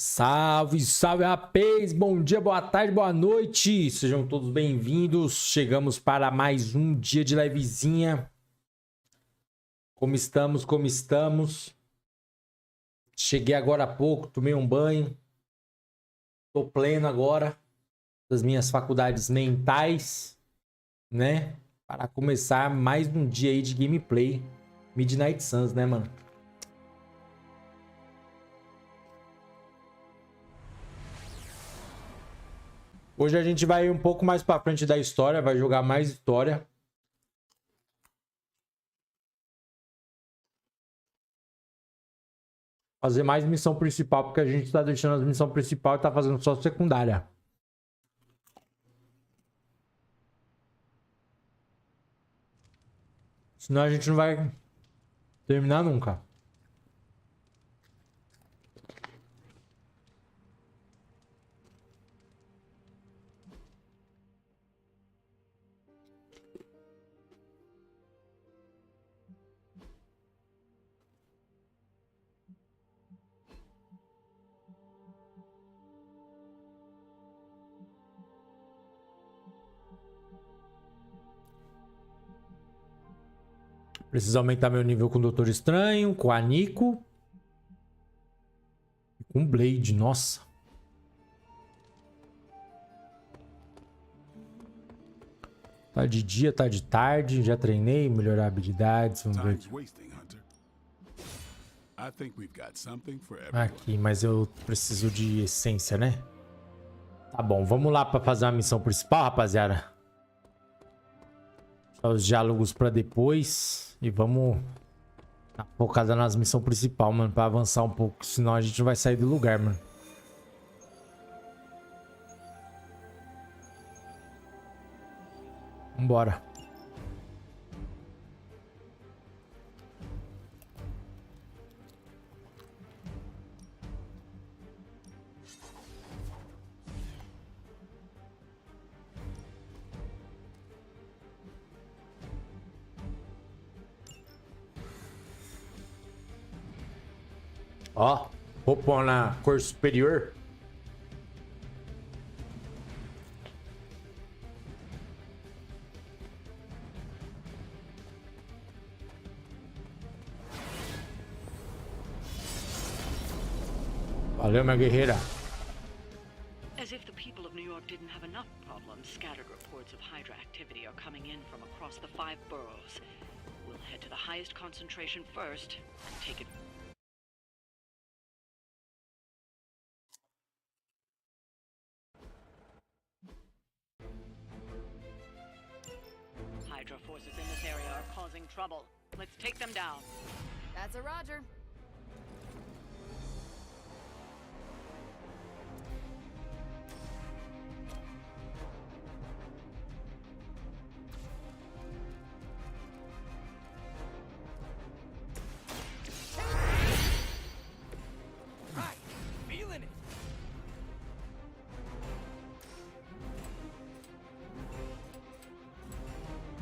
Salve, salve, rapaz! Bom dia, boa tarde, boa noite! Sejam todos bem-vindos. Chegamos para mais um dia de livezinha. Como estamos, como estamos? Cheguei agora há pouco, tomei um banho. Tô pleno agora das minhas faculdades mentais, né? Para começar mais um dia aí de gameplay. Midnight Suns, né, mano? Hoje a gente vai um pouco mais pra frente da história, vai jogar mais história. Fazer mais missão principal, porque a gente tá deixando as missões principal e tá fazendo só secundária. Senão a gente não vai terminar nunca. Preciso aumentar meu nível com o Doutor Estranho, com a Nico. E com o Blade, nossa. Tá de dia, tá de tarde. Já treinei, melhorar habilidades. Vamos ver aqui, mas eu preciso de essência, né? Tá bom, vamos lá pra fazer a missão principal, rapaziada. Deixar os diálogos pra depois. E vamos dar focada nas missões principais, mano. Pra avançar um pouco, senão a gente não vai sair do lugar, mano. Vambora. Ó, roupa na cor superior. Valeu, minha guerreira. As if the people of New York didn't have enough problems, scattered reports of Hydra activity are coming in from across the 5 boroughs. We'll head to the highest concentration first and take it. Hydra forces in this area are causing trouble. Let's take them down. That's a Roger.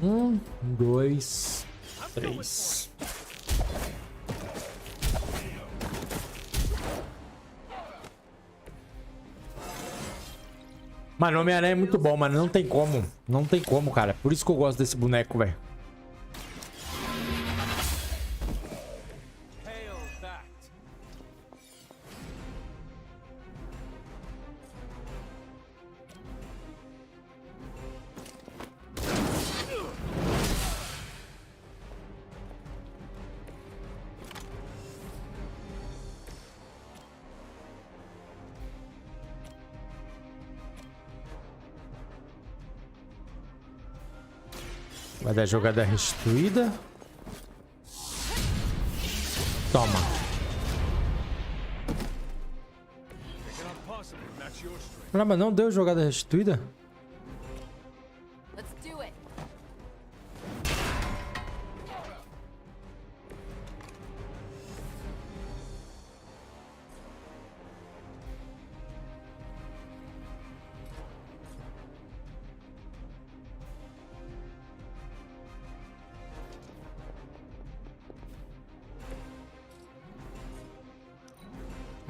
Um, dois, três. Mano, homem-aranha é muito bom, mano. Não tem como. Não tem como, cara. Por isso que eu gosto desse boneco, velho. Vai dar jogada restituída. Toma. Caramba, não deu jogada restituída? Let's do it.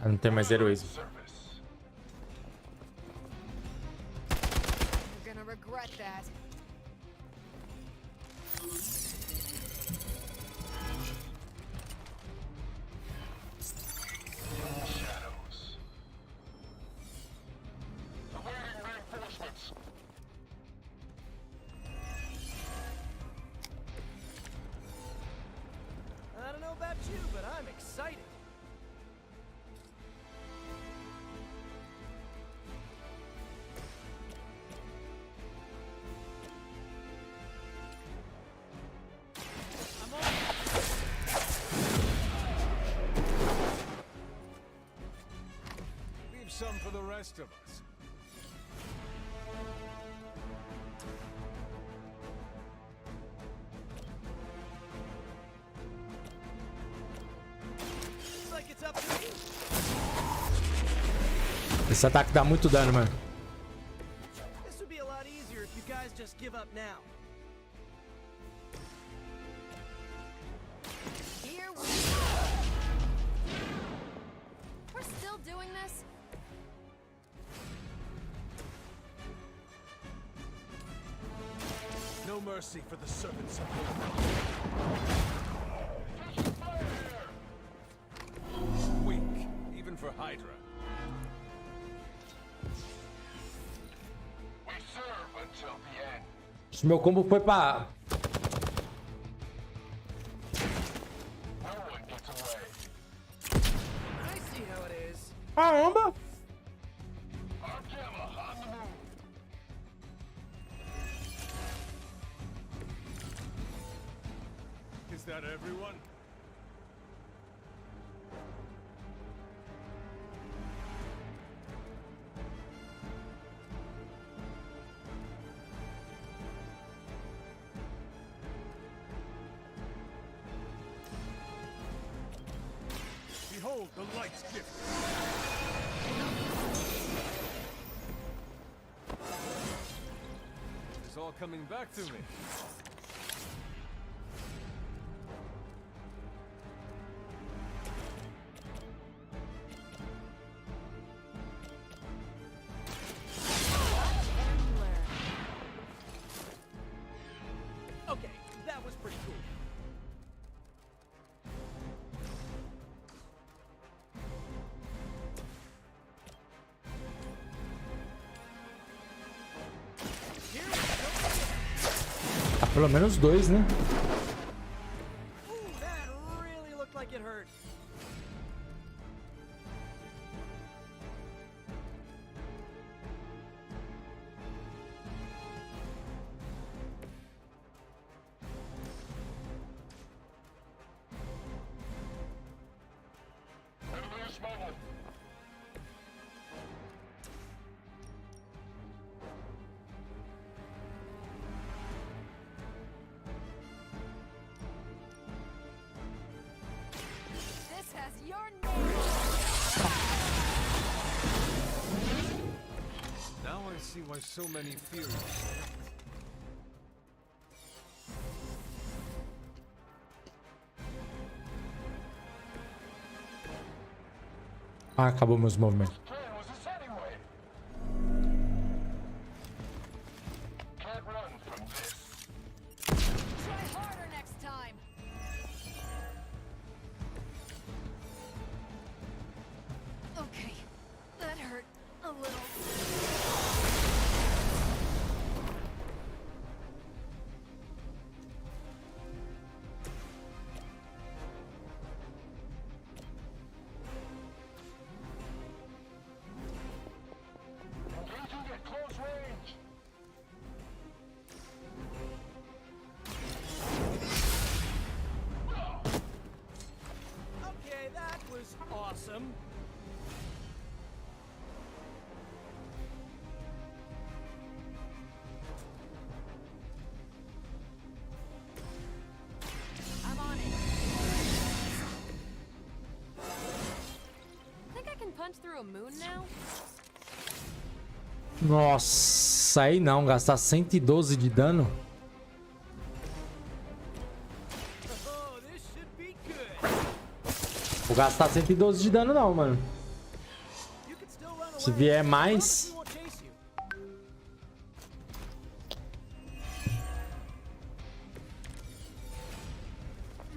Ah, não tem mais heroísmo. about you, but I'm excited. Leave some for the rest of us. Looks like it's up to me. Esse ataque dá muito dano, mano. This would be a lot easier if you guys just give up now. Here we go. We're still doing this? No mercy for the servants of the weak, even for Hydra. We serve until the end. Se meu combo foi pra... No one gets away. I see how it is. Caramba! Our Gemma on the move. Is that everyone? Behold the light's gift. It's all coming back to me. Okay, that was pretty cool. Here we go. Ah, pelo menos dois, né? Ooh, that really looked like it hurt. Enemy is smuggling. This has your name. Now I see why so many fear you. Ah, acabou meus movimentos. Plan was this anyway. Can't run from this. Try harder next time. Okay, that hurt a little. Engaging at close range. Okay, that was awesome. I'm on it. Think I can punch through a moon now? Nossa, aí não, gastar 112 de dano. Oh, this should be good. Vou gastar 112 de dano não, mano. You can still run Se away. vier Promise mais... we won't chase you.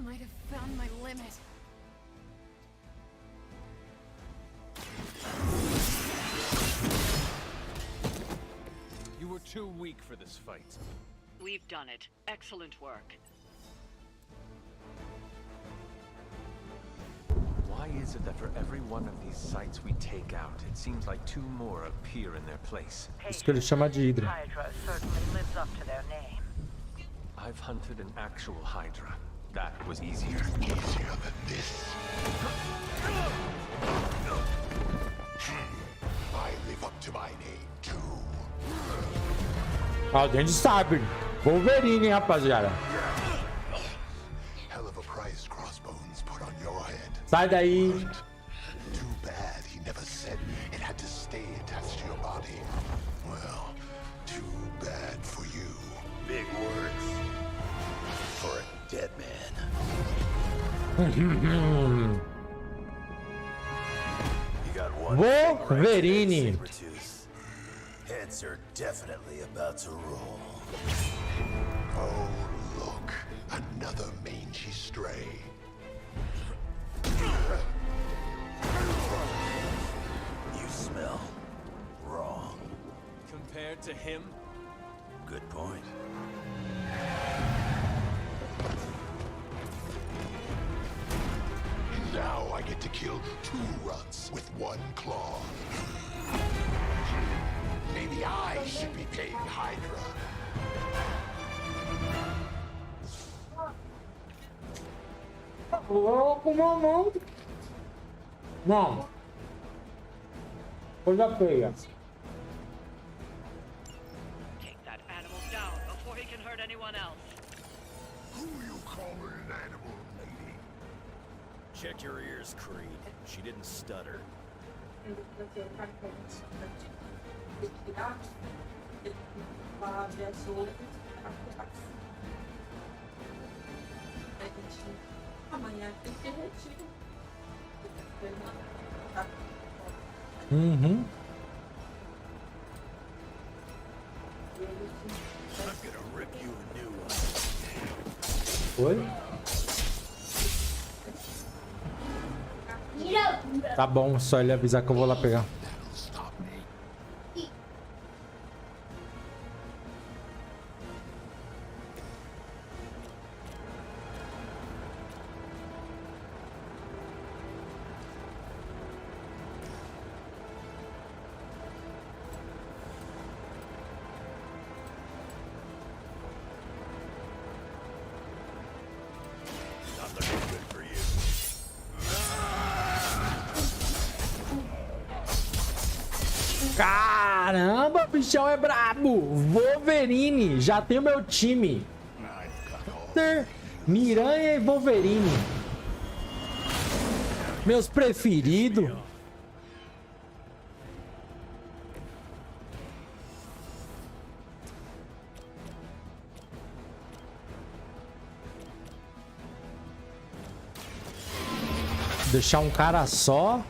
Might have found my limit. You were too weak for this fight. We've done it. Excellent work. is it that for every one of these sites we take out, it seems like 2 more appear in their place? Isso que ele chama de Hydra. Hydra certainly lives up to their name. I've hunted an actual Hydra. That was easier. Easier than this. I live up to my name, too. Alguém sabe. Wolverine, hein, rapaziada. Hell of a price crossbones put on your head. Sai daí. Too bad he never said it had to stay attached to your body. Well, too bad for you. Big words for a dead man. You got one Wolverine. Heads are definitely about to roll. Oh, look. Another mangy stray. You smell wrong. Compared to him? Good point. Now I get to kill 2 runts with 1 claw. Maybe I should be paying Hydra. Louco, mamão. Não. Coisa feia. Take that animal down before he can hurt anyone else. Who you calling an animal, lady? Check your ears, Creed. She didn't stutter. Uhum. I'm gonna rip you a new one. Oi? Tá bom, só ele avisar que eu vou lá pegar. That'll stop me. Not looking good for you. Caramba, o bichão é brabo. Wolverine, já tem o meu time. Miranha e Wolverine. Meus preferidos. Deixar um cara só.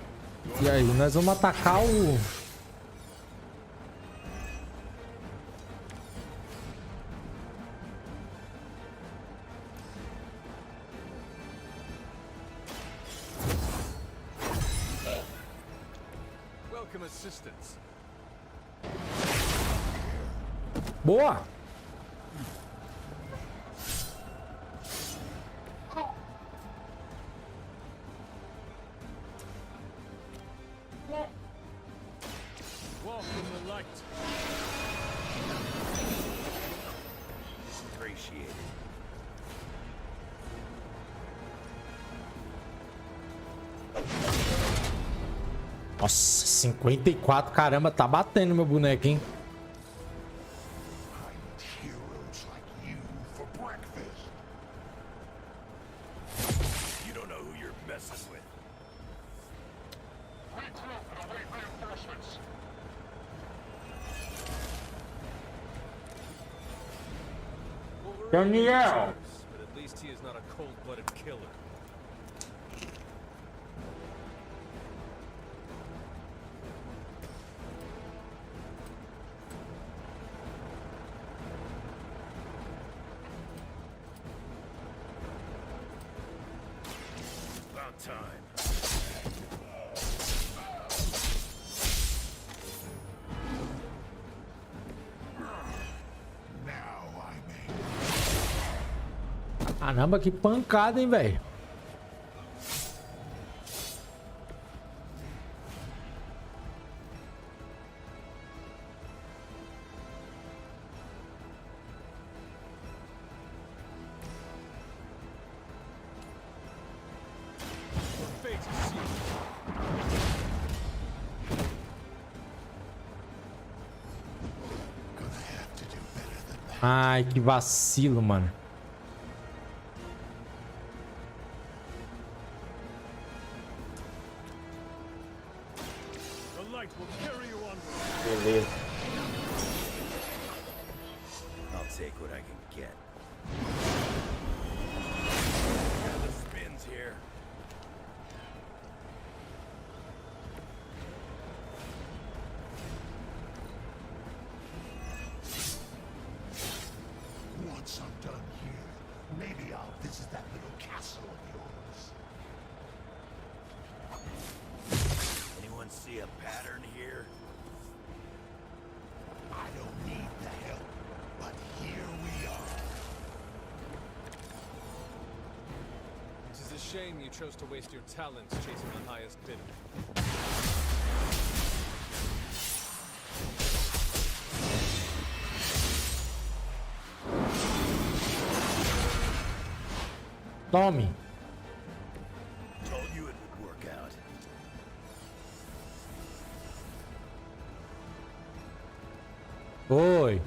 E aí, nós vamos atacar o... Welcome assistance. Boa! Walk in the light. Appreciate it. Nossa, 54, caramba, tá batendo meu boneco, hein? I eat heroes like you for breakfast. You don't know who you're messing with. Regroup and await reinforcements. Daniel! But at least he is not a cold-blooded killer. About time. Now I'm Caramba, que pancada, hein, velho? Ai, que vacilo, mano. Beleza. I'll take what I can get. The spins here. Once I'm done here, maybe I'll visit that little castle of yours. Anyone see a pattern here? I don't need the help, but here we are. It is a shame you chose to waste your talents chasing the highest bidder. Tome. Told you it would work out. Oi.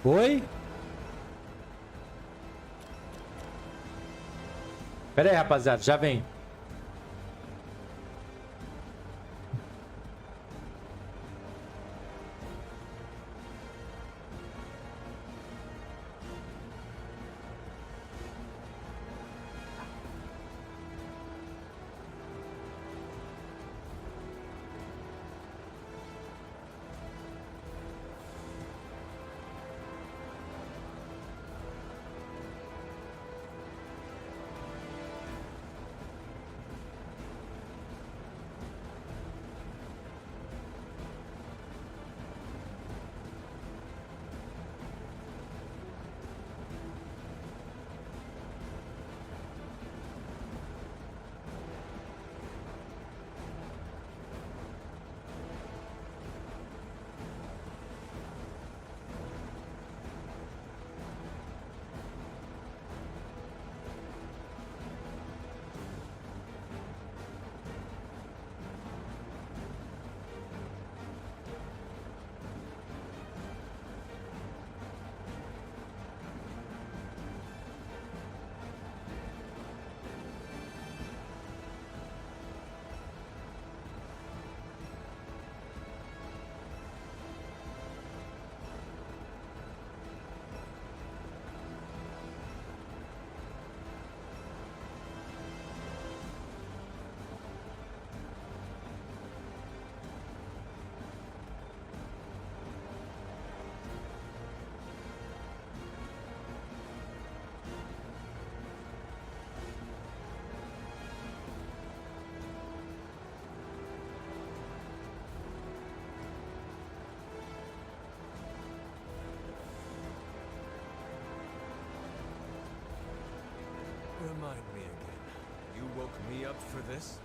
Oi? Pera aí, rapaziada, já vem. Remind me again. You woke me up for this?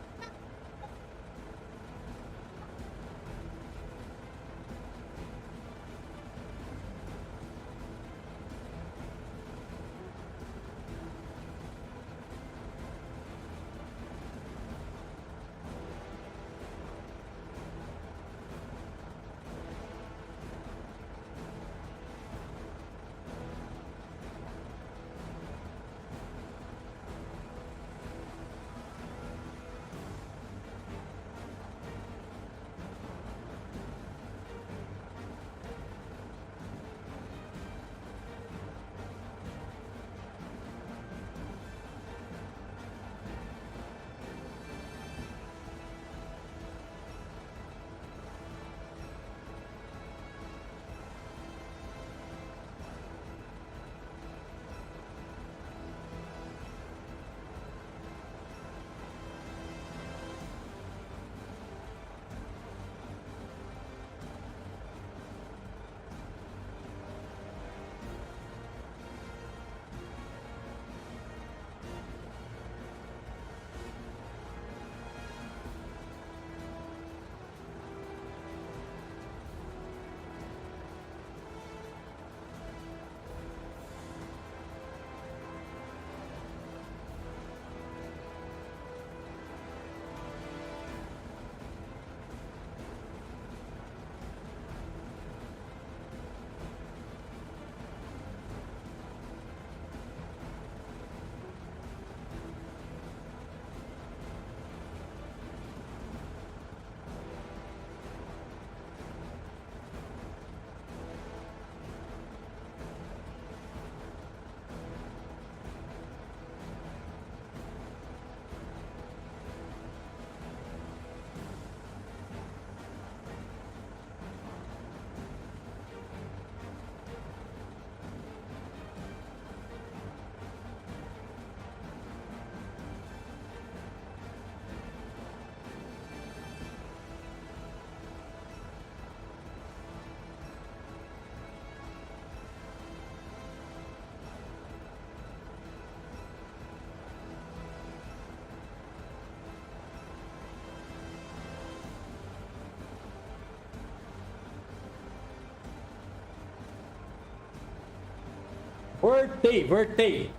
Voltei.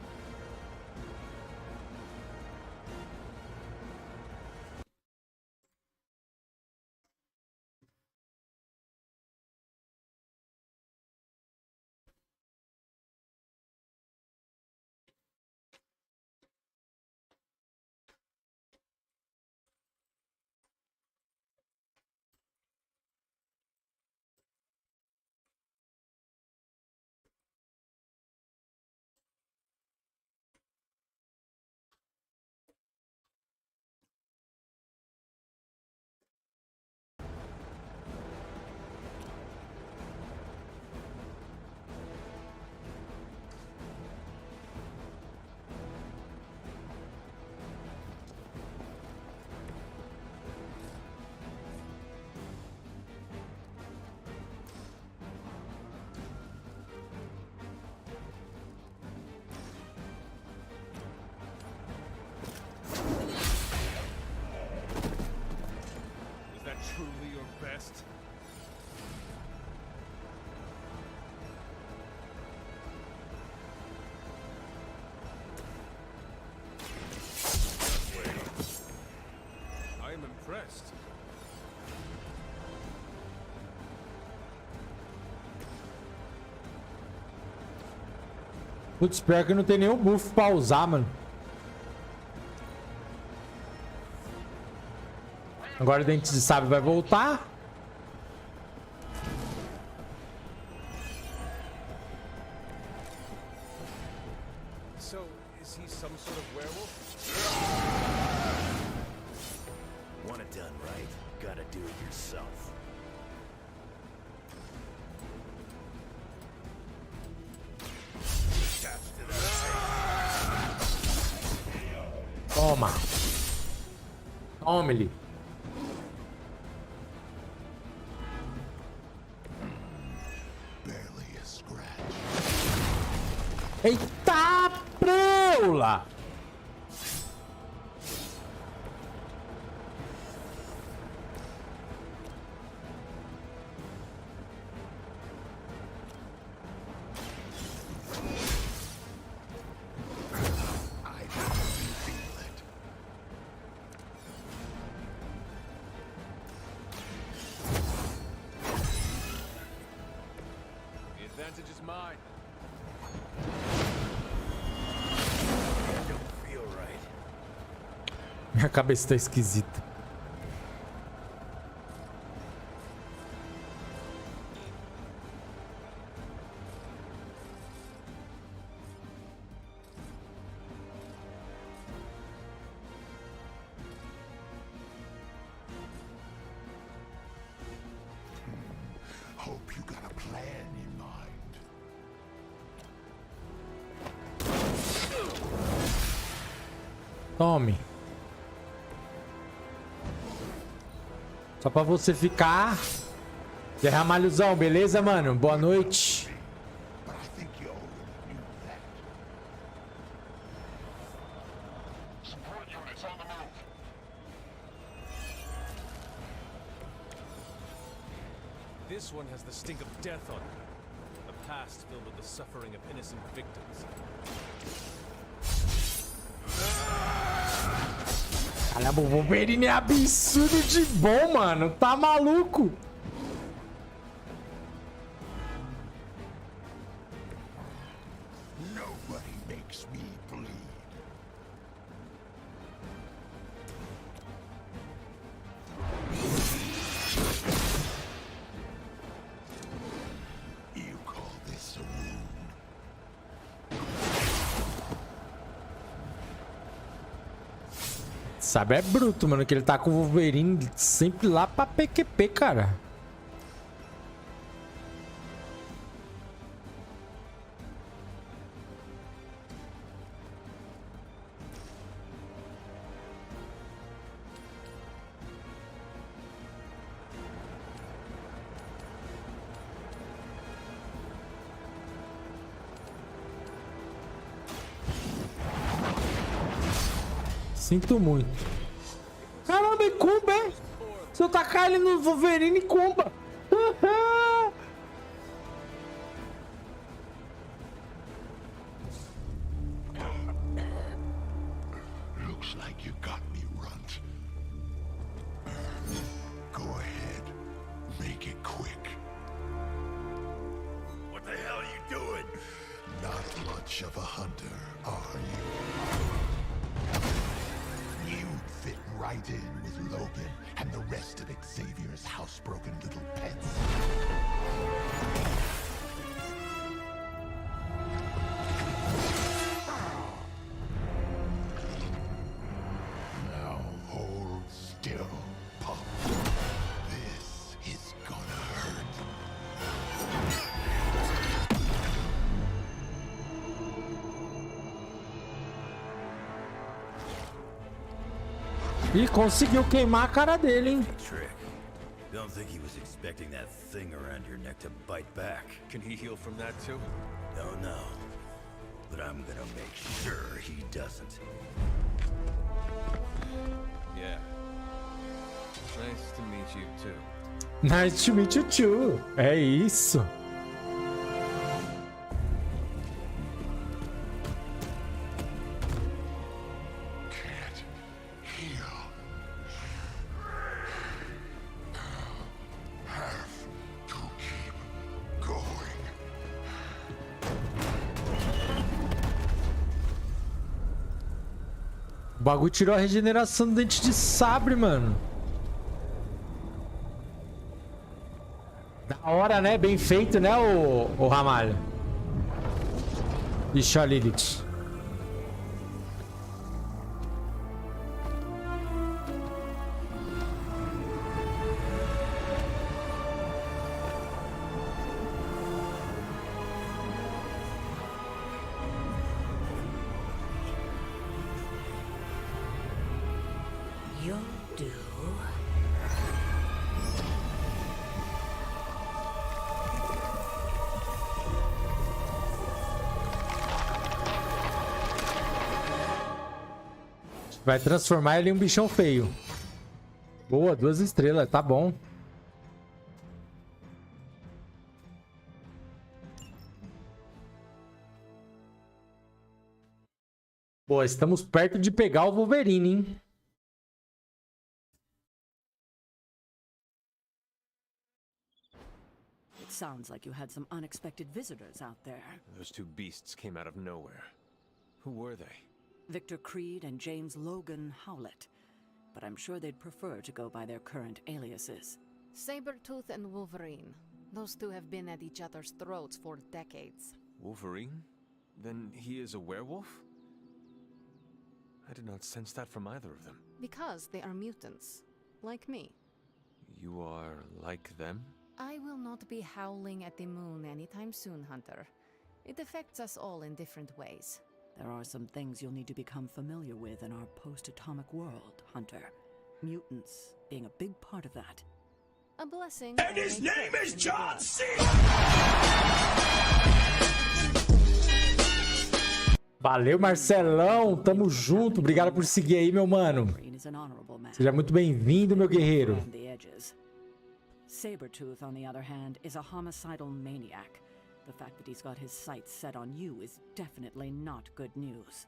Was that truly your best? I am impressed. Putz, pior que não tem nenhum buff pra usar, mano. Agora o Dente de Sábio vai voltar. So, is he some sort of werewolf? Want it done right, gotta do it yourself. Toma. Tome-lhe. Barely a scratch. Eita preula! I can feel it. The advantage is mine. Don't feel right. Minha cabeça tá esquisita. Hope you got a plan in mind. Tome. Só pra você ficar. Derramalhozão, beleza, mano? Boa noite. But I think you already knew that. Support units on the move. This one has the stink of death on it. A past filled with the suffering of innocent victims. Caramba, o Wolverine é absurdo de bom, mano. Tá maluco? Nobody makes me bleed. You call this a wound? Sabe, é bruto, mano, que ele tá com o Wolverine sempre lá pra PQP, cara. Sinto muito. Caramba, e cumba, hein? Se eu tacar ele no Wolverine, cumba. Looks like you got me, runt. Go ahead. Make it quick. What the hell are you doing? Not much of a hunter, are you? You'd fit right in with Logan and the rest of Xavier's housebroken little pets. Now hold still, pup. This is gonna hurt. E conseguiu queimar a cara dele, hein? Trick. Don't think he was expecting that thing around your neck to bite back. Can he heal from that too? Don't know. But I'm gonna make sure he doesn't. Yeah. Nice to meet you too. Nice to meet you too. É isso. Can't heal. Have to keep going. O bagulho tirou a regeneração do dente de sabre, mano. Da hora, né? Bem feito, né, o Ramalho? Ixi, a Lilith. You'll do. Vai transformar ele em um bichão feio. Boa, 2 estrelas, tá bom. Boa, estamos perto de pegar o Wolverine, hein? It sounds like you had some unexpected visitors out there. Those two beasts came out of nowhere. Who were they? Victor Creed and James Logan Howlett. But I'm sure they'd prefer to go by their current aliases. Sabretooth and Wolverine. Those two have been at each other's throats for decades. Wolverine? Then he is a werewolf? I did not sense that from either of them. Because they are mutants. Like me. You are like them? I will not be howling at the moon anytime soon, Hunter. It affects us all in different ways. There are some things you'll need to become familiar with in our post-atomic world, Hunter. Mutants being a big part of that. A blessing. And his name is John C. Valeu, Marcelão. Tamo junto. Obrigado por seguir aí, meu mano. Wolverine is an honorable man. Seja muito bem-vindo, meu guerreiro. Around the edges. Sabretooth, on the other hand, is a homicidal maniac. The fact that he's got his sights set on you is definitely not good news.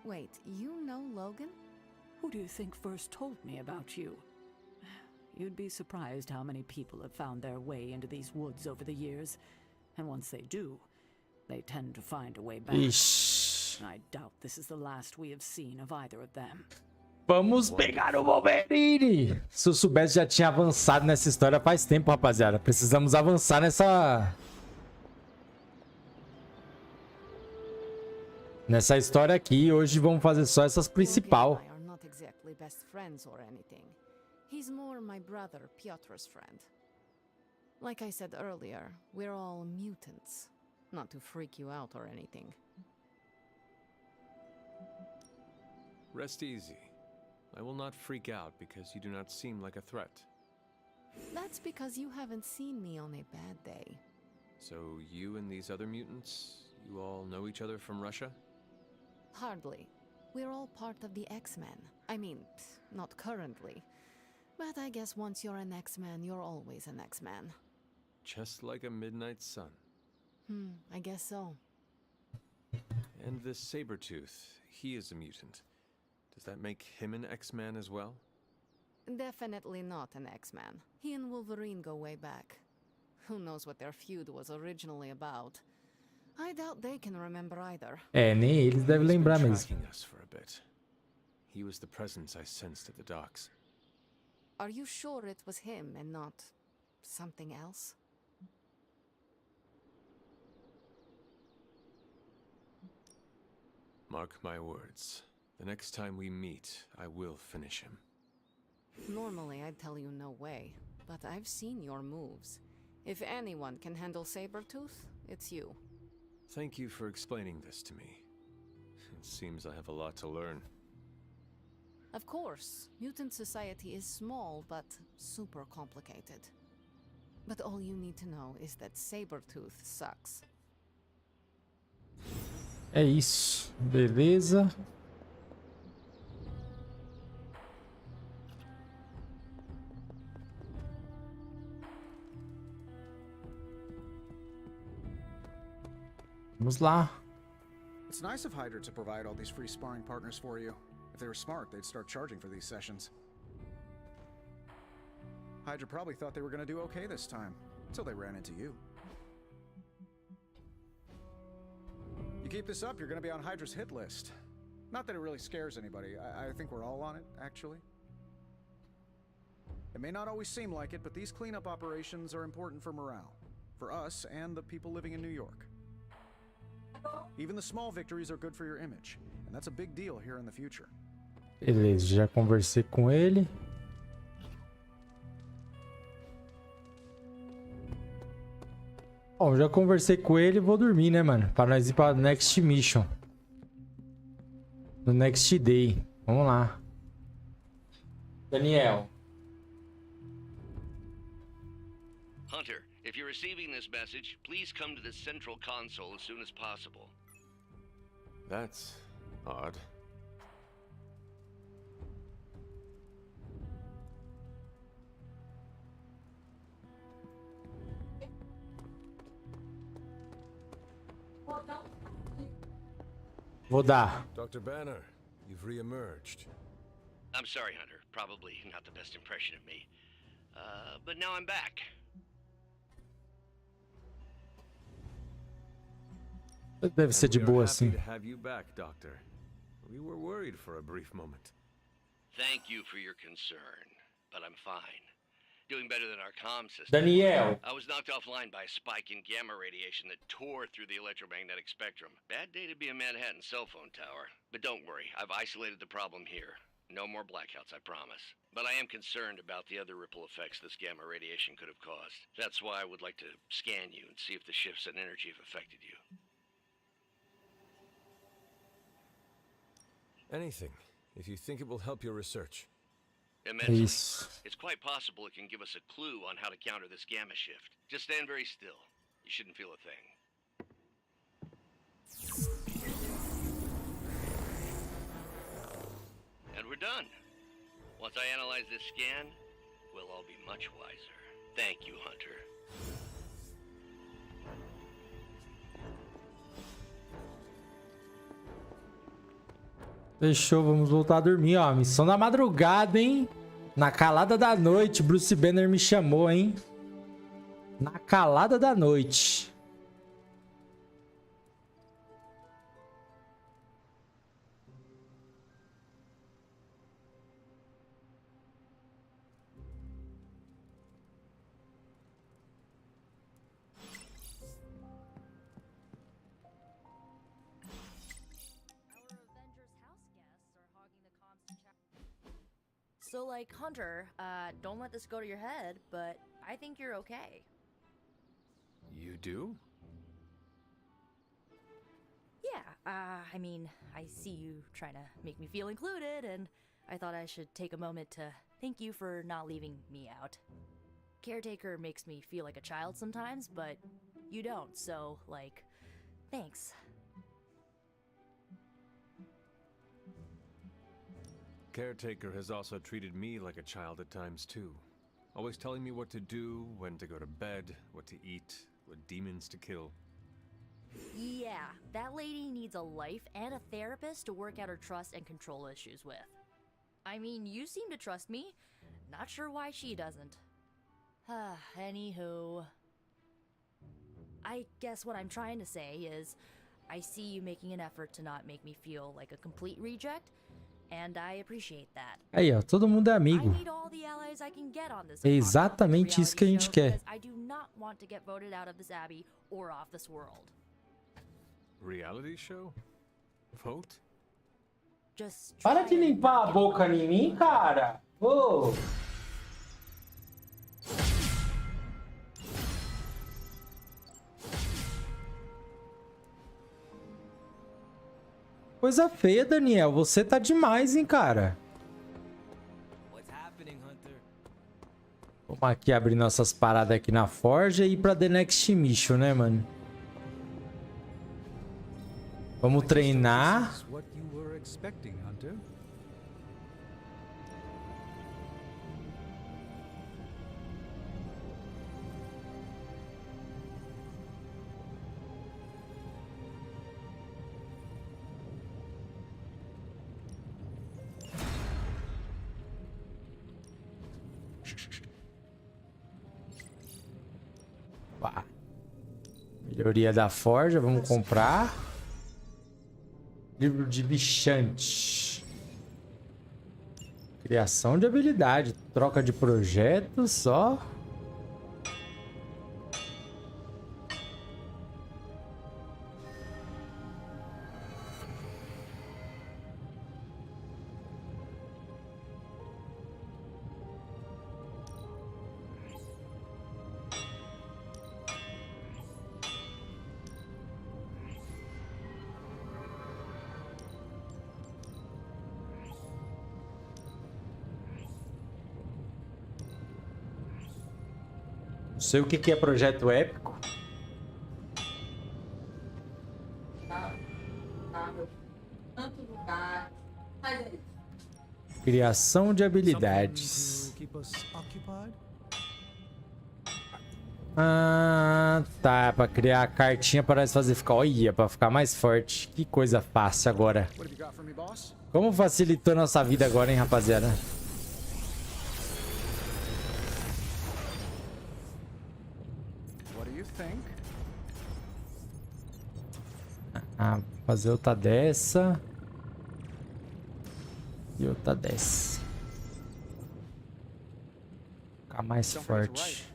Wait, you know Logan? Who do you think first told me about you? You'd be surprised how many people have found their way into these woods over the years. And once they do, they tend to find a way back. Ixi. I doubt this is the last we have seen of either of them. Vamos pegar o Wolverine. Se eu soubesse, já tinha avançado nessa história faz tempo, rapaziada. Precisamos avançar nessa história aqui. Hoje vamos fazer só essas principal. Logan and I are not exactly best friends or anything. He's more my brother Piotr's friend. Like I said earlier, we're all mutants. Not to freak you out or anything. Rest easy. I will not freak out because you do not seem like a threat. That's because you haven't seen me on a bad day. So you and these other mutants, you all know each other from Russia? Hardly. We're all part of the X-Men. I mean, not currently. But I guess once you're an X-Man, you're always an X-Man. Just like a midnight sun. I guess so. And this Sabretooth, he is a mutant. Does that make him an X-Man as well? Definitely not an X-Man. He and Wolverine go way back. Who knows what their feud was originally about? I doubt they can remember either. Nem eles devem He's been lembrar mesmo. tracking us for a bit. He was the presence I sensed at the docks. Are you sure it was him and not something else? Mark my words. The next time we meet, I will finish him. Normally, I'd tell you no way, but I've seen your moves. If anyone can handle Sabretooth, it's you. Thank you for explaining this to me. It seems I have a lot to learn. Of course, mutant society is small but super complicated. But all you need to know is that Sabretooth sucks. É isso. Beleza. Vamos lá. It's nice of Hydra to provide all these free sparring partners for you. If they were smart, they'd start charging for these sessions. Hydra probably thought they were going to do okay this time, until they ran into you. You keep this up, you're going to be on Hydra's hit list. Not that it really scares anybody. I think we're all on it, actually. It may not always seem like it, but these cleanup operations are important for morale. For us and the people living in New York. Even the small victories are good for your image, and that's a big deal here in the future. Beleza, já conversei com ele. Bom, já conversei com ele e vou dormir, né, mano? Pra nós ir pra Next Mission. No Next Day. Vamos lá. Daniel. Hunter, if you're receiving this message, please come to the central console as soon as possible. That's odd. Vou dar. Dr. Banner, you've re-emerged. I'm sorry, Hunter. Probably not the best impression of me. But now I'm back. Deve ser de We are boa happy assim. to have you back, Doctor. We were worried for a brief moment. Thank you for your concern, but I'm fine. Doing better than our comm system. Daniel. I was knocked offline by a spike in gamma radiation that tore through the electromagnetic spectrum. Bad day to be a Manhattan cell phone tower. But don't worry, I've isolated the problem here. No more blackouts, I promise. But I am concerned about the other ripple effects this gamma radiation could have caused. That's why I would like to scan you and see if the shifts in energy have affected you. Anything, if you think it will help your research. Immensely. Isso. It's quite possible it can give us a clue on how to counter this gamma shift. Just stand very still. You shouldn't feel a thing. And we're done. Once I analyze this scan, we'll all be much wiser. Thank you, Hunter. Fechou, vamos voltar a dormir, ó. Missão da madrugada, hein? Na calada da noite, Bruce Banner me chamou, hein? Na calada da noite. So, like, Hunter, don't let this go to your head, but I think you're okay. You do? Yeah, I mean, I see you trying to make me feel included, and I thought I should take a moment to thank you for not leaving me out. Caretaker makes me feel like a child sometimes, but you don't, so, like, thanks. Caretaker has also treated me like a child at times too. Always telling me what to do, when to go to bed, what to eat, what demons to kill. Yeah, that lady needs a life and a therapist to work out her trust and control issues with. I mean, you seem to trust me. Not sure why she doesn't. Anywho. I guess what I'm trying to say is, I see you making an effort to not make me feel like a complete reject, and I appreciate that. Aí, ó, todo mundo é I amigo. need all the allies I can get on this É exatamente isso que a gente show, quer. because I do not want to get voted out of this abbey or off this world. Reality show? Vote? Just Para de limpar a boca em mim, cara. Ô. Coisa feia, Daniel. Você tá demais, hein, cara. Vamos aqui abrir nossas paradas aqui na Forja e ir pra The Next Mission, né, mano? Vamos treinar. Pá. Melhoria da Forja, vamos comprar. Livro de bichante. Criação de habilidade. Troca de projetos, só. Não sei o que é projeto épico. Criação de habilidades. Ah, tá. Pra criar a cartinha para nós fazer ficar. Olha, pra ficar mais forte. Que coisa fácil agora. Como facilitou nossa vida agora, hein, rapaziada? Ah, fazer outra dessa. E outra dessa. Ficar mais forte.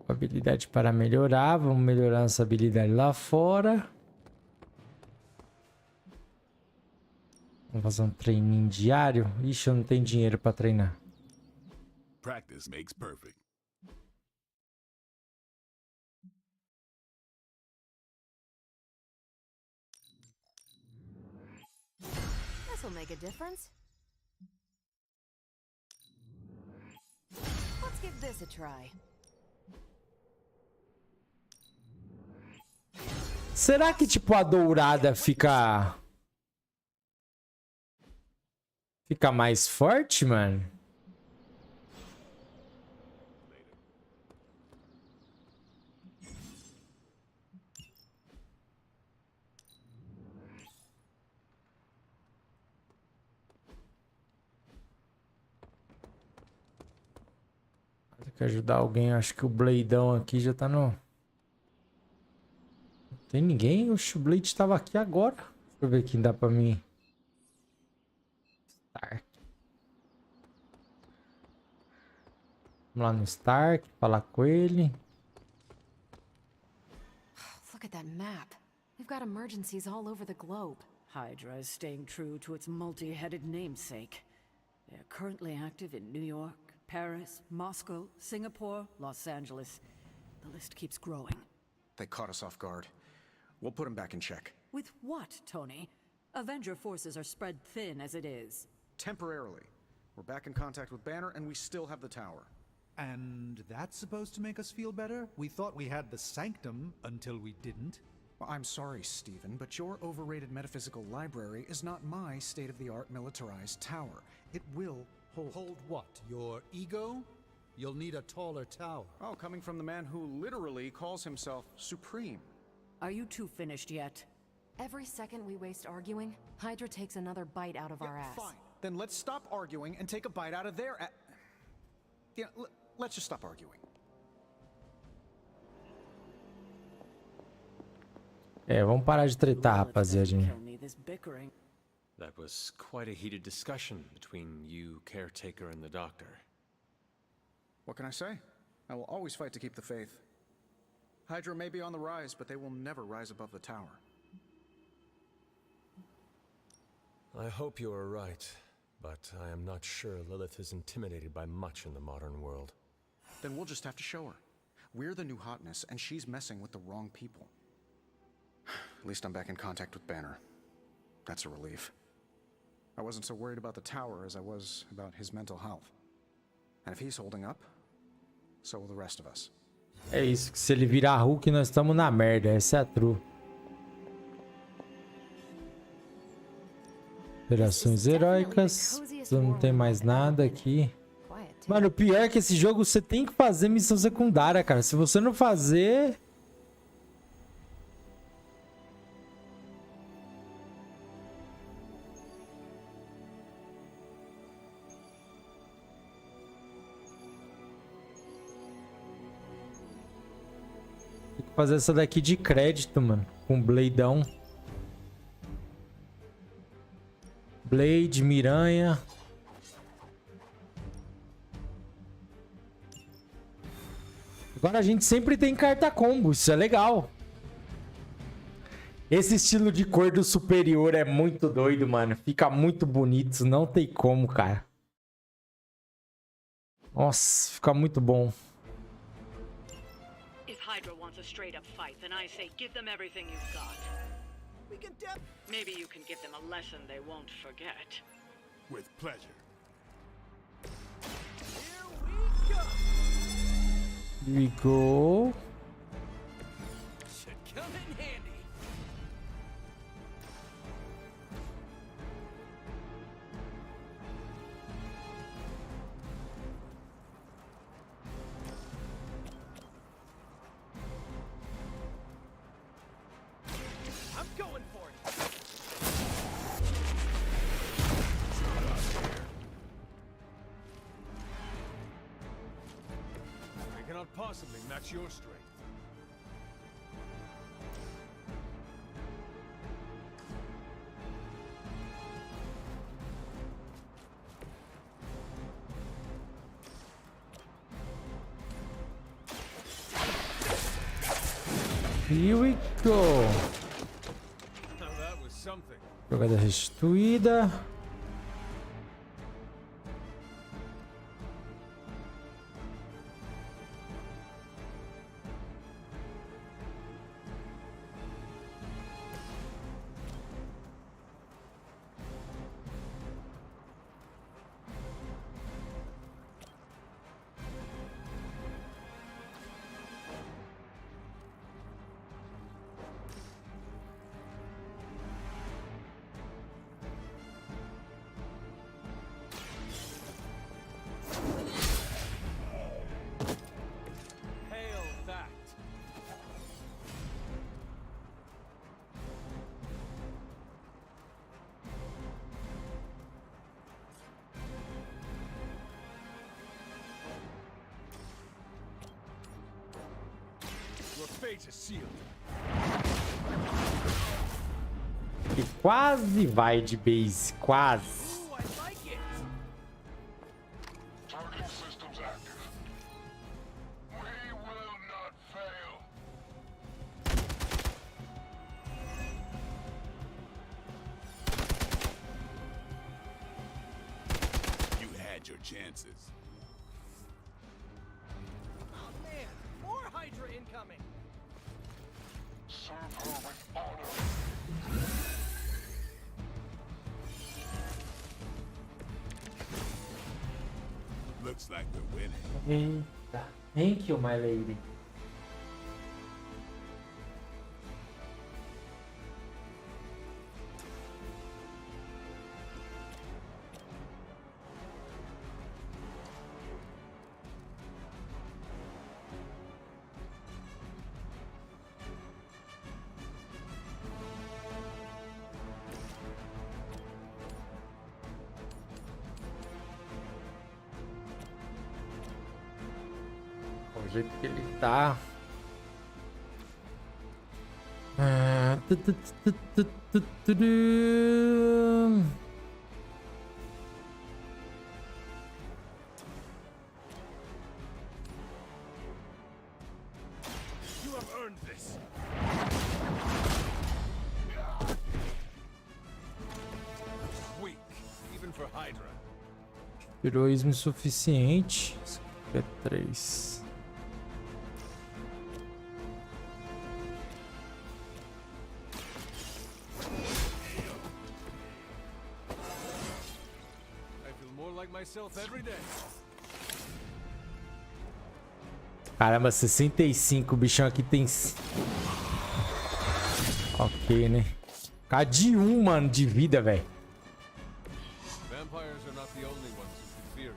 Habilidade para melhorar. Vamos melhorar nossa habilidade lá fora. Vamos fazer um treininho diário. Ixi, eu não tenho dinheiro para treinar. Practice makes perfect. This'll make a difference. Let's give this a try. Será que, tipo, a dourada fica mais forte, mano? Tem que ajudar alguém. Acho que o Bladeão aqui já tá no... Tem ninguém? O Blade estava aqui agora. Deixa eu ver quem dá pra mim. Stark. Vamos lá no Stark, falar com ele. Look at that map. We've got emergencies all over the globe. Hydra is staying true to its multi-headed namesake. They are currently active in New York, Paris, Moscow, Singapore, Los Angeles. The list keeps growing. They caught us off guard. We'll put them back in check. With what, Tony? Avenger forces are spread thin as it is. Temporarily. We're back in contact with Banner, and we still have the tower. And that's supposed to make us feel better? We thought we had the Sanctum until we didn't. Well, I'm sorry, Stephen, but your overrated metaphysical library is not my state-of-the-art militarized tower. It will hold... Hold what? Your ego? You'll need a taller tower. Oh, coming from the man who literally calls himself Supreme. Are you two finished yet? Every second we waste arguing, Hydra takes another bite out of our ass. Fine. Then let's stop arguing and take a bite out of their ass. Yeah, let's just stop arguing. Vamos parar de tretar, rapaziadinha. That was quite a heated discussion between you, Caretaker, and the Doctor. What can I say? I will always fight to keep the faith. Hydra may be on the rise, but they will never rise above the tower. I hope you are right, but I am not sure Lilith is intimidated by much in the modern world. Then we'll just have to show her. We're the new hotness, and she's messing with the wrong people. At least I'm back in contact with Banner. That's a relief. I wasn't so worried about the tower as I was about his mental health. And if he's holding up, so will the rest of us. É isso, que se ele virar Hulk, nós estamos na merda. Essa é a true. Operações heróicas. Não tem mais nada aqui. Mano, o pior é que esse jogo você tem que fazer missão secundária, cara. Se você não fazer... Tem que fazer essa daqui de crédito, mano. Com Bladeão. Blade, Miranha. Agora a gente sempre tem carta combo, isso é legal. Esse estilo de cor do superior é muito doido, mano. Fica muito bonito, não tem como, cara. Nossa, fica muito bom. If Hydra wants a straight up fight, then I say give them everything you've got. We can Maybe you can give them a lesson they won't forget. With pleasure. Here we go. Should come in handy. I'm going for it. I cannot possibly match your strength. Here we go. Now that was something. Jogada restituída. Hail that. Your fate is sealed. E quase vai de base, quase. Ooh, I like it. Target systems active. We will not fail. You had your chances. Oh man, more Hydra incoming. Serve her with honor. Looks like we're winning. Eita. Thank you, my lady. jeito que ele tá. You have earned this. Weak, even for Hydra. Heroísmo insuficiente. Isso aqui é 3. I feel more like myself every day. Caramba, 65. O bichão aqui tem... Ok, né? Cara de 1, mano, de vida, velho. Vampires are not the only ones who should fear you.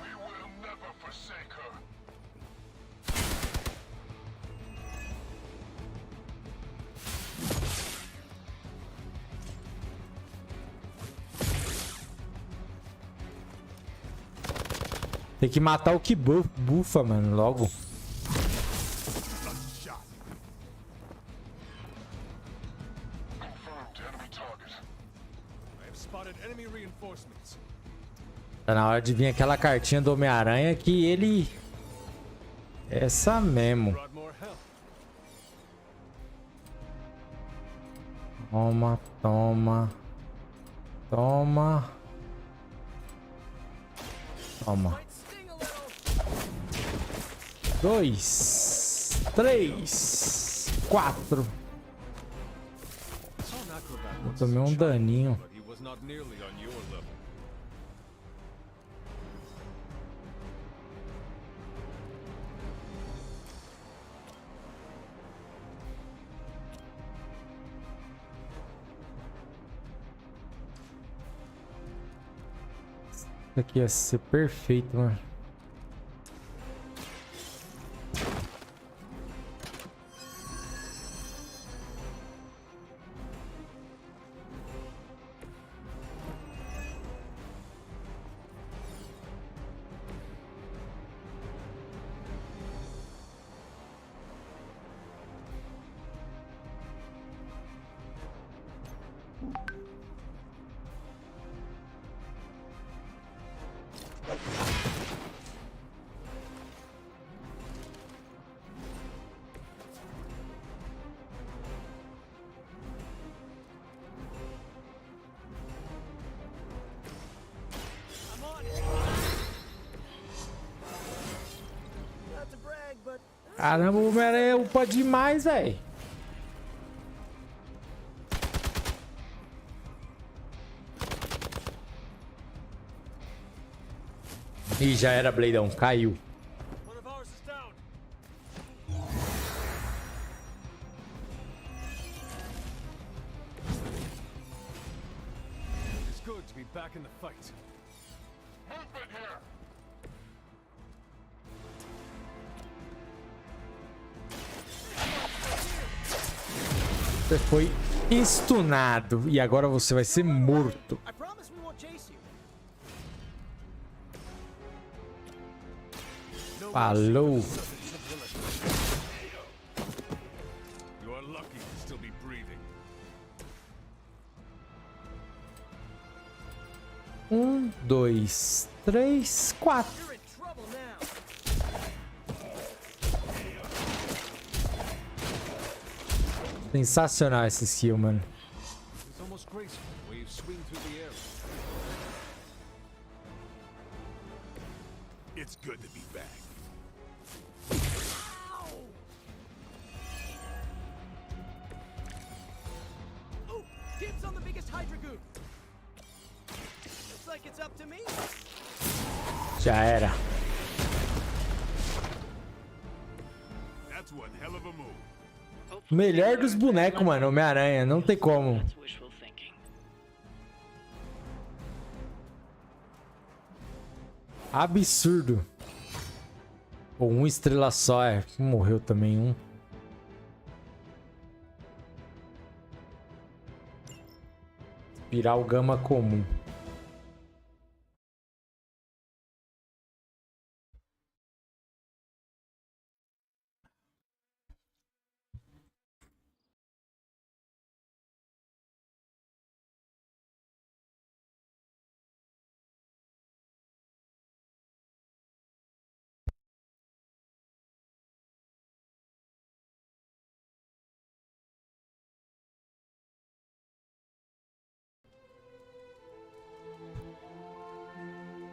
We will never forsake her. Tem que matar o que bufa, mano, logo. Confirmed enemy target. I have spotted enemy reinforcements. Tá na hora de vir aquela cartinha do Homem-Aranha que ele... Essa mesmo. Brought more help. Toma, toma. Toma. Toma. 2, 3, 4. Saw an acrobat Eu once tomei as a um child, daninho. but he was not nearly on your level. Isso aqui ia ser perfeito, mano. Caramba, o Homem-Aranha upa demais, velho. Ih, já era, Bladeão. Caiu. One of ours is down. It's good to be back in the fight. Movement here. Você foi stunado e agora você vai ser morto. I promise we won't chase you. Falou. You are lucky to still be breathing. 1, 2, 3, 4. You're in trouble now. Sensacional esse skill, mano. It's almost graceful where you swing through the air. It's good to be back. Oh, dibs on the biggest Hydra goon. Looks like it's up to me. Já era. That's one hell of a move. Melhor dos bonecos, mano. Homem-Aranha. Não tem como. That's wishful thinking. Absurdo. Pô, 1 estrela só. É. Morreu também um. Virar o gama comum.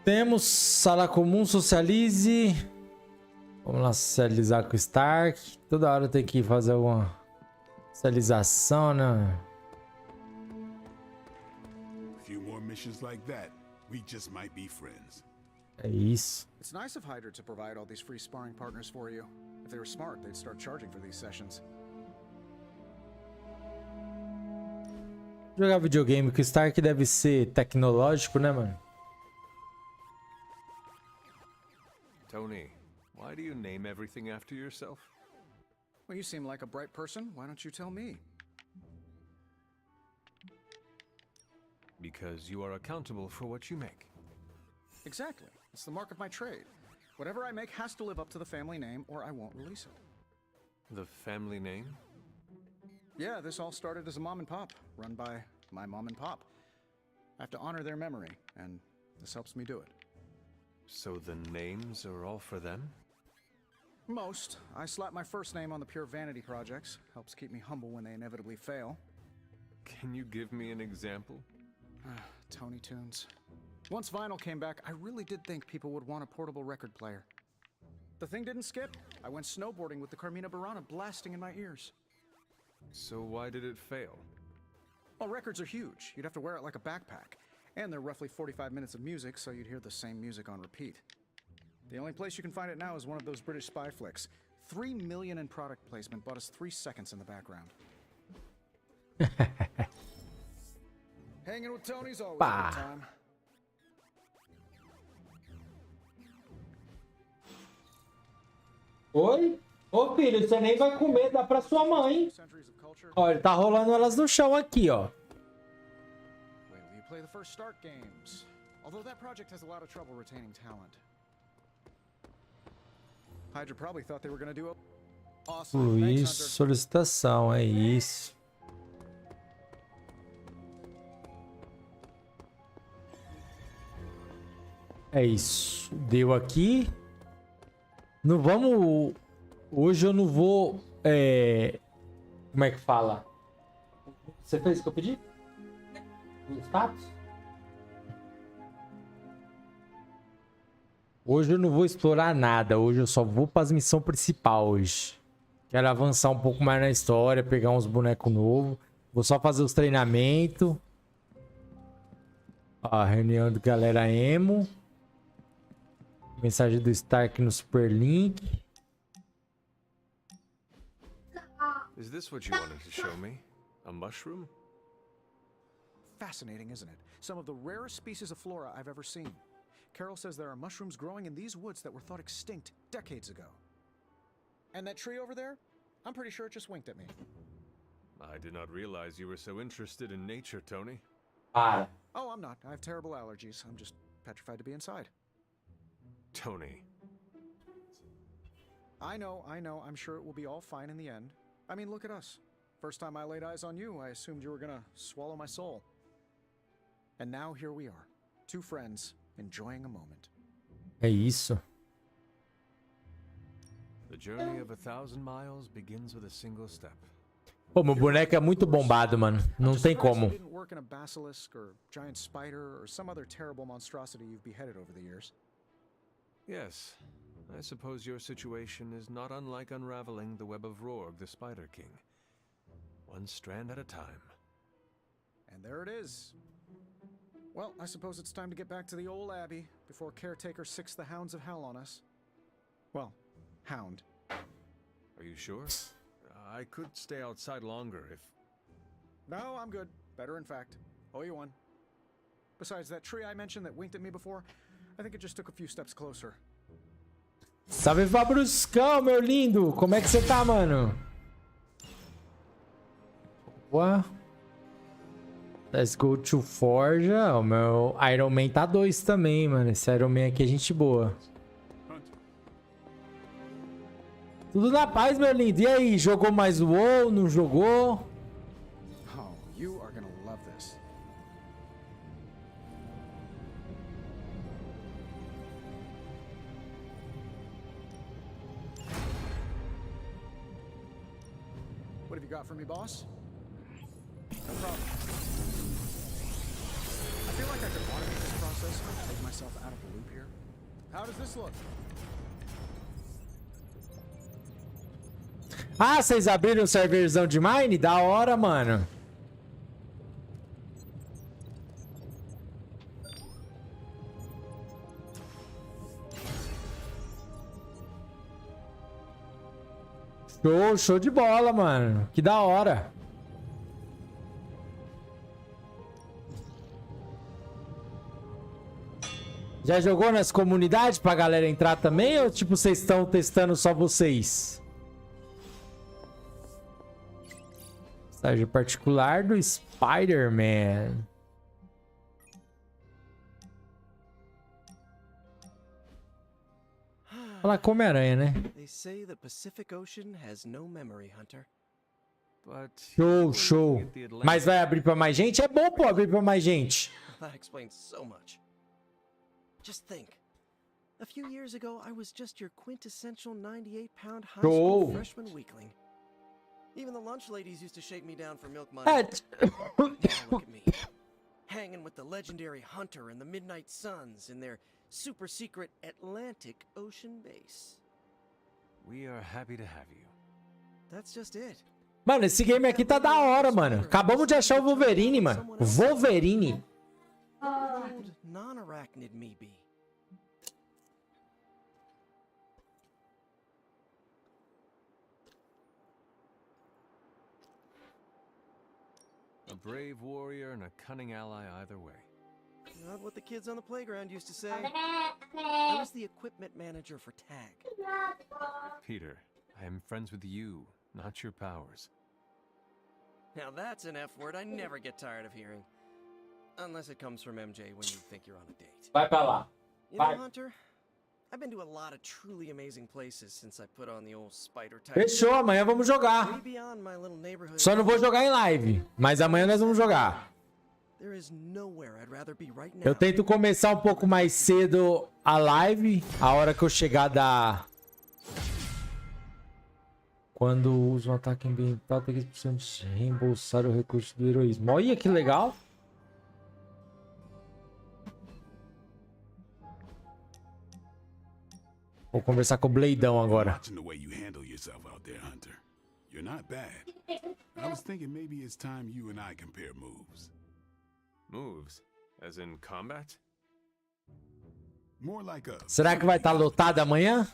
Temos sala comum, socialize. Vamos lá socializar com o Stark. Toda hora tem que fazer alguma socialização, né? Few more missions like that, we just might be friends. É isso. It's nice of Hydra to provide all these free sparring partners for you. If they were smart, they'd start charging for these sessions. Jogar videogame com o Stark deve ser tecnológico, né, mano? Tony, why do you name everything after yourself? Well, you seem like a bright person. Why don't you tell me? Because you are accountable for what you make. Exactly. It's the mark of my trade. Whatever I make has to live up to the family name, or I won't release it. The family name? Yeah, this all started as a mom and pop, run by my mom and pop. I have to honor their memory, and this helps me do it. So the names are all for them? Most. I slap my first name on the pure vanity projects. Helps keep me humble when they inevitably fail. Can you give me an example? Tony Tunes. Once vinyl came back, I really did think people would want a portable record player. The thing didn't skip. I went snowboarding with the Carmina Burana blasting in my ears. So why did it fail? Well, records are huge. You'd have to wear it like a backpack. And they're roughly 45 minutes of music, so you'd hear the same music on repeat. The only place you can find it now is one of those British spy flicks. $3 million in product placement bought us 3 seconds in the background. Hanging with Tony's always a good time. Oi? Ô filho, você nem vai comer, dá pra sua mãe. Ó, ele tá rolando elas no chão aqui, ó. Wait till you play the first Start games. Although that project has a lot of trouble retaining talent. Hydra probably thought they were gonna do it. Awesome. Luiz, Thanks, Hunter. solicitação, é isso. É isso. Deu aqui. Não vamos... Hoje eu não vou... Como é que fala? Você fez o que eu pedi? O status? Hoje eu não vou explorar nada. Hoje eu só vou para as missões principais hoje. Quero avançar um pouco mais na história, pegar uns bonecos novos. Vou só fazer os treinamentos. Ó, reunião de galera emo. Mensagem do Stark no Superlink. Is this what you wanted to show me? A mushroom? Fascinating, isn't it? Some of the rarest species of flora I've ever seen. Carol says there are mushrooms growing in these woods that were thought extinct decades ago. And that tree over there? I'm pretty sure it just winked at me. I did not realize you were so interested in nature, Tony. Ah. Oh, I'm not. I have terrible allergies. I'm just petrified to be inside. Tony. I know. I'm sure it will be all fine in the end. I mean, look at us. First time I laid eyes on you, I assumed you were gonna swallow my soul. And now here we are. 2 friends enjoying a moment. É isso. The journey of 1,000 miles begins with a single step. Pô, meu boneco é muito bombado, mano. Não tem como. You didn't work in a basilisk or giant spider or some other terrible monstrosity you've beheaded over the years. Yes, I suppose your situation is not unlike unraveling the web of Rorg, the Spider King. One strand at a time. And there it is. Well, I suppose it's time to get back to the old abbey before Caretaker sicks the hounds of hell on us. Well, hound. Are you sure? I could stay outside longer if... No, I'm good. Better, in fact. Owe you one. Besides, that tree I mentioned that winked at me before, I think it just took a few steps closer. Salve, Fabruscão, meu lindo! Como é que você tá, mano? Boa. Let's go to Forja. O meu Iron Man tá 2 também, mano. Esse Iron Man aqui é gente boa. Tudo na paz, meu lindo. E aí, jogou mais o WoW? Não jogou? Oh, you are gonna love this. What have you got for me, boss? No problem. I feel like I could automate this process and take myself out of the loop here. How does this look? Ah, vocês abriram o serverzão de mine? Da hora, mano. Show de bola, mano. Que da hora. Já jogou nas comunidades pra galera entrar também? Ou tipo, vocês estão testando só vocês? Estágio particular do Spider-Man. Fala com homem-aranha, né? They say the Pacific Ocean has no memory, Hunter. Show. Mas vai abrir pra mais gente? É bom, pô, abrir pra mais gente. That explains so much. Just think. A few years ago, I was just your quintessential 98-pound high school freshman weakling. Even the lunch ladies used to shake me down for milk money. Now look at me. Hanging with the legendary Hunter and the Midnight Suns in their super secret Atlantic Ocean base. We are happy to have you. That's just it. Mano, esse game aqui tá da hora, mano. Acabamos de achar o Wolverine, mano. Wolverine. Old non-arachnid me be. A brave warrior and a cunning ally either way. Not what the kids on the playground used to say. I was the equipment manager for TAG. Peter, I am friends with you, not your powers. Now that's an F word I never get tired of hearing. Unless it comes from MJ when you think you're on a date. Vai pra lá. You know, Hunter, I've been to a lot of truly amazing places since I put on the old spider type. Fechou, amanhã vamos jogar. Way beyond my little neighborhood. Só não vou jogar em live, mas amanhã nós vamos jogar. There is nowhere I'd rather be right now. Eu tento começar um pouco mais cedo a live, a hora que eu chegar da... Quando usa um ataque ambiental, tem que precisar reembolsar o recurso do heroísmo. Olha que legal. Vou conversar com o Bladeão agora. You're not bad. I was thinking maybe it's time you and I compare moves. Moves? As in combat? More like a... Será que vai estar lotado amanhã?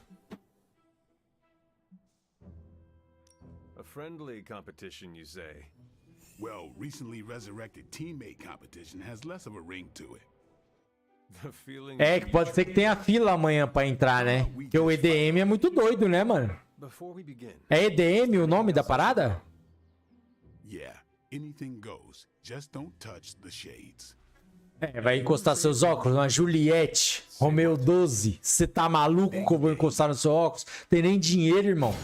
A friendly competition, you say? Well, recently resurrected teammate competition has less of a ring to it. The feeling É, que pode ser que tenha fila amanhã pra entrar, né? Porque o EDM é muito doido, né, mano? Before we begin. É EDM o nome da parada? Yeah, anything goes. Just don't touch the shades. É, vai encostar seus óculos na Juliette, Romeo 12. Você tá maluco que eu vou encostar no seu óculos? Tem nem dinheiro, irmão.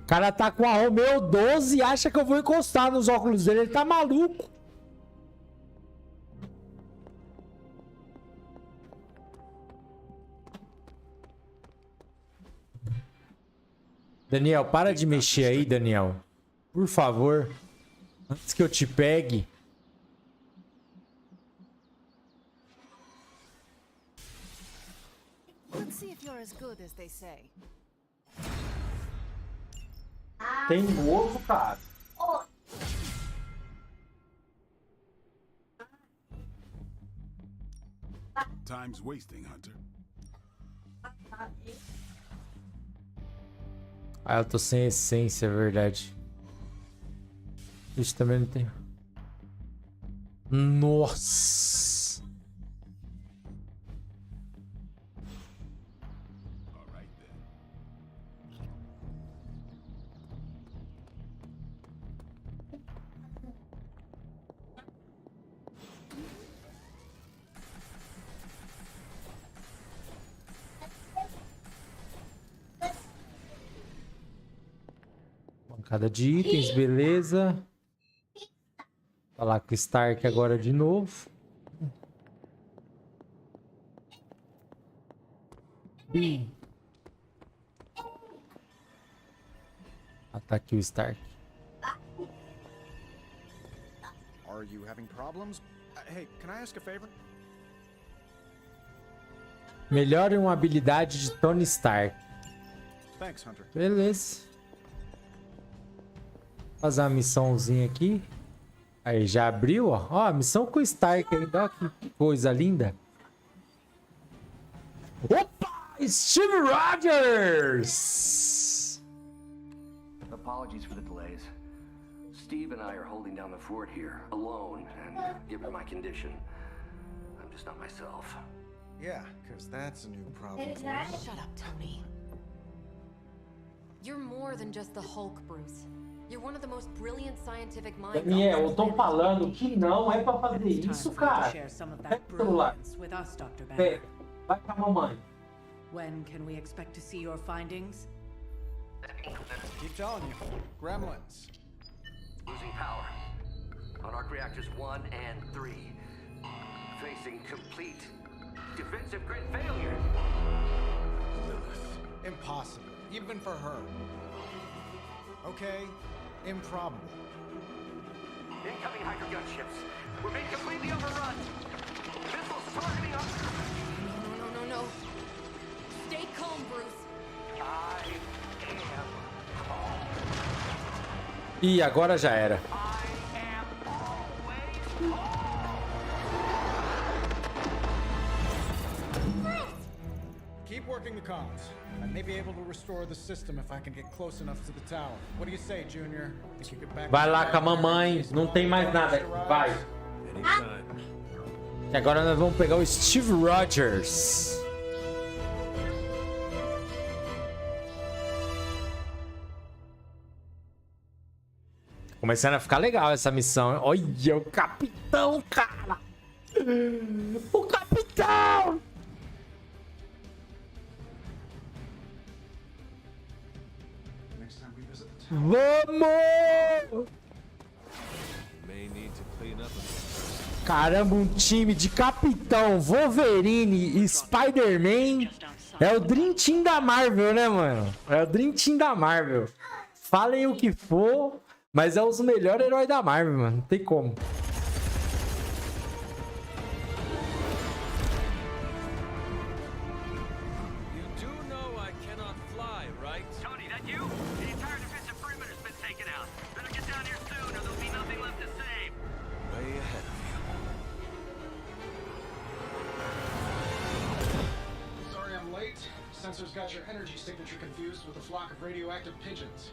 O cara tá com a Romeo 12 e acha que eu vou encostar nos óculos dele. Ele tá maluco. Daniel, para de mexer aí, Daniel. Por favor. Antes que eu te pegue. Let's see if you're as good as they say. Tem ovo, cara. Time's wasting, Hunter. Ah, eu tô sem essência, é verdade. Isso também não tem. Nossa. Bancada de itens, beleza. Falar com o Stark agora de novo. Tá aqui o Stark. Are you having problems? Hey, can I ask a favor? Melhore uma habilidade de Tony Stark. Thanks, Hunter. Beleza. Fazer uma missãozinha aqui. Aí, já abriu, ó. Ó, a missão com o Stark ainda. Que coisa linda. Opa! Steve Rogers! Apologies for the delays. Steve and I are holding down the fort here, alone, and given my condition, I'm just not myself. Yeah, because that's a new problem. Shut up, Tony. You're more than just the Hulk, Bruce. You're one of the most brilliant scientific minds. Daniel, eu tô falando que não é pra fazer isso, cara. Pega o celular. Pega. Vai com a mamãe. When can we expect to see your findings? Keep telling you. Gremlins. Losing power. On arc reactors 1 and 3. Facing complete defensive grid failure. Impossible. Even for her. Okay. Improbable. Incoming Hydra gunships. We're being completely overrun. Missiles targeting us. No. Stay calm, Bruce. Ih, agora já era. Keep working the comms. I may be able to restore the system if I can get close enough to the tower. What do you say, Junior? Think you get back? Vai lá com a mamãe. Não tem mais nada aqui. Vai. E agora nós vamos pegar o Steve Rogers. Começando a ficar legal essa missão. Olha o capitão, cara. O capitão. Vamos! Caramba, um time de Capitão, Wolverine e Spider-Man. É o Dream Team da Marvel, né, mano? É o Dream Team da Marvel. Falem o que for, mas é os melhores heróis da Marvel, mano. Não tem como. Sensors got your energy signature confused with a flock of radioactive pigeons.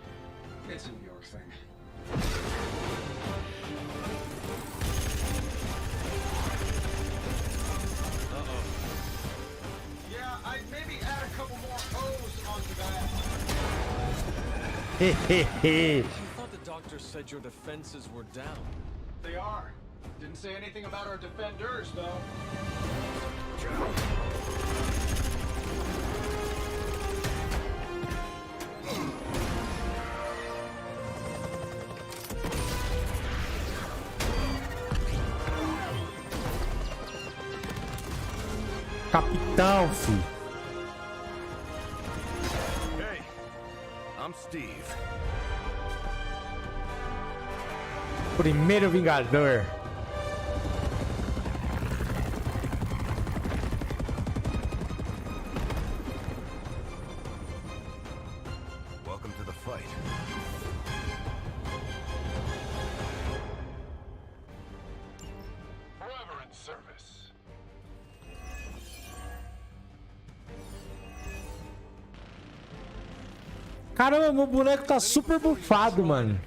It's a New York thing. Uh-oh. Yeah, I'd maybe add a couple more O's onto that. I thought the doctor said your defenses were down. They are. Didn't say anything about our defenders, though. Capitão, filho. Hey, I'm Steve. Primeiro Vingador. Welcome to the fight. Forever in service. Caramba, meu boneco tá super bufado, mano.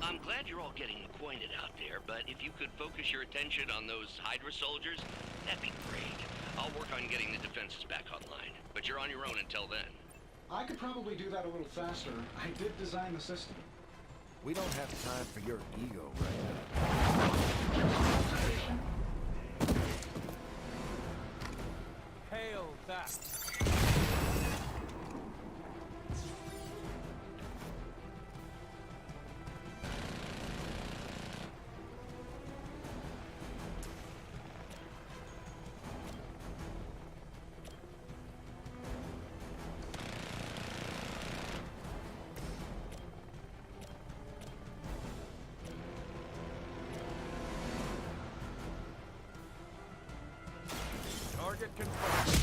I'm glad you're all getting acquainted out there, but if you could focus your attention on those Hydra soldiers, that'd be great. I'll work on getting the defenses back online, but you're on your own until then. I could probably do that a little faster. I did design the system. We don't have time for your ego right now. Hail that. confirmed.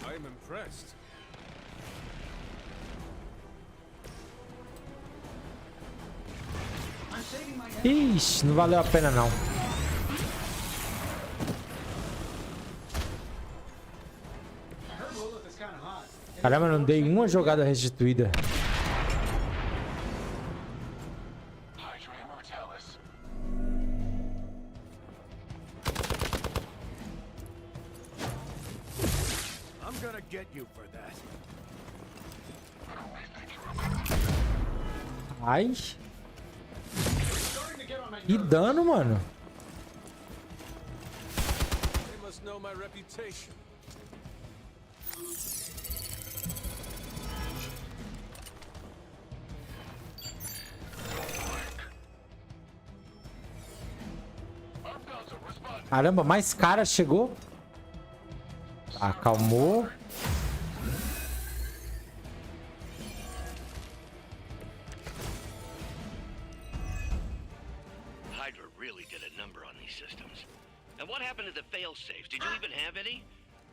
I am impressed. Ixi, não valeu a pena não. Caramba, não dei uma jogada restituída. I'm gonna get you for that. Ai. Que dano, mano. They must know my reputation. Caramba, mais cara chegou. Acalmou. Hydra really did a number on these systems. And what happened to the fail-safes? Did you even have any?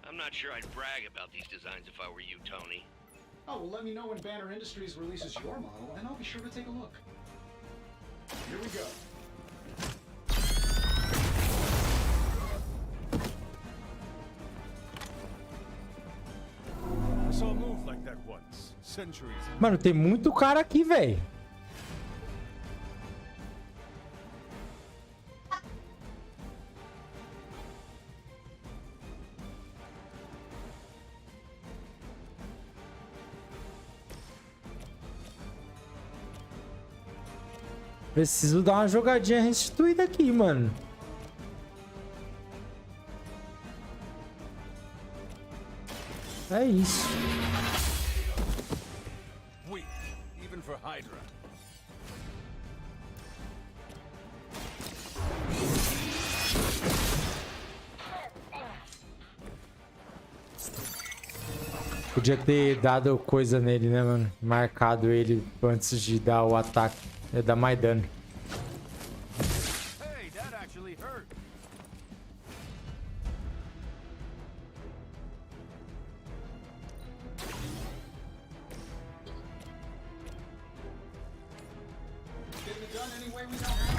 I'm not sure I'd brag about these designs if I were you, Tony. Oh, well, let me know when Banner Industries releases your model, and I'll be sure to take a look. Here we go. I saw a move like that once, centuries ago. Mano, tem muito cara aqui, velho. Preciso dar uma jogadinha restituída aqui, mano. É isso. Weak, even for Hydra. Podia ter dado coisa nele, né, mano? Marcado ele antes de dar o ataque. Ia dar mais dano. Hey, that actually hurt. Getting it done any way we know how.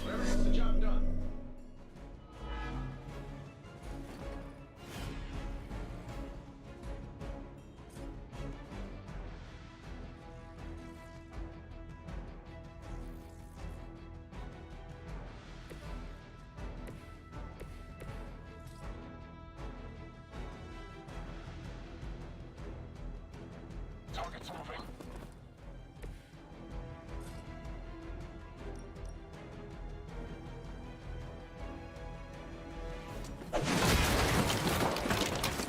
Whatever gets the job done. Target's moving.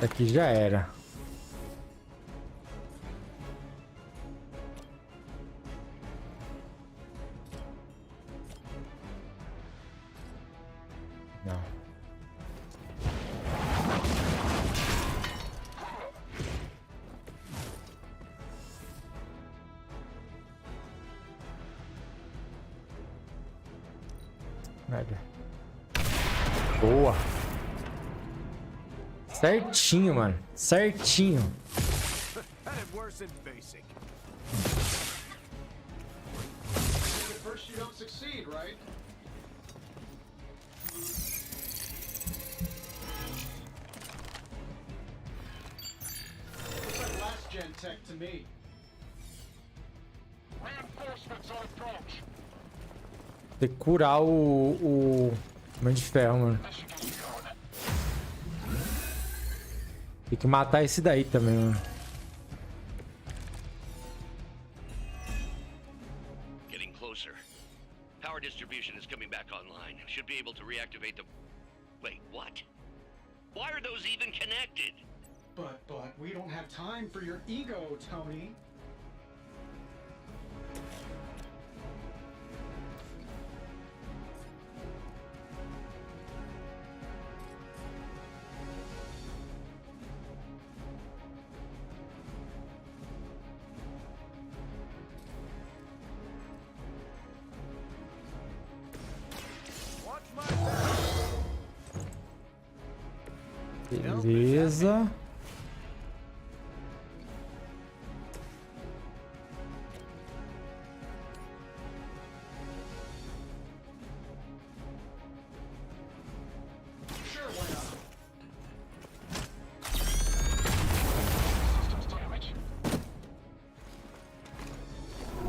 Aqui já era. Não. Merda. Boa. Certinho, mano. Certinho. Had it worse in basic. At first you don't succeed, right? Looks like last gen tech to me. Reinforcements on approach. Tem que curar o Homem de Ferro, mano. Tem que matar esse daí também, mano. Getting closer. Power distribution is coming back online. Should be able to reactivate the... Wait, what? Why are those even connected? But we don't have time for your ego, Tony. Beleza.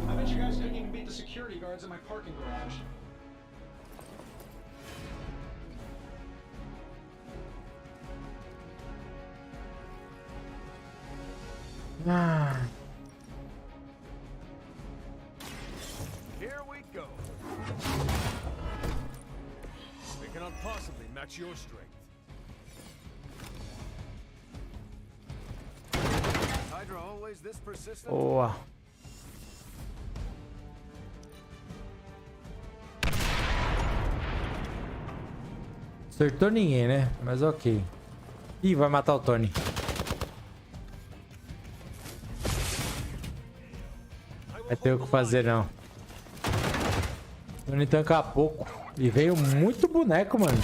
I bet you guys couldn't even beat the security guards at my parking garage. Ah. Here we go. They cannot possibly match your strength. Hydra always this persistent? Boa. Acertou ninguém, né? Mas ok. Ih, vai matar o Tony. Vai ter o que fazer, não. O Tony tanca pouco. E veio muito boneco, mano.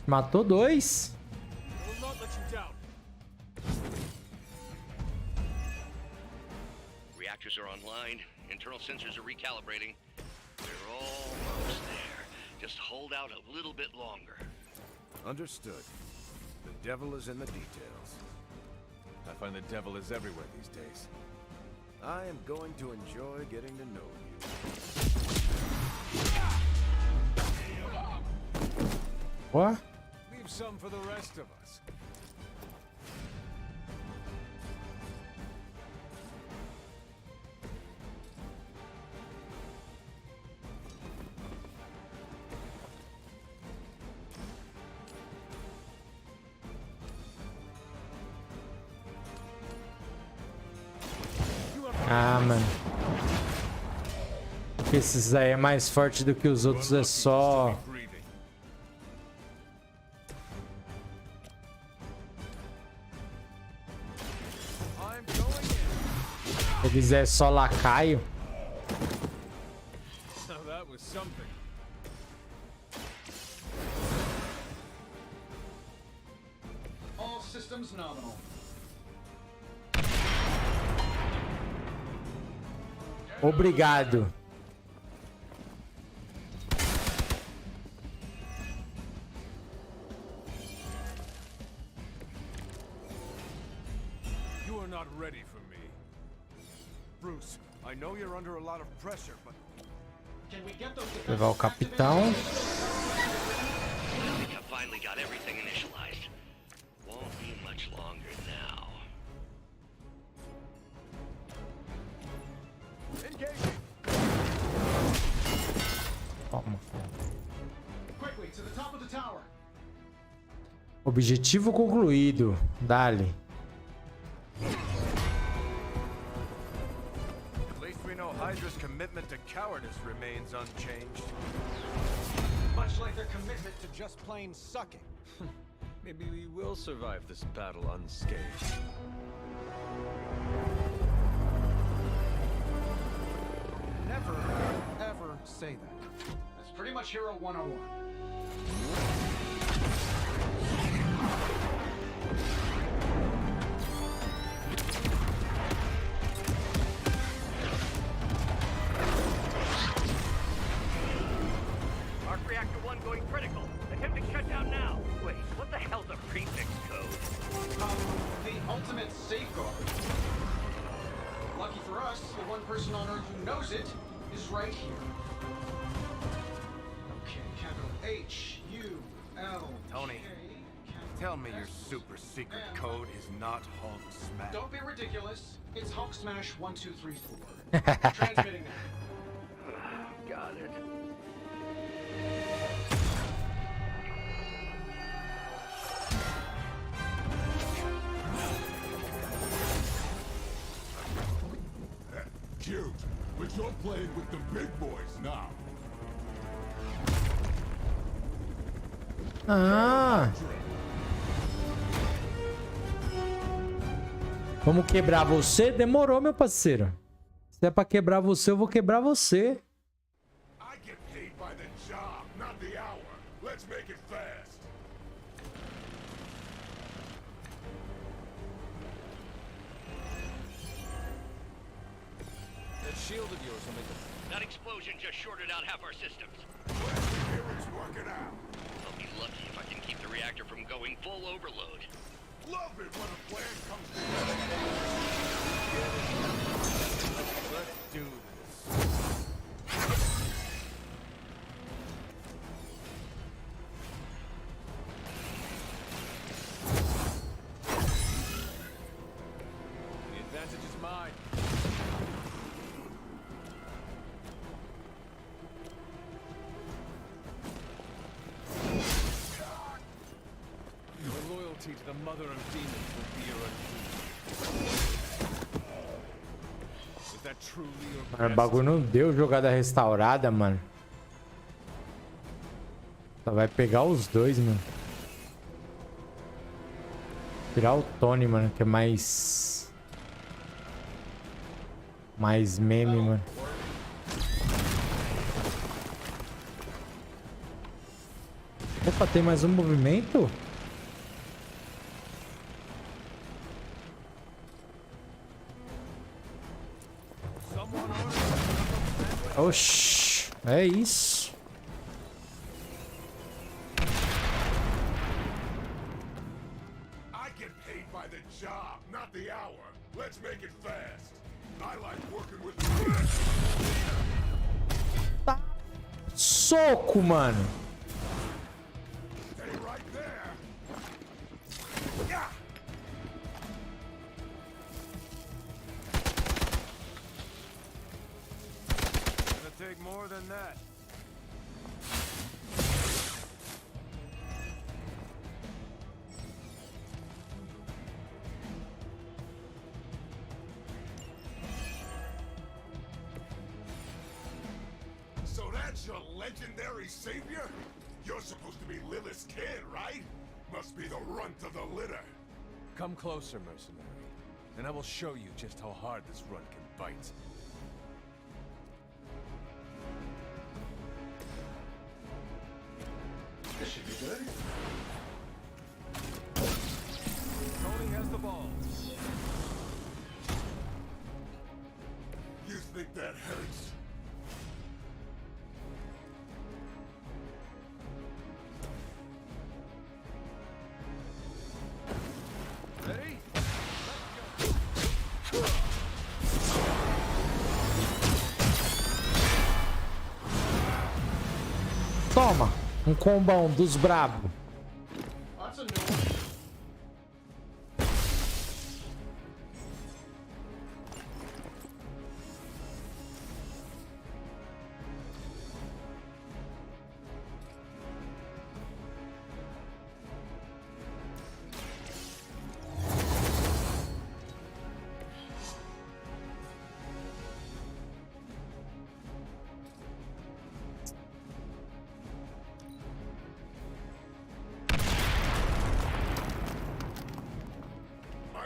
Matou 2. Reactors are online. Internal sensors are recalibrating. We're almost there. Just hold out a little bit longer. Understood. The devil is in the details. I find the devil is everywhere these days. I am going to enjoy getting to know you. What? Leave some for the rest of us. Ah, mano. Esses aí é mais forte do que os outros, é só... Eles é só lacaio. Now that was something. All systems nominal. Obrigado. You are not ready for me. Bruce, I know you're under a lot of pressure, but Can we get those Levar o capitão. I think I finally got everything initialized. Won't be much longer now. Toma. quickly to the top of the tower? Objetivo concluído. Dale. At least we know Hydra's commitment to cowardice remains unchanged. Much like their commitment to just plain sucking. maybe we will survive this battle unscathed. Never, ever say that. That's pretty much Hero 101. Arc Reactor 1 going critical. Attempting shutdown now. Wait, what the hell's a prefix code? The ultimate safeguard. Lucky for us, the one person on Earth who knows it is right here. Okay, capital H-U-L. Tony, tell me your super secret code is not Hulk Smash. Don't be ridiculous. It's Hulk Smash 1, 2, 3, 4. Transmitting now. Got it. Cute, but you're playing with the big boys now. Ah. Vamos quebrar você? Demorou, meu parceiro. Se é pra quebrar você, eu vou quebrar você. I get paid by the job, not the hour. Let's make it fast. shield of yours will make a... That explosion just shorted out half our systems. It's working out. I'll be lucky if I can keep the reactor from going full overload. Love it when a plan comes together. Let's do this. The advantage is mine. Your loyalty to the mother of demons will be your undoing. Is that truly your Mano, o bagulho não deu jogada restaurada, mano. Só vai pegar os dois, mano. Tirar o Tony, mano, que é mais... mais meme, mano. Opa, tem mais um movimento? Oxi, é isso. I get paid by the job, not the hour. Let's make it fast. I like working with Soco, mano. Stay right there. Yeah. Gonna take more than that. So that's your legendary savior? You're supposed to be Lilith's kid, right? Must be the runt of the litter. Come closer, mercenary, and I will show you just how hard this run can bite. This should be good. Tony has the ball. You think that hurts? Ready? Toma, um combão dos brabo. That's a new one.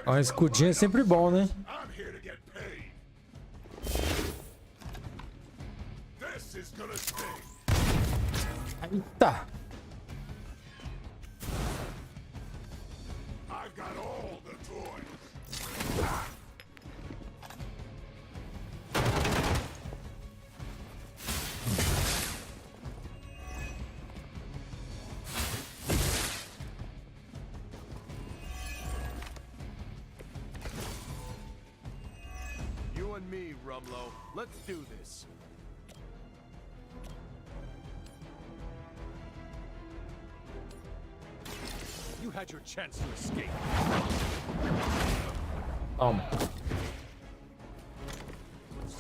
Um escudinho é sempre bom, né? I'm here to get paid. This is gonna sting. Eita. I've got all the toys. You and me, Rumlow. Let's do this. You had your chance to escape.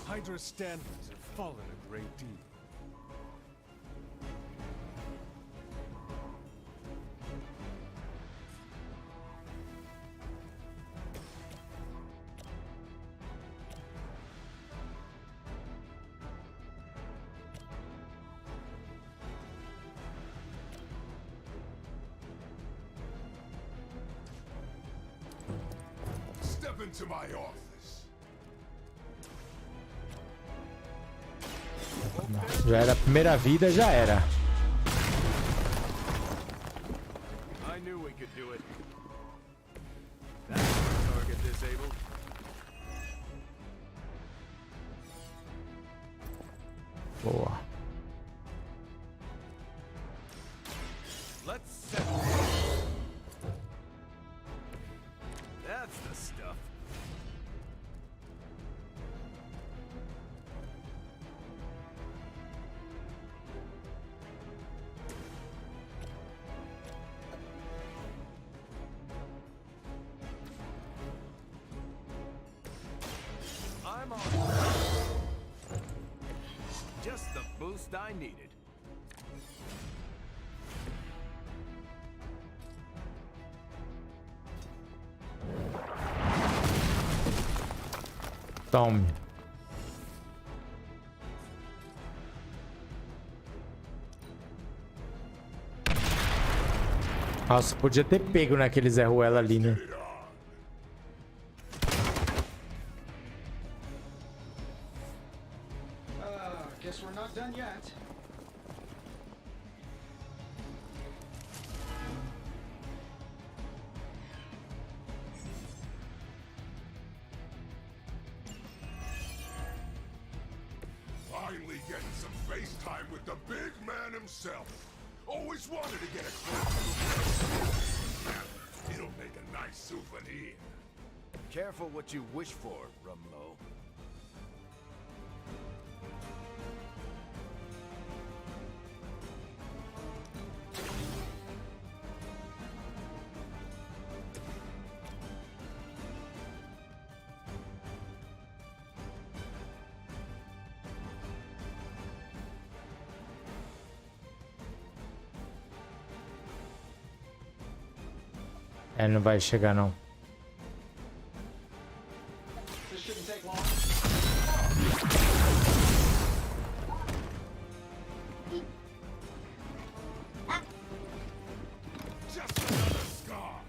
Hydra standards have fallen a great deal. Step into my office. Já era a primeira vida, já era. I knew we could do it. That's the target disabled. Boa. Let's settle. That's the stuff. I'm on. Just the boost I needed. Tome. Nossa, podia ter pego naquele Zé Ruela ali, né? Guess we're not done yet. Finally getting some face time with the big man himself. Always wanted to get a close look. It'll make a nice souvenir. Careful what you wish for, Rumlow. É, não vai chegar não. This shouldn't take long. Just another scar.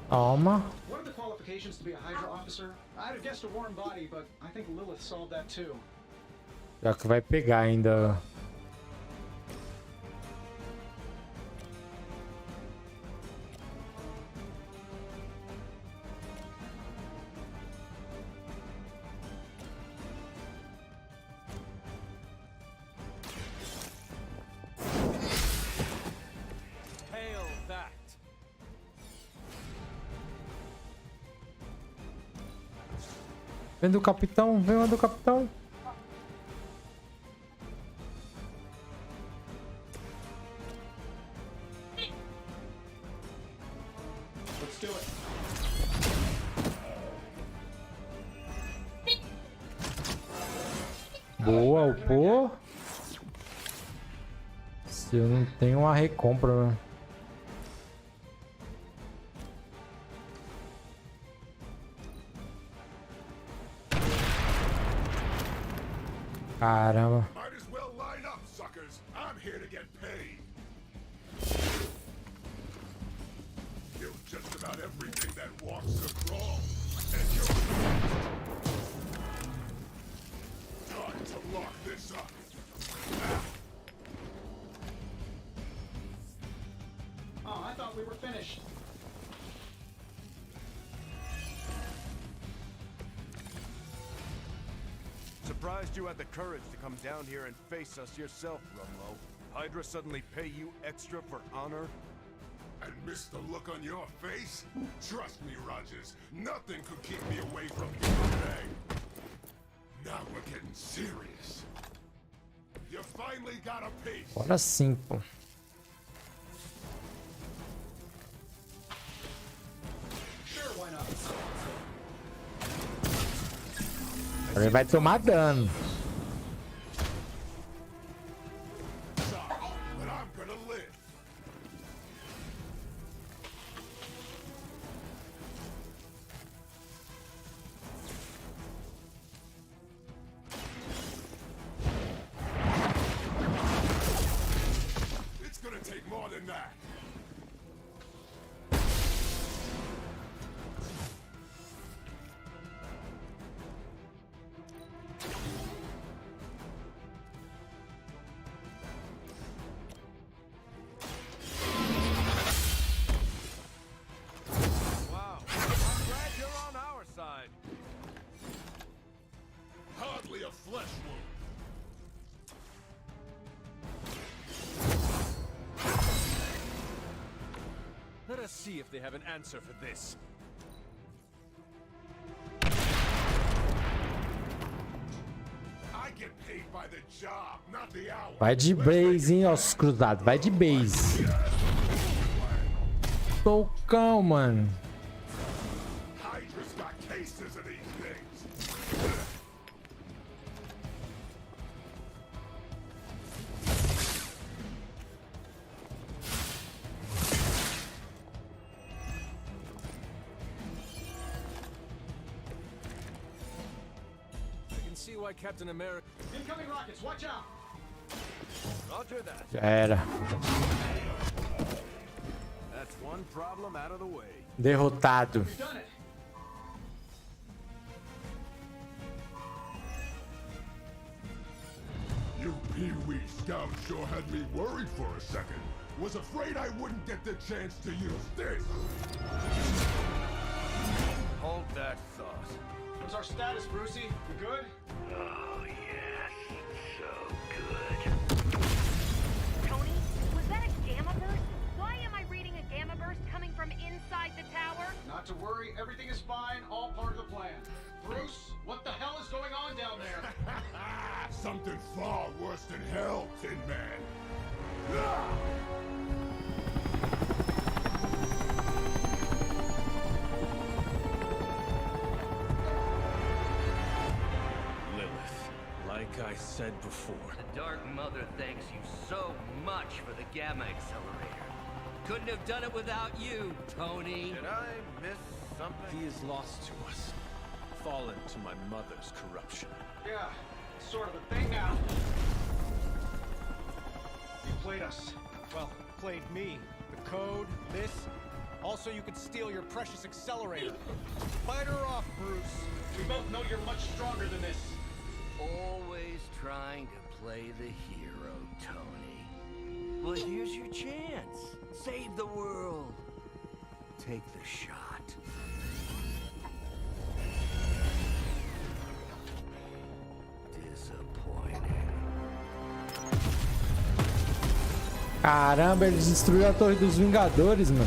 Toma. What are the qualifications to be a Hydra officer? I'd have guessed a warm body, but I think Lilith solved that too. Já que vai pegar ainda. Hail that. Vem do capitão, vem do capitão. Let's do it. Boa, o pô. Se eu não tenho uma recompra, né? Caramba. Might as well line up, suckers. I'm here to get paid. Killed just about everything that walks or crawls. And you're time to lock this up. Oh, I thought we were finished. Surprised you had the courage to come down here and face us yourself, Rumlow. Hydra suddenly pay you extra for honor? And miss the look on your face? Trust me, Rogers, nothing could keep me away from you today. Now we're getting serious. You finally got a piece. Agora sim, pô. Sure, why not? Ele vai tomar dano. But I'm gonna live. It's gonna take more than that. flesh wound. Let us see if they have an answer for this. I get paid by the job, not the hour. Vai de base, hein, ossos cruzados. Vai de base. Tocão, mano. Hydra's got cases of these things. I can see why Captain America... Incoming rockets, watch out! Roger that. Já era. That's one problem out of the way. Derrotado. You've done it. You Pee-wee scouts sure had me worried for a second. Was afraid I wouldn't get the chance to use this. Hold that thought. What's our status, Brucey? You good? Oh, yes. So good. Tony, was that a gamma burst? Why am I reading a gamma burst coming from inside the tower? Not to worry, everything is fine, all part of the plan. Bruce, what the hell is going on down there? Something far worse than hell, Tin Man. Ah! Lilith, like I said before. The Dark Mother thanks you so much for the Gamma Accelerator. Couldn't have done it without you, Tony. Did I miss something? He is lost to us. Fallen to my mother's corruption. Yeah, sort of a thing now. You played us. Well, played me. The code, this. Also, you could steal your precious accelerator. Fight her off, Bruce. We both know you're much stronger than this. Always trying to play the hero, Tony. Well, here's your chance. Save the world. Take the shot. Caramba, eles destruíram a Torre dos Vingadores, mano.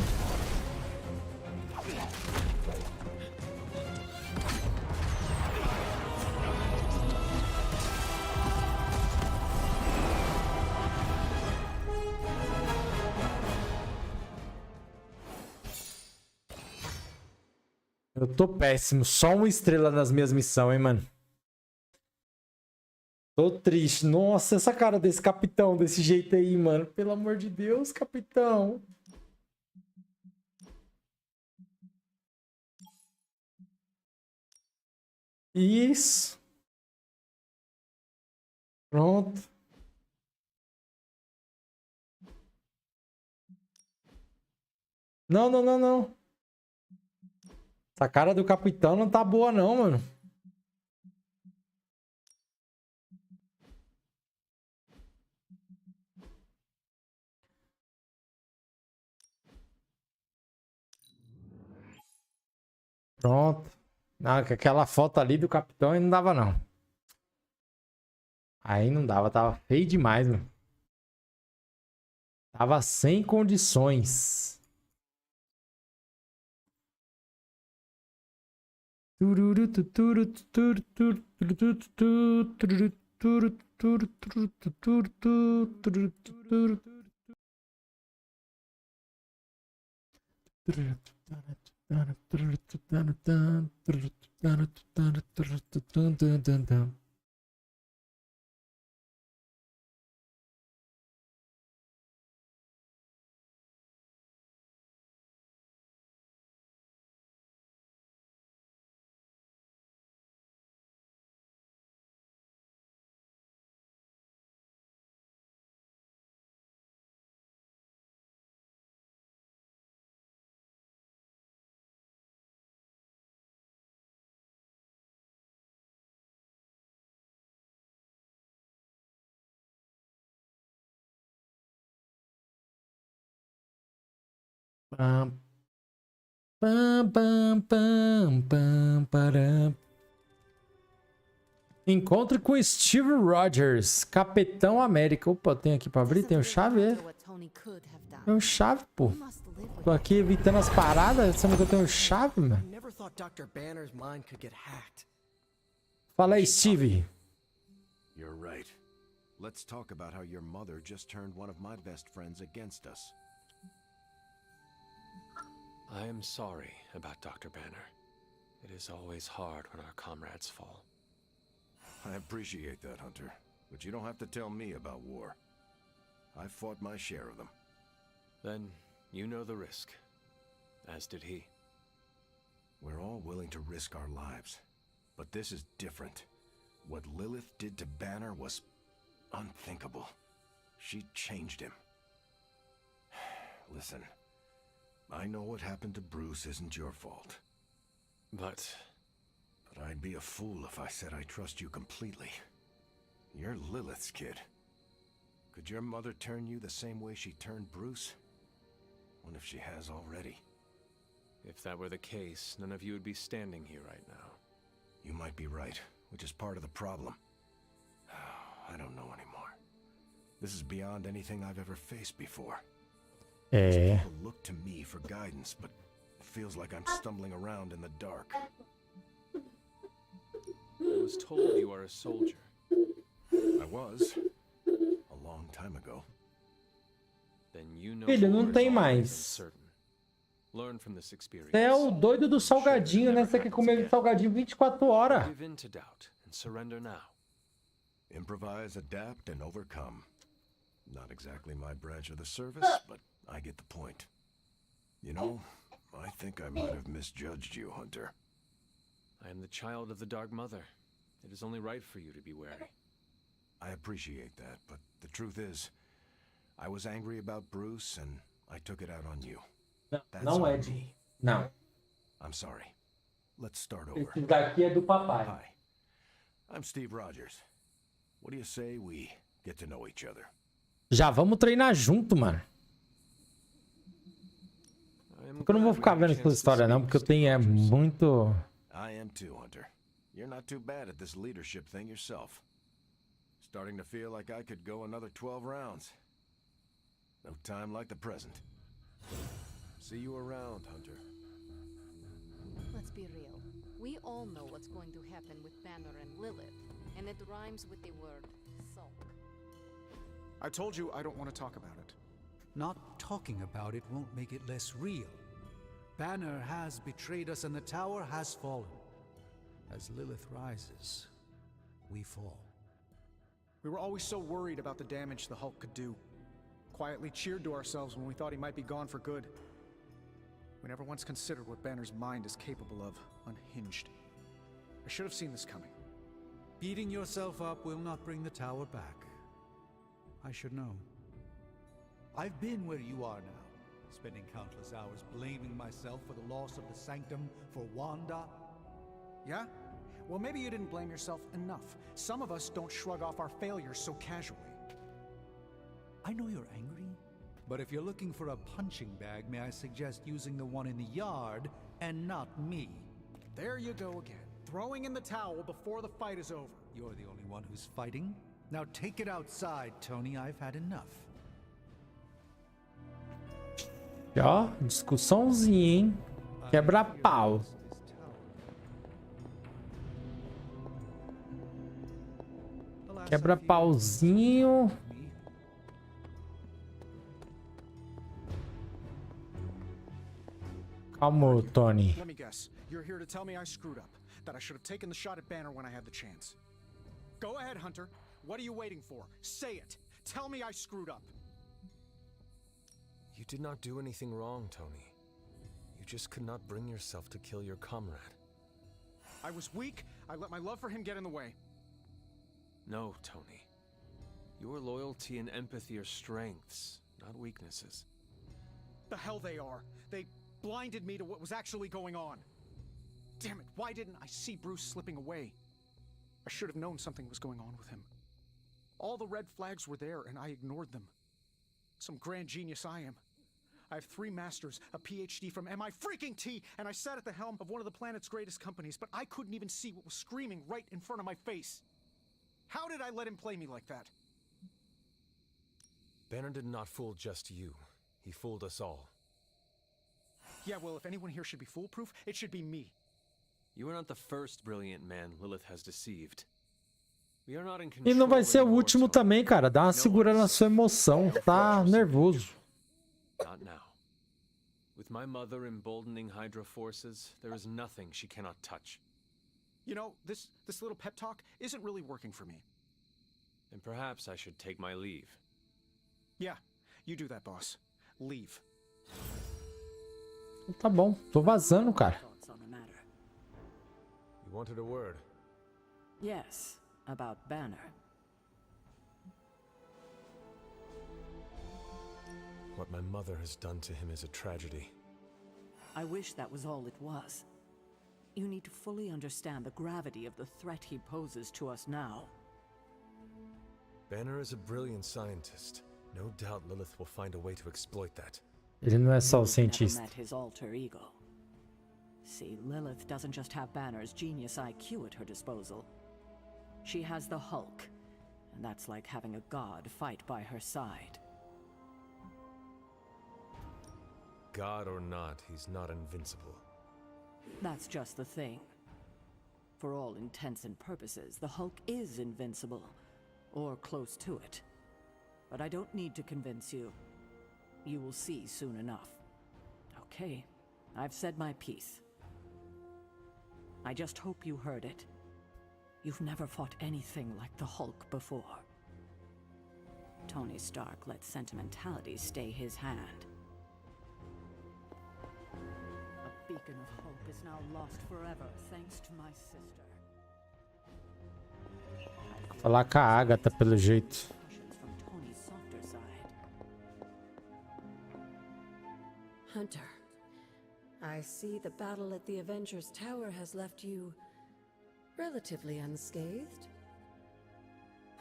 Eu tô péssimo. Só uma estrela nas minhas missões, hein, mano. Tô triste. Nossa, essa cara desse capitão, desse jeito aí, mano. Pelo amor de Deus, capitão. Isso. Pronto. Não, não, não, não. Essa cara do capitão não tá boa, não, mano. Pronto. Não, que aquela foto ali do capitão aí não dava, não. Aí não dava, tava feio demais, mano. Tava sem condições. Pam, pam, pam, pam, pam, param. Encontre com Steve Rogers, Capitão América. Opa, tem aqui pra abrir? Tem chave, é? Tem chave, pô. Tô aqui evitando as paradas, sendo que eu tenho chave, mano. Fala aí, Steve. You're right. Let's talk about how your mother just turned one of my best friends against us. I am sorry about Dr. Banner. It is always hard when our comrades fall. I appreciate that, Hunter. But you don't have to tell me about war. I fought my share of them. Then you know the risk. As did he. We're all willing to risk our lives. But this is different. What Lilith did to Banner was unthinkable. She changed him. Listen, I know what happened to Bruce isn't your fault. But I'd be a fool if I said I trust you completely. You're Lilith's kid. Could your mother turn you the same way she turned Bruce? What if she has already? If that were the case, none of you would be standing here right now. You might be right, which is part of the problem. I don't know anymore. This is beyond anything I've ever faced before. People look to me for guidance, but it feels like I'm stumbling around in the dark. I was told you are a soldier. I was. A long time ago. Then you know Filho, não tem mais. Learn from this experience. Você é o doido do salgadinho, né? Você quer comer salgadinho 24 horas. Give in to doubt and surrender now. Improvise, adapt, and overcome. Not exactly my branch of the service, but I get the point. You know, I think I might have misjudged you, Hunter. I am the child of the Dark Mother. It is only right for you to be wary. I appreciate that, but the truth is, I was angry about Bruce, and I took it out on you. Não é de... Não. I'm sorry. Let's start over. Esse daqui é do papai. Hi. I'm Steve Rogers. What do you say we get to know each other? Já vamos treinar junto, mano. Porque eu não vou ficar vendo essa história não, porque eu tenho muito... I am too, Hunter. You're not too bad at this leadership thing yourself. Starting to feel like I could go another 12 rounds. No time like the present. See you around, Hunter. Let's be real. We all know what's going to happen with Banner and Lilith, and it rhymes with the word sulk. I told you I don't want to talk about it. Not talking about it won't make it less real. Banner has betrayed us and the tower has fallen. As Lilith rises, we fall. We were always so worried about the damage the Hulk could do. Quietly cheered to ourselves when we thought he might be gone for good. We never once considered what Banner's mind is capable of, unhinged. I should have seen this coming. Beating yourself up will not bring the tower back. I should know. I've been where you are now, spending countless hours blaming myself for the loss of the Sanctum, for Wanda. Yeah? Well, maybe you didn't blame yourself enough. Some of us don't shrug off our failures so casually. I know you're angry, but if you're looking for a punching bag, may I suggest using the one in the yard and not me? There you go again, throwing in the towel before the fight is over. You're the only one who's fighting. Now take it outside, Tony. I've had enough. Ó, discussãozinha, hein? Quebra-pau. Quebra-pauzinho. Calma, Tony. Let me guess. You're here to tell me I screwed up. That I should have taken the shot at Banner when I had the chance. Go ahead, Hunter. What are you waiting for? Say it. Tell me I screwed up. You did not do anything wrong, Tony. You just could not bring yourself to kill your comrade. I was weak. I let my love for him get in the way. No, Tony. Your loyalty and empathy are strengths, not weaknesses. The hell they are. They blinded me to what was actually going on. Damn it, why didn't I see Bruce slipping away? I should have known something was going on with him. All the red flags were there, and I ignored them. Some grand genius I am. I have 3 masters, a PhD from MI-freaking-T, and I sat at the helm of one of the planet's greatest companies, but I couldn't even see what was screaming right in front of my face. How did I let him play me like that? Banner did not fool just you. He fooled us all. Yeah, well, if anyone here should be foolproof, it should be me. You are not the first brilliant man Lilith has deceived. We are not in E control não vai ser o anymore, último Tony. também, cara. Dá uma segura na sua emoção. Tá nervoso. Not now. With my mother emboldening Hydra forces, there is nothing she cannot touch. You know, this little pep talk isn't really working for me. And perhaps I should take my leave. Yeah, you do that, boss. Leave. Tá bom. Tô vazando, cara. Thoughts on the matter? You wanted a word. Yes, about Banner. What my mother has done to him is a tragedy. I wish that was all it was. You need to fully understand the gravity of the threat he poses to us now. Banner is a brilliant scientist. No doubt Lilith will find a way to exploit that. Ele não é só o Never cientista. met his alter ego. See, Lilith doesn't just have Banner's genius IQ at her disposal. She has the Hulk, and that's like having a god fight by her side. God or not, he's not invincible. That's just the thing. For all intents and purposes, the Hulk is invincible, or close to it. But I don't need to convince you. You will see soon enough. Okay, I've said my piece. I just hope you heard it. You've never fought anything like the Hulk before. Tony Stark let sentimentality stay his hand. A beacon of hope is now lost forever thanks to my sister. Falar com a Agatha, pelo jeito. From Tony's softer side. Hunter, I see the battle at the Avengers Tower has left you relatively unscathed.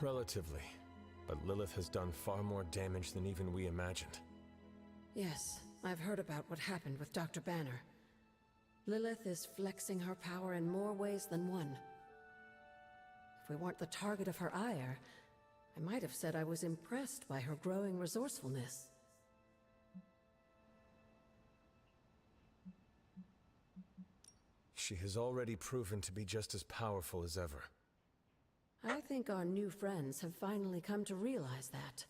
Relatively. But Lilith has done far more damage than even we imagined. Yes, I've heard about what happened with Dr. Banner. Lilith is flexing her power in more ways than one. If we weren't the target of her ire, I might have said I was impressed by her growing resourcefulness. She has already proven to be just as powerful as ever. I think our new friends have finally come to realize that.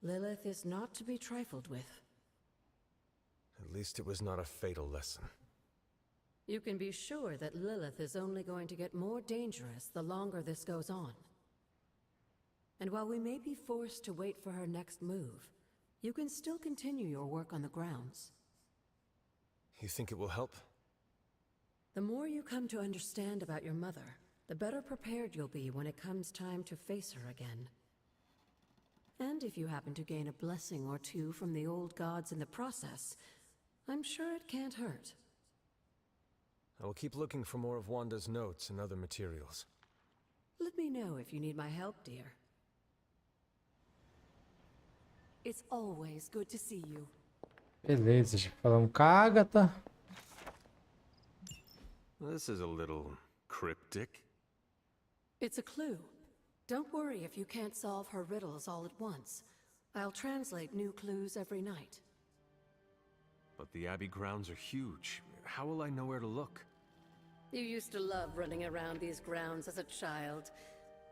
Lilith is not to be trifled with. At least it was not a fatal lesson. You can be sure that Lilith is only going to get more dangerous the longer this goes on. And while we may be forced to wait for her next move, you can still continue your work on the grounds. You think it will help? The more you come to understand about your mother, the better prepared you'll be when it comes time to face her again. And if you happen to gain a blessing or two from the old gods in the process, I'm sure it can't hurt. I will keep looking for more of Wanda's notes and other materials. Let me know if you need my help, dear. It's always good to see you. Beleza, já falamos com a Agatha. This is a little cryptic. It's a clue. Don't worry if you can't solve her riddles all at once. I'll translate new clues every night. But the Abbey grounds are huge. How will I know where to look? You used to love running around these grounds as a child.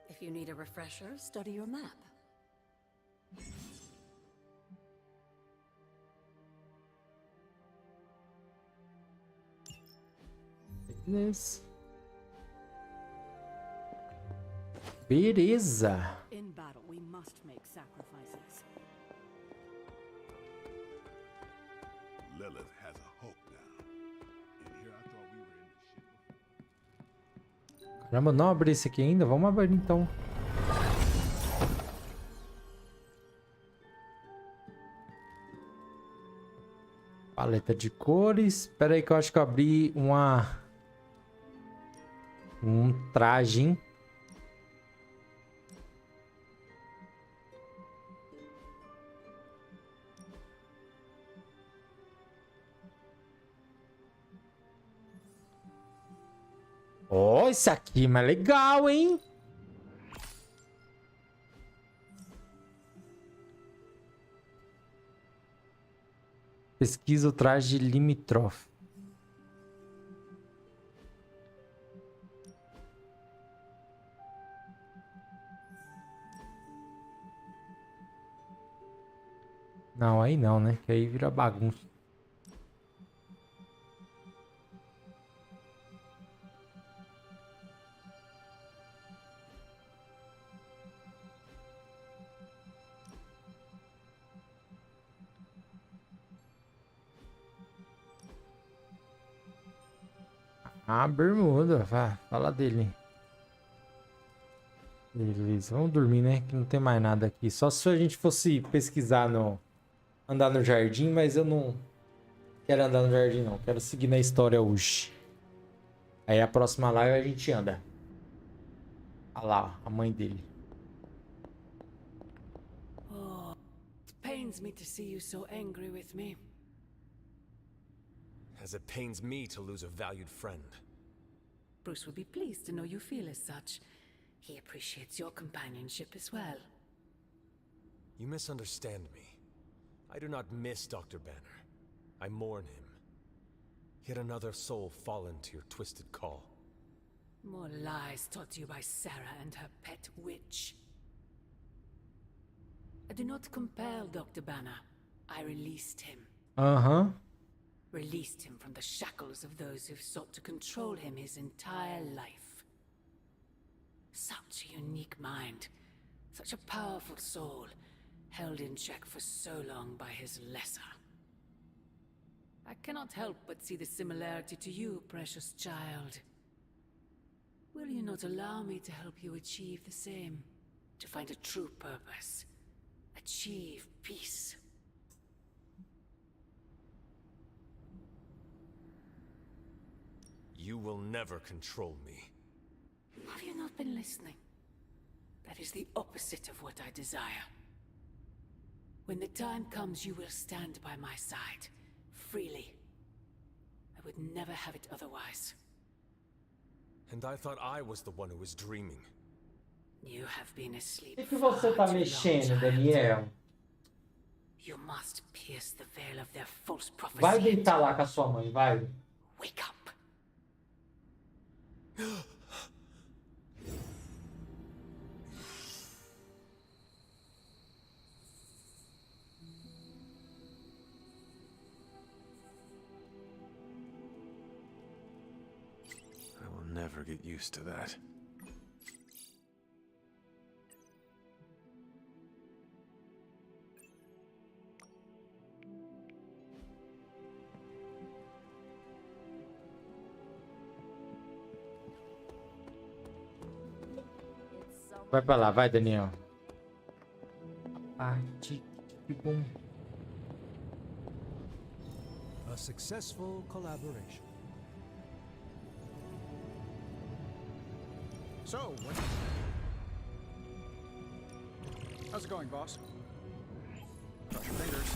If you need a refresher, study your map. Beleza. Beleza. In battle, we must make sacrifices. Lilith has a hope now. And here I thought we were in this shit. Caramba, não abri esse aqui ainda? Vamos abrir então. Paleta de cores. Espera aí que eu acho que eu abri um traje, hein? Ó, esse aqui é mais legal, hein? Pesquisa o traje limítrofe. Não, aí não, né? Que aí vira bagunça. Ah, bermuda. Fala dele. Beleza, vamos dormir, né? Que não tem mais nada aqui. Só se a gente fosse pesquisar andar no jardim, mas eu não quero andar no jardim, não. Quero seguir na história hoje. Aí a próxima live a gente anda. Olha lá, a mãe dele. Oh, it pains me to see you so angry with me. As it pains me to lose a valued friend. Bruce would be pleased to know you feel as such. He appreciates your companionship as well. You misunderstand me. I do not miss Dr. Banner. I mourn him. Yet another soul fallen to your twisted call. More lies taught you by Sarah and her pet witch. I do not compel Dr. Banner. I released him. Uh-huh. Released him from the shackles of those who've sought to control him his entire life. Such a unique mind. Such a powerful soul. Held in check for so long by his lesser. I cannot help but see the similarity to you, precious child. Will you not allow me to help you achieve the same? To find a true purpose. Achieve peace. You will never control me. Have you not been listening? That is the opposite of what I desire. When the time comes, you will stand by my side. Freely. I would never have it otherwise. And I thought I was the one who was dreaming. You have been asleep. Por que você tá mexendo, Daniel? You must pierce the veil of their false prophecy. Vai deitar lá com a sua mãe, vai. Wake up. I will never get used to that. Vai pra lá, vai, Daniel. Parte, que bom. A successful collaboration. So, how's it going, boss? Cross your fingers.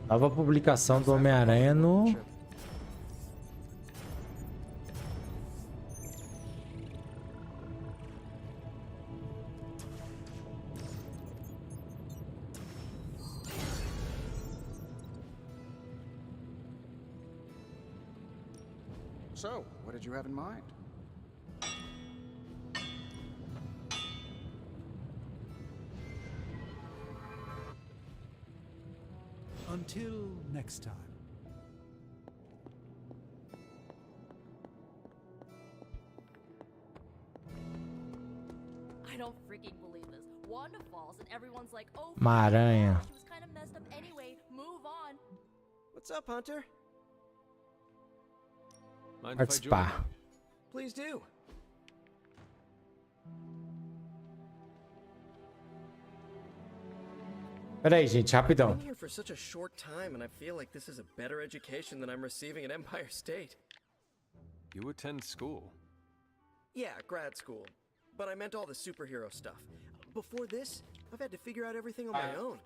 Nova publicação do Homem-Aranha no... So, what did you have in mind? Until next time. I don't freaking believe this. Wanda falls and everyone's like, oh, Uma-aranha. she was kind of messed up anyway. Move on. What's up, Hunter? Mind if I join? Participar. Please do. Peraí, gente, rapidão. I've been here for such a short time, and I feel like this is a better education than I'm receiving at Empire State. You attend school? Yeah, grad school. But I meant all the superhero stuff. Before this, I've had to figure out everything on my own.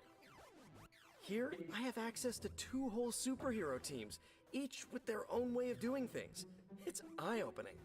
Here, I have access to 2 whole superhero teams, each with their own way of doing things. It's eye-opening.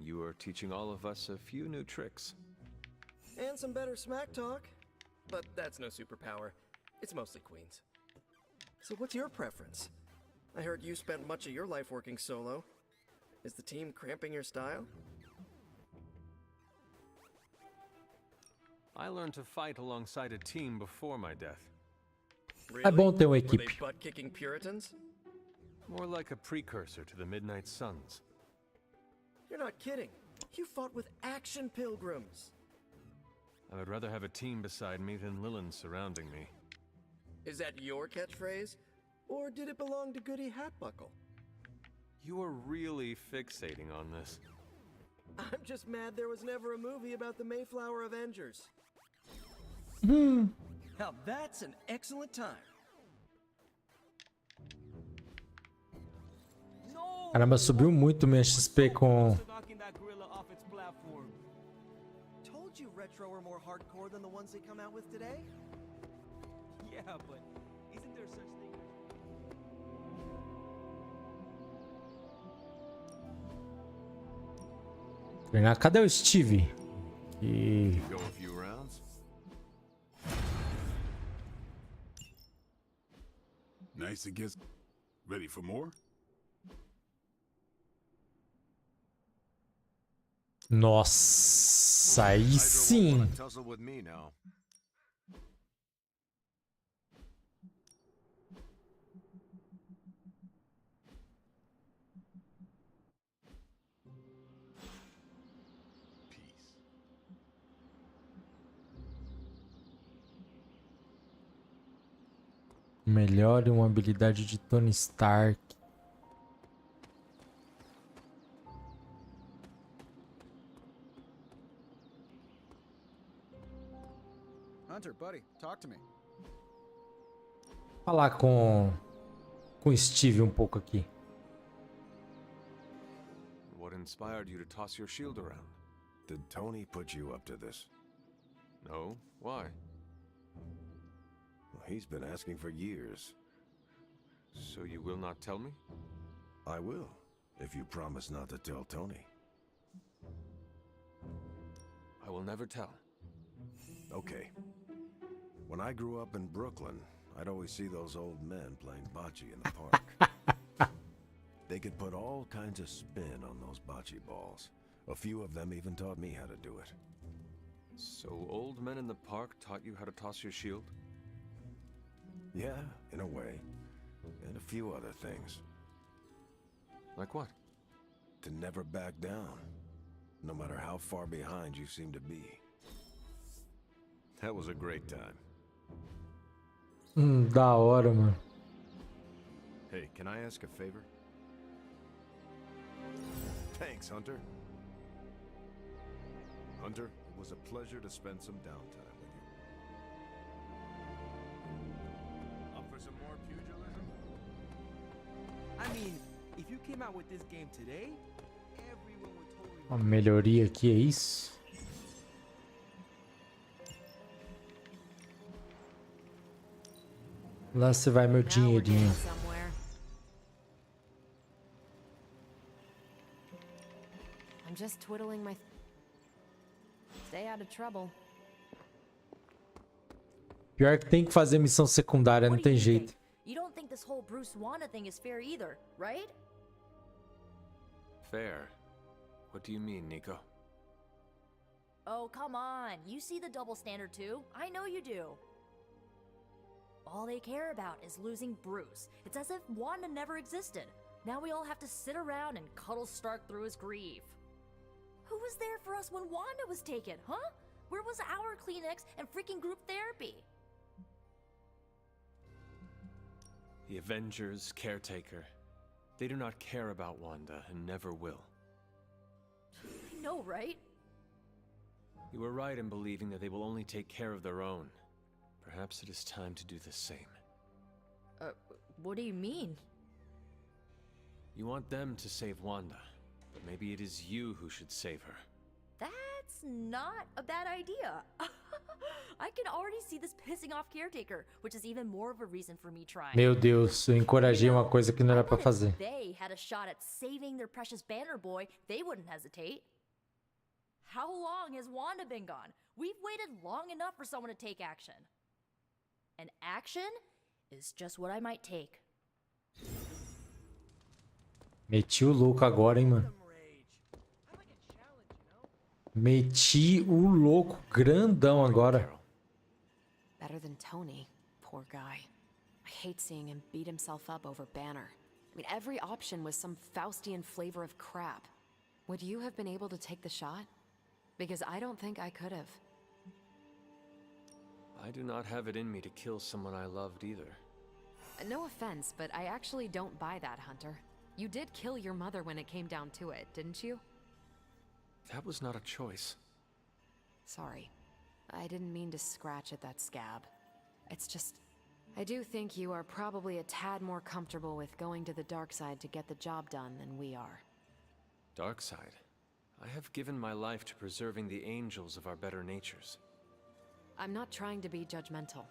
You are teaching all of us a few new tricks. And some better smack talk. But that's no superpower. It's mostly queens. So what's your preference? I heard you spent much of your life working solo. Is the team cramping your style? I learned to fight alongside a team before my death. É bom ter uma Were they equipe. butt-kicking Puritans? More like a precursor to the Midnight Suns. You're not kidding. You fought with action pilgrims. I would rather have a team beside me than Lilin surrounding me. Is that your catchphrase? Or did it belong to Goody Hatbuckle? You are really fixating on this. I'm just mad there was never a movie about the Mayflower Avengers. Now that's an excellent time. Caramba, subiu muito minha XP com... Told you retro are more hardcore than the ones they come out with today? Yeah, but isn't there such thing as... Treinar. Cadê o Steve? E... Go a few rounds. Nice to get ready for more? Nossa, aí sim. Tussle with me now. Melhore uma habilidade de Tony Stark. Hunter, buddy, talk to me. Falar com o Steve um pouco aqui. What inspired you to toss your shield around? Did Tony put you up to this? No, why? Well, he's been asking for years. So you will not tell me? I will, if you promise not to tell Tony. I will never tell. Okay. When I grew up in Brooklyn, I'd always see those old men playing bocce in the park. They could put all kinds of spin on those bocce balls. A few of them even taught me how to do it. So old men in the park taught you how to toss your shield? Yeah, in a way. And a few other things. Like what? To never back down, no matter how far behind you seem to be. That was a great time. Da hora, mano. Hey, can I ask a favor? Thanks, Hunter. Hunter, it was a pleasure to spend some downtime with you. Up for some more pugilism? I mean, if you came out with this game today, everyone would totally... Uma melhoria aqui, é isso? Lá você vai meu dinheirinho. I'm just twiddling my... Stay out of trouble. Pior que tem que fazer missão secundária, não tem jeito. You don't think this whole Bruce Wanda thing is fair either, right? Fair? What do you mean, Nico? Oh, come on. You see the double standard too? I know you do. All they care about is losing Bruce. It's as if Wanda never existed. Now we all have to sit around and cuddle Stark through his grief. Who was there for us when Wanda was taken, huh? Where was our Kleenex and freaking group therapy? The Avengers, Caretaker. They do not care about Wanda and never will. I know, right? You were right in believing that they will only take care of their own. Perhaps it is time to do the same. What do you mean? You want them to save Wanda, but maybe it is you who should save her. That's not a bad idea. I can already see this pissing off Caretaker, which is even more of a reason for me trying. Meu Deus, eu encorajei uma coisa que não era pra fazer. If they had a shot at saving their precious Banner Boy, they wouldn't hesitate. How long has Wanda been gone? We've waited long enough for someone to take action. And action is just what I might take. Meti o louco agora, hein, mano. Meti o louco grandão agora. Better than Tony, poor guy. I hate seeing him beat himself up over Banner. I mean, every option was some Faustian flavor of crap. Would you have been able to take the shot? Because I don't think I could have. I do not have it in me to kill someone I loved either. No offense, but I actually don't buy that, Hunter. You did kill your mother when it came down to it, didn't you? That was not a choice. Sorry. I didn't mean to scratch at that scab. It's just... I do think you are probably a tad more comfortable with going to the dark side to get the job done than we are. Dark side? I have given my life to preserving the angels of our better natures. I'm not trying to be judgmental.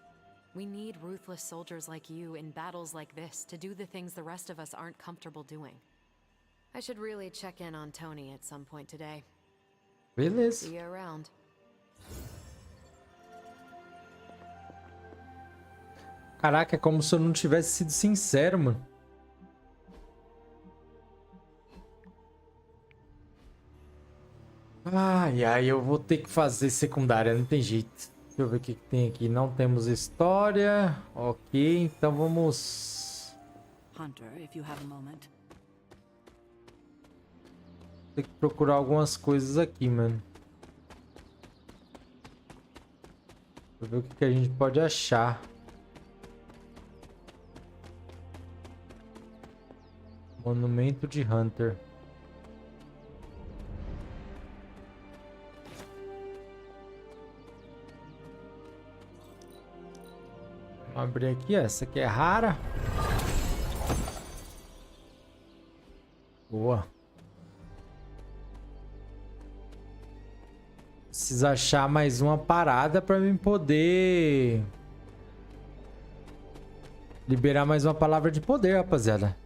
We need ruthless soldiers like you in battles like this to do the things the rest of us aren't comfortable doing. I should really check in on Tony at some point today. Beleza. See you around. Caraca, é como se eu não tivesse sido sincero, mano. Ai, ai, eu vou ter que fazer secundária, não tem jeito. Deixa eu ver o que tem aqui. Não temos história. Ok, então vamos... Hunter, if you have a moment. Tem que procurar algumas coisas aqui, mano. Deixa eu ver o que a gente pode achar. Monumento de Hunter. Vamos abrir aqui, essa aqui é rara. Boa. Preciso achar mais uma parada para mim poder liberar mais uma palavra de poder, rapaziada.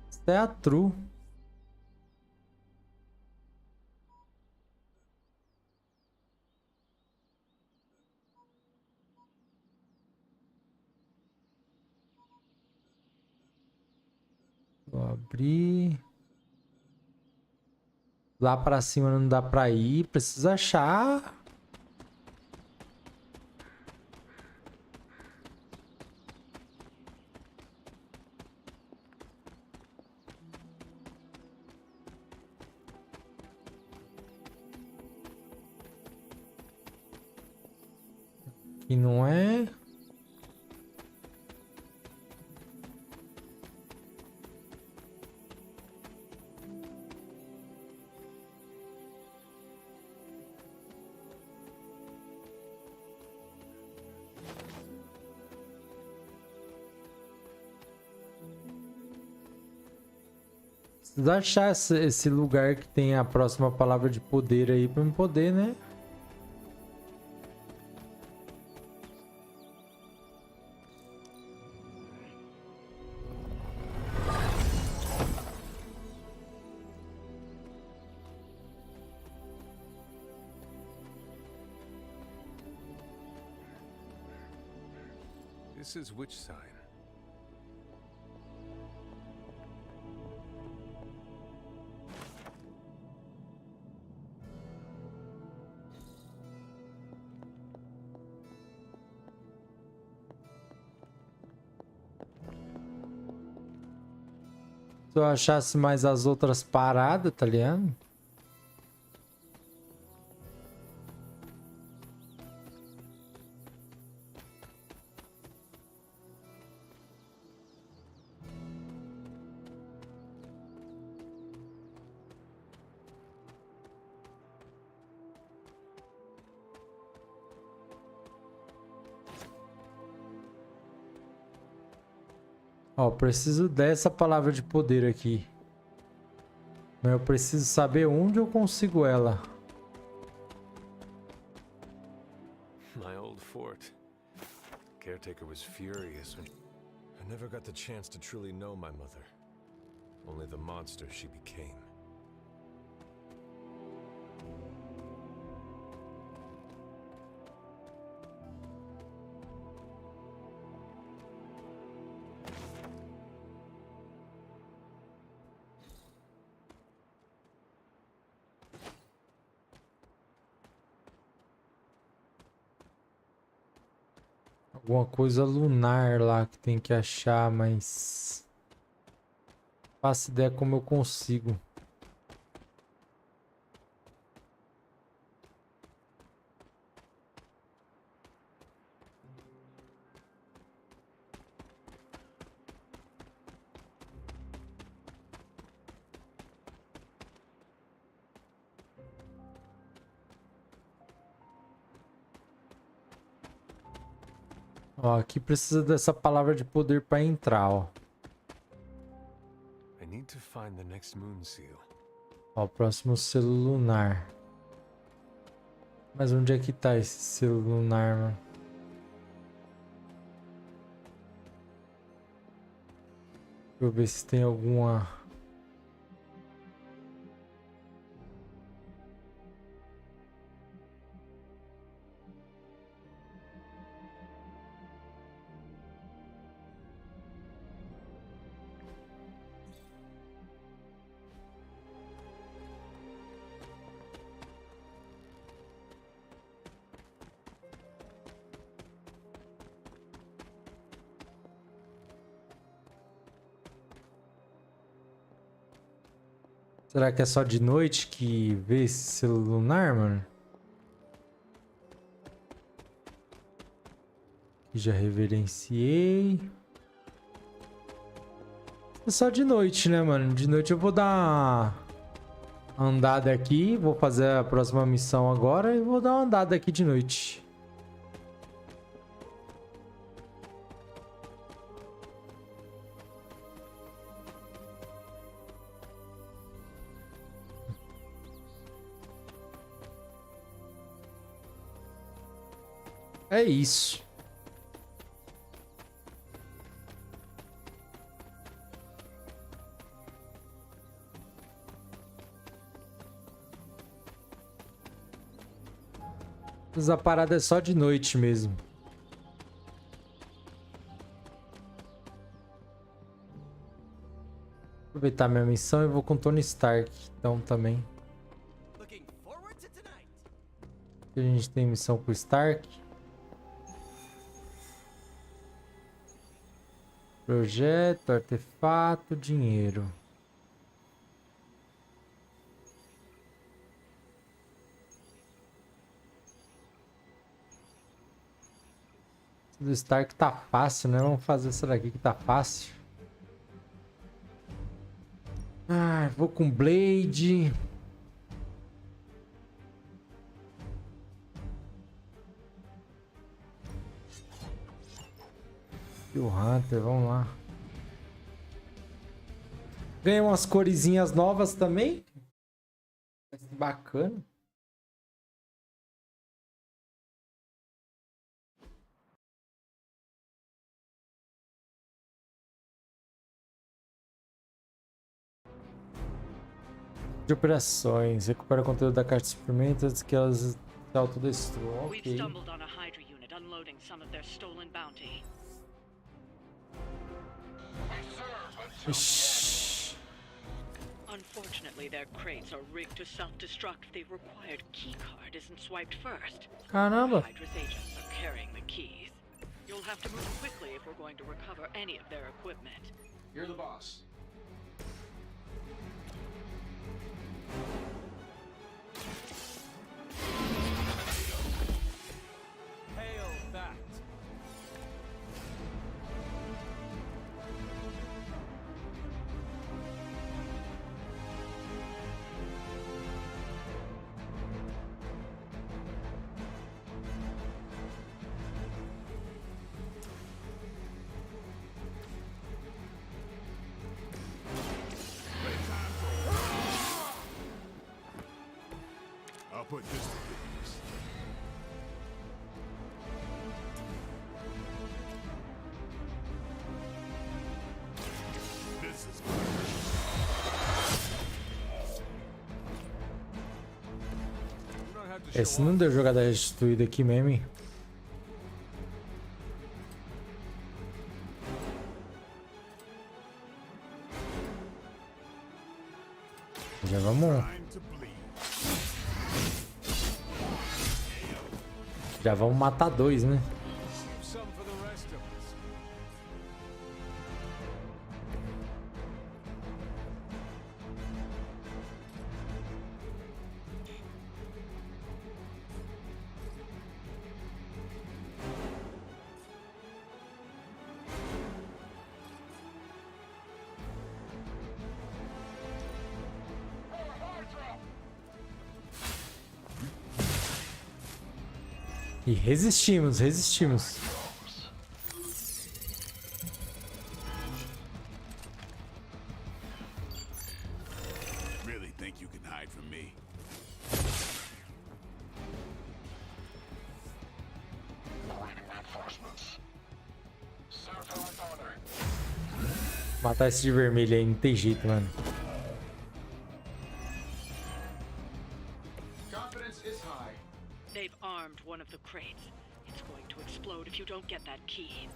Essa é a true. Vou abrir. Lá pra cima não dá pra ir. Preciso achar. Aqui não é. Preciso achar esse lugar que tem a próxima palavra de poder aí pra eu poder, né? This is which sign? Se eu achasse mais as outras paradas, tá ligado? Ó, preciso dessa palavra de poder aqui. Mas eu preciso saber onde eu consigo ela. My old fort. Caretaker was furious when I never got the chance to truly know my mother. Only the monster she became. Alguma coisa lunar lá que tem que achar, mas... Não faço ideia como eu consigo. Ó, aqui precisa dessa palavra de poder para entrar, ó. I need to find the next moon seal. Ó, o próximo selo lunar. Mas onde é que tá esse selo lunar, mano? Deixa eu ver se tem alguma... Será que é só de noite que vê esse selo lunar, mano? Aqui já reverenciei. É só de noite, né, mano? De noite eu vou dar uma andada aqui. Vou fazer a próxima missão agora e vou dar uma andada aqui de noite. É isso. Mas a parada é só de noite mesmo. Aproveitar minha missão e vou com Tony Stark, então também. A gente tem missão com o Stark. Projeto, artefato, dinheiro. Do Stark tá fácil, né? Vamos fazer essa daqui que tá fácil. Ah, vou com Blade. E o Hunter, vamos lá. Ganhei umas coresinhas novas também. Bacana. De operações. Recupera o conteúdo da caixa de suprimentos antes que elas se autodestruam. Ok. Unfortunately, their crates are rigged to self-destruct if the required key card isn't swiped first. Caramba. Hydra's agents are carrying the keys. You'll have to move quickly if we're going to recover any of their equipment. You're the boss. Hail that. I'll put this to good use. This is Esse não deu jogada restituída aqui mesmo, hein? Já vamos. Já vamos matar dois, né? E resistimos, resistimos. Really think you can hide from me? Matar esse de vermelho aí, não tem jeito, mano. They've armed one of the crates. It's going to explode if you don't get that key.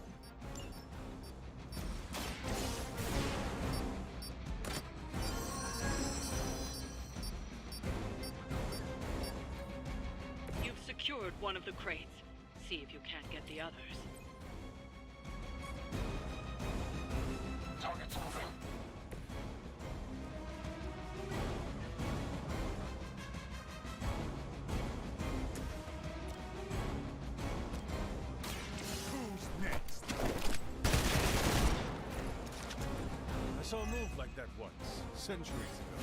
You've secured one of the crates. See if you can't get the others. Target's moving. saw a move like that once, centuries ago.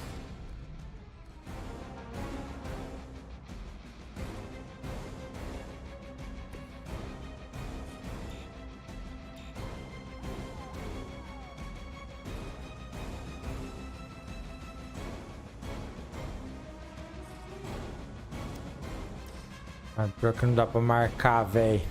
Ah, pior que não dá pra marcar, velho.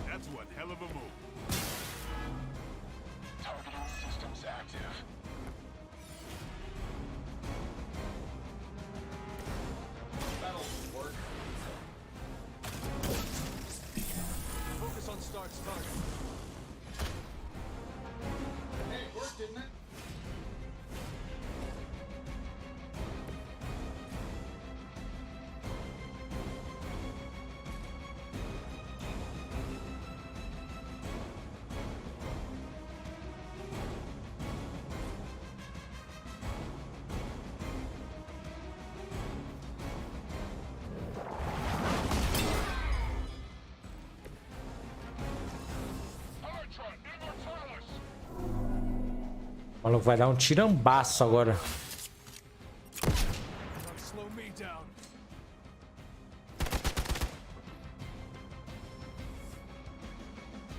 That's one hell of a move. Targeting systems active. That'll work. Focus on Stark's target. Hey, it worked, didn't it? O maluco vai dar um tirambaço agora. Slow me down.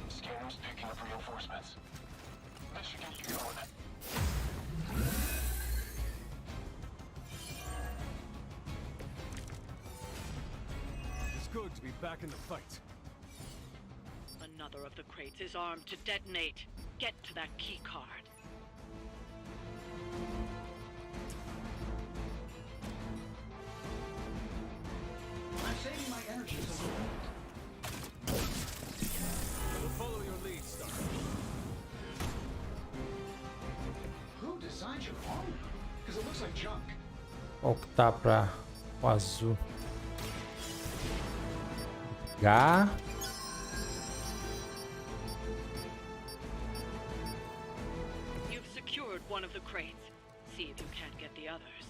Scanners picking up reinforcements. That should get you going. It's good to be back in the fight. Another of the crates is armed to detonate. Get to that key card. I'm saving my energy to We'll follow your lead, Stark. Who designed your armor? Because it looks like junk. Qual que tá pra o azul? H. You've secured one of the crates. See if you can't get the others.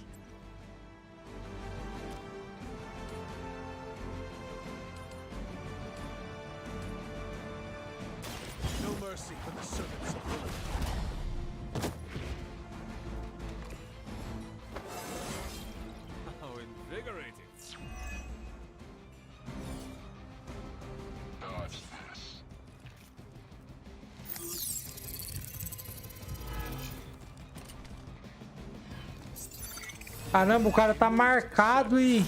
No mercy for the servants of Lilith. How invigorating. Dodge this. Caramba, o cara tá marcado e...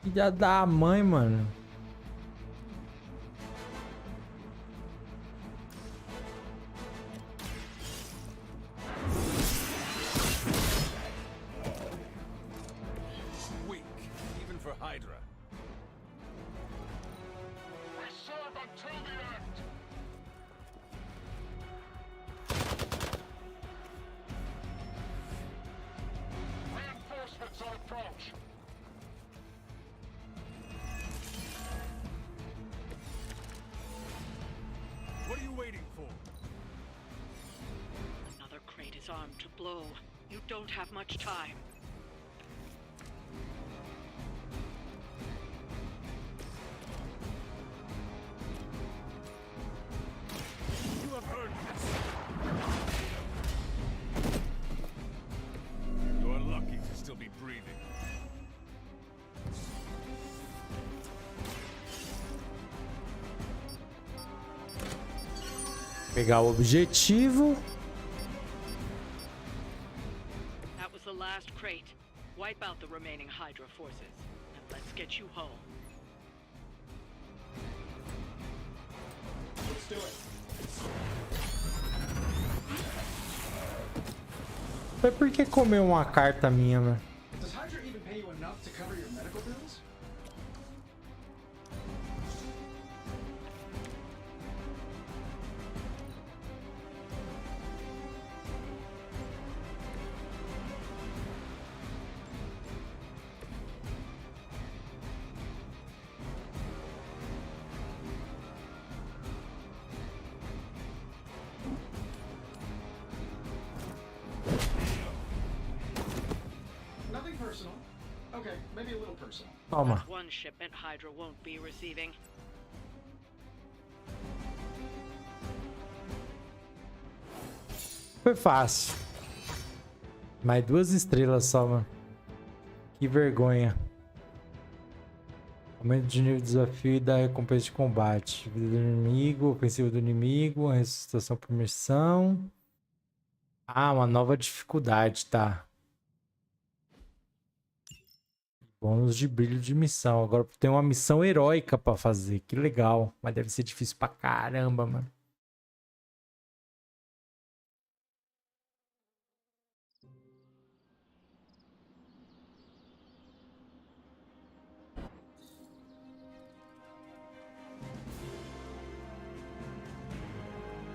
Filha da mãe, mano. Weak, even for Hydra. We serve until the end. Reinforcements on approach. What are you waiting for? Another crate is armed to blow. You don't have much time. You have heard this. You are lucky to still be breathing. Pegar o objetivo. That was the last crate. Wipe out the remaining Hydra forces. And let's get you home. Let's do it. Mas por que comeu uma carta minha, velho? Does Hydra even pay you enough to cover your medical bills? Nothing personal. Okay, maybe a little personal. Toma. That's one shipment Hydra won't be receiving. Foi fácil. Mais 2 estrelas só, mano. Que vergonha. Aumento de nível de desafio e da recompensa de combate. Vida do inimigo, ofensiva do inimigo, ressuscitação por missão. Ah, uma nova dificuldade, tá. Bônus de brilho de missão. Agora tem uma missão heróica pra fazer. Que legal. Mas deve ser difícil pra caramba, mano.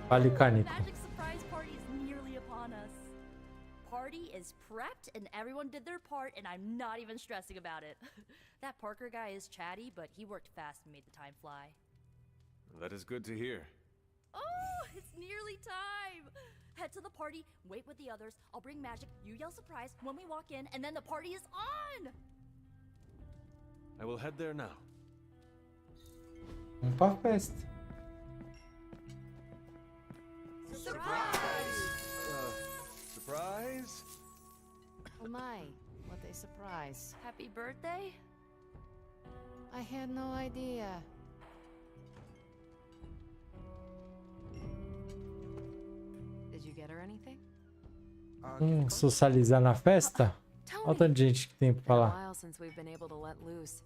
Vale, Canico. Magic surprise party is nearly upon us. Party is prepped and everyone did their part and I'm not even stressing about it. That Parker guy is chatty, but he worked fast and made the time fly. That is good to hear. Oh, it's nearly time. Head to the party, wait with the others. I'll bring magic, you yell surprise when we walk in, and then the party is on. I will head there now. Vamos pra festa. Surprise! Surprise? Oh my, what a surprise. Happy birthday? I had no idea. Did you get her anything? Socializar na festa? Olha o tanto de gente que tem pra Been a falar. while since we've been able to let loose.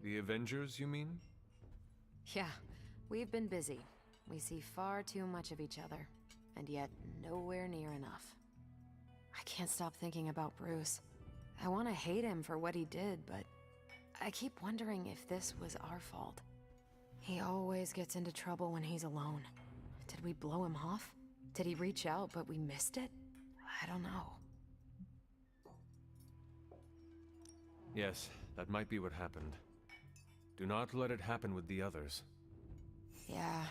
The Avengers, you mean? Yeah, we've been busy. We see far too much of each other, and yet nowhere near enough. I can't stop thinking about Bruce. I want to hate him for what he did, but I keep wondering if this was our fault. He always gets into trouble when he's alone. Did we blow him off? Did he reach out but we missed it? I don't know. Yes, that might be what happened. Do not let it happen with the others. Yeah,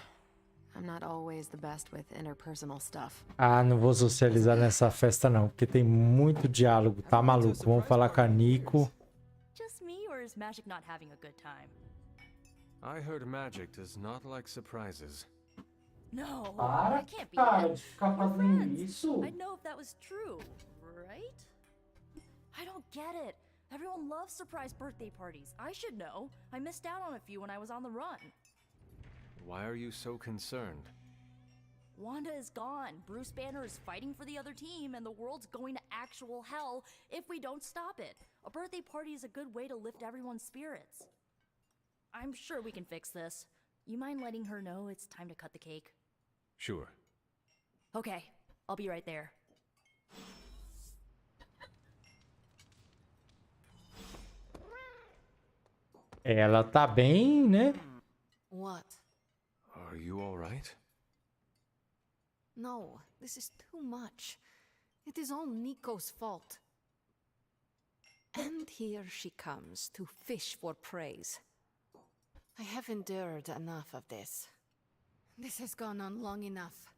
I'm not always the best with interpersonal stuff. Ah, não vou socializar nessa festa não, porque tem muito diálogo, tá maluco? Vamos falar com a Nico. Just me, or is Magic not having a good time? I heard magic does not like surprises. No, Para, I can't be cara, that. de ficar We're fazendo friends. isso. I'd know if that was true, right? I don't get it. Everyone loves surprise birthday parties. I should know. I missed out on a few when I was on the run. Why are you so concerned? Wanda is gone. Bruce Banner is fighting for the other team, and the world's going to actual hell if we don't stop it. A birthday party is a good way to lift everyone's spirits. I'm sure we can fix this. You mind letting her know it's time to cut the cake? Sure. Okay, I'll be right there. Ela tá bem, né? What? Are you all right? No, this is too much. It is all Nico's fault. And here she comes to fish for praise. I have endured enough of this. This has gone on long enough.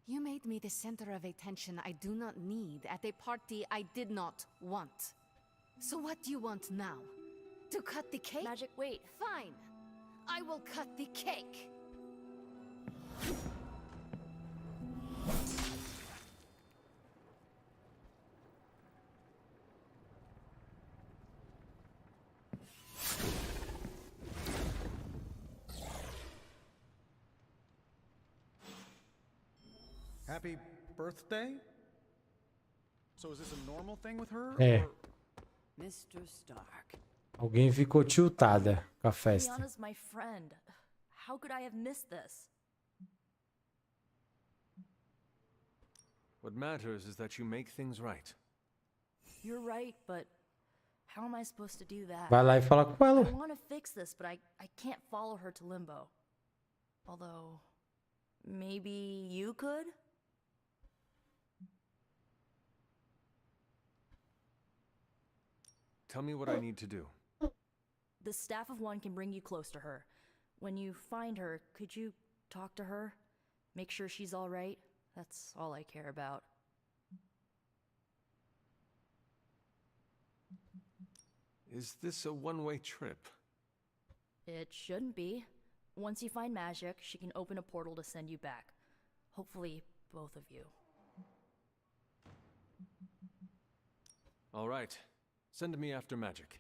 You made me the center of attention I do not need at a party I did not want. So what do you want now? To cut the cake? Magic, wait. Fine. I will cut the cake. Happy birthday? So is this a normal thing with her? É. Mr. Stark. Alguém ficou tiltada com a festa. Liana's my friend. How could I have missed this? What matters is that you make things right. You're right, but how am I supposed to do that? Vai lá e fala com ela. I want to fix this, but I can't follow her to Limbo. Although, maybe you could? Tell me what I need to do. The Staff of One can bring you close to her. When you find her, could you talk to her? Make sure she's all right? That's all I care about. Is this a one-way trip? It shouldn't be. Once you find magic, she can open a portal to send you back. Hopefully, both of you. All right. Send me after magic.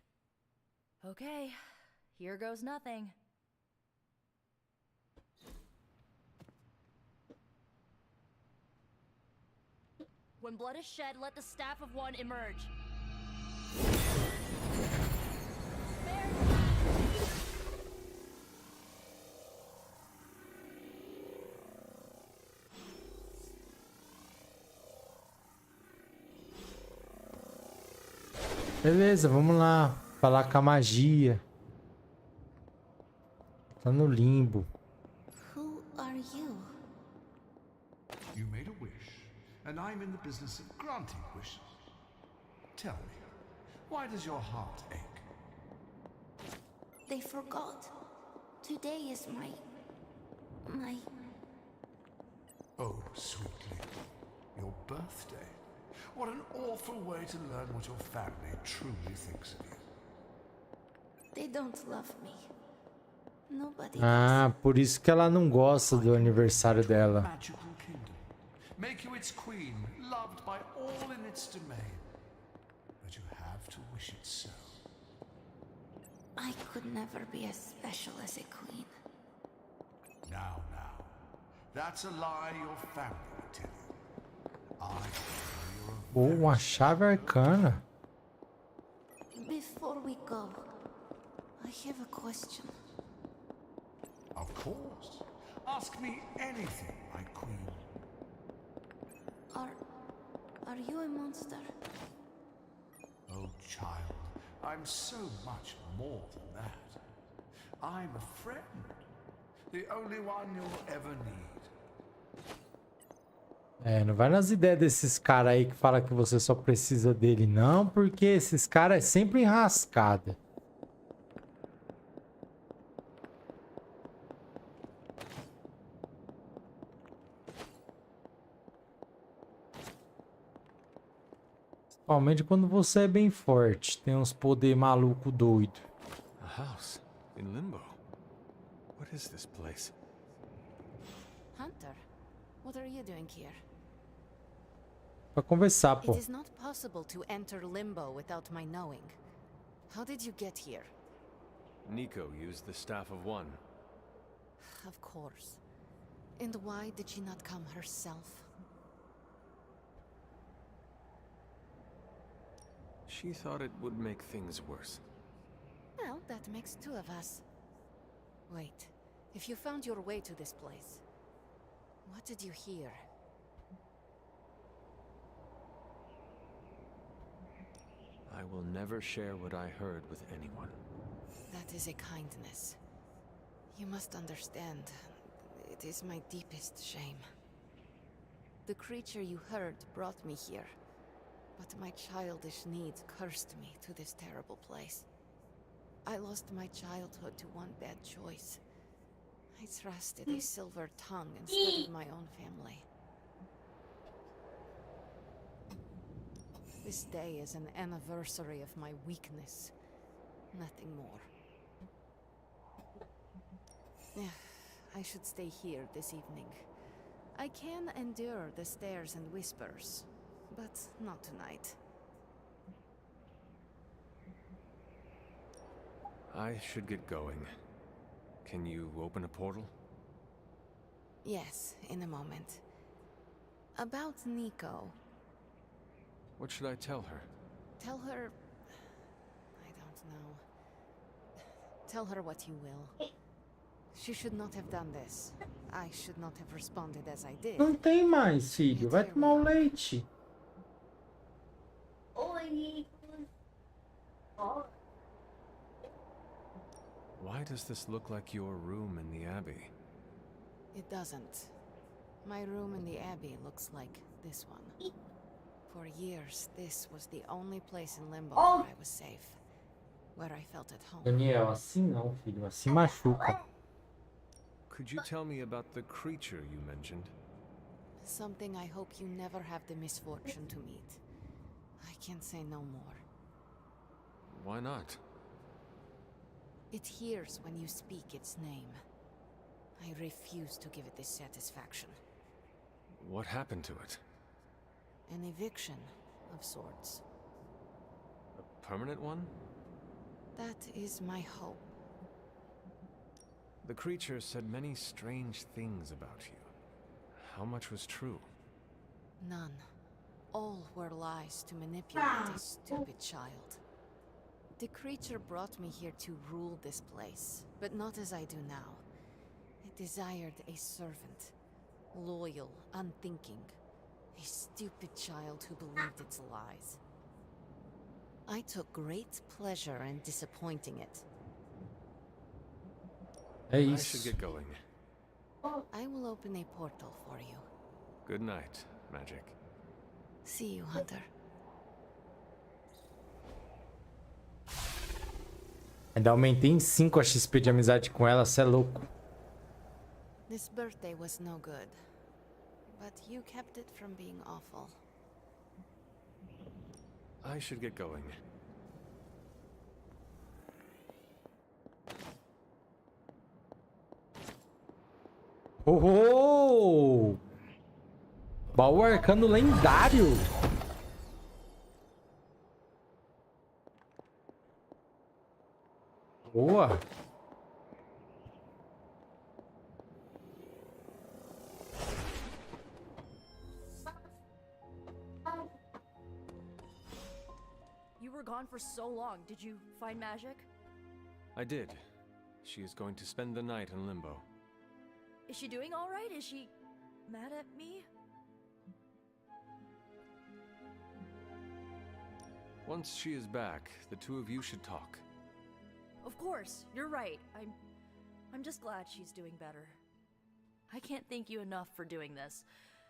Okay, here goes nothing. When blood is shed, let the staff of one emerge. Beleza, vamos lá. Falar com a magia. Tá no limbo. Who are you? You made a wish, and I'm in the business of granting wishes. Tell me, why does your heart ache? They forgot. Today is my... Oh, sweetly. Your birthday. What an awful way to learn what your family truly thinks of you. They don't love me. Nobody Ah, por isso que ela não gosta do aniversário dela. Magical kingdom. Make you its queen, loved by all in its domain. But you have to wish it so. I could never be as special as a queen. Now. That's a lie your family would tell you. Uma chave arcana. Before we go, I have a question. Of course. Ask me anything, my queen. Are you a monster? Oh, child, I'm so much more than that. I'm a friend. The only one you'll ever need. É, não vai nas ideias desses caras aí que fala que você só precisa dele, não, porque esses caras é sempre enrascada. Principalmente quando você é bem forte, tem uns poder maluco doido. A house in limbo. What is this place? Hunter, what are you doing here? Pra conversar, pô. It is not possible to enter limbo without my knowing. How did you get here? Nico used the Staff of One. Of course. And why did she not come herself? She thought it would make things worse. Well, that makes two of us. Wait, if you found your way to this place, what did you hear? I will never share what I heard with anyone. That is a kindness. You must understand, it is my deepest shame. The creature you heard brought me here, but my childish needs cursed me to this terrible place. I lost my childhood to one bad choice. I trusted a silver tongue instead of my own family. This day is an anniversary of my weakness. Nothing more. I should stay here this evening. I can endure the stares and whispers, but not tonight. I should get going. Can you open a portal? Yes, in a moment. About Nico. What should I tell her? Tell her... I don't know. Tell her what you will. She should not have done this. I should not have responded as I did. Não tem mais, filho. Vai tomar o leite. Why does this look like your room in the Abbey? It doesn't. My room in the Abbey looks like this one. For years, this was the only place in Limbo where I was safe. Where I felt at home. Daniel, assim não, filho. Assim machuca. Could you tell me about the creature you mentioned? Something I hope you never have the misfortune to meet. I can't say no more. Why not? It hears when you speak its name. I refuse to give it this satisfaction. What happened to it? An eviction of sorts. A permanent one? That is my hope. The creature said many strange things about you. How much was true? None. All were lies to manipulate a stupid child. The creature brought me here to rule this place, but not as I do now. It desired a servant. Loyal, unthinking. A stupid child who believed its lies. I took great pleasure in disappointing it. I should get going. I will open a portal for you. Good night, Magic. See you, Hunter. Ainda aumentei em 5 a XP de amizade com ela, cê é louco. This birthday was no good, but you kept it from being awful. I should get going. Oh! Baú arcano lendário. Boa. You were gone for so long. Did you find Magic? I did. She is going to spend the night in limbo. Is she doing all right? Is she mad at me? Once she is back, the two of you should talk. Of course, you're right. I'm just glad she's doing better. I can't thank you enough for doing this.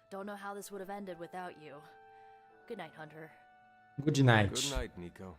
Don't know how this would have ended without you. Good night, Hunter. Good night. Good night, Nico.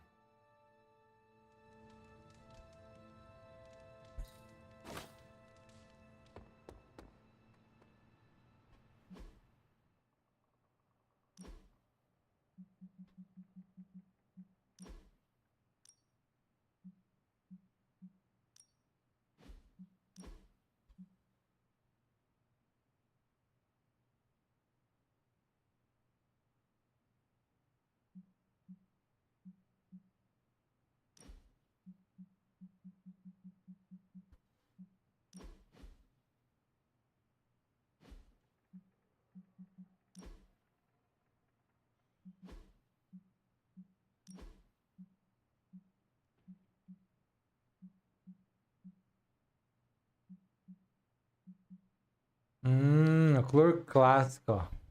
A cor clássica, ó.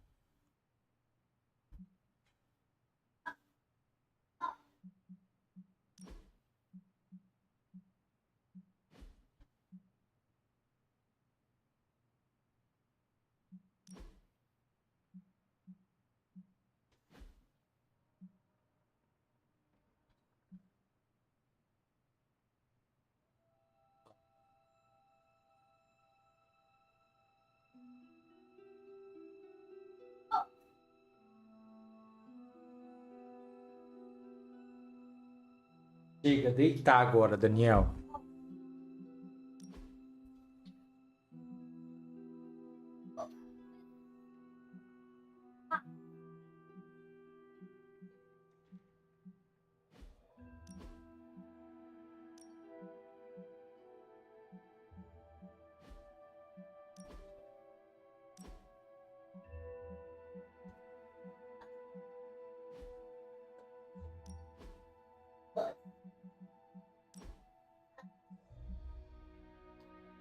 Chega, deitar agora, Daniel.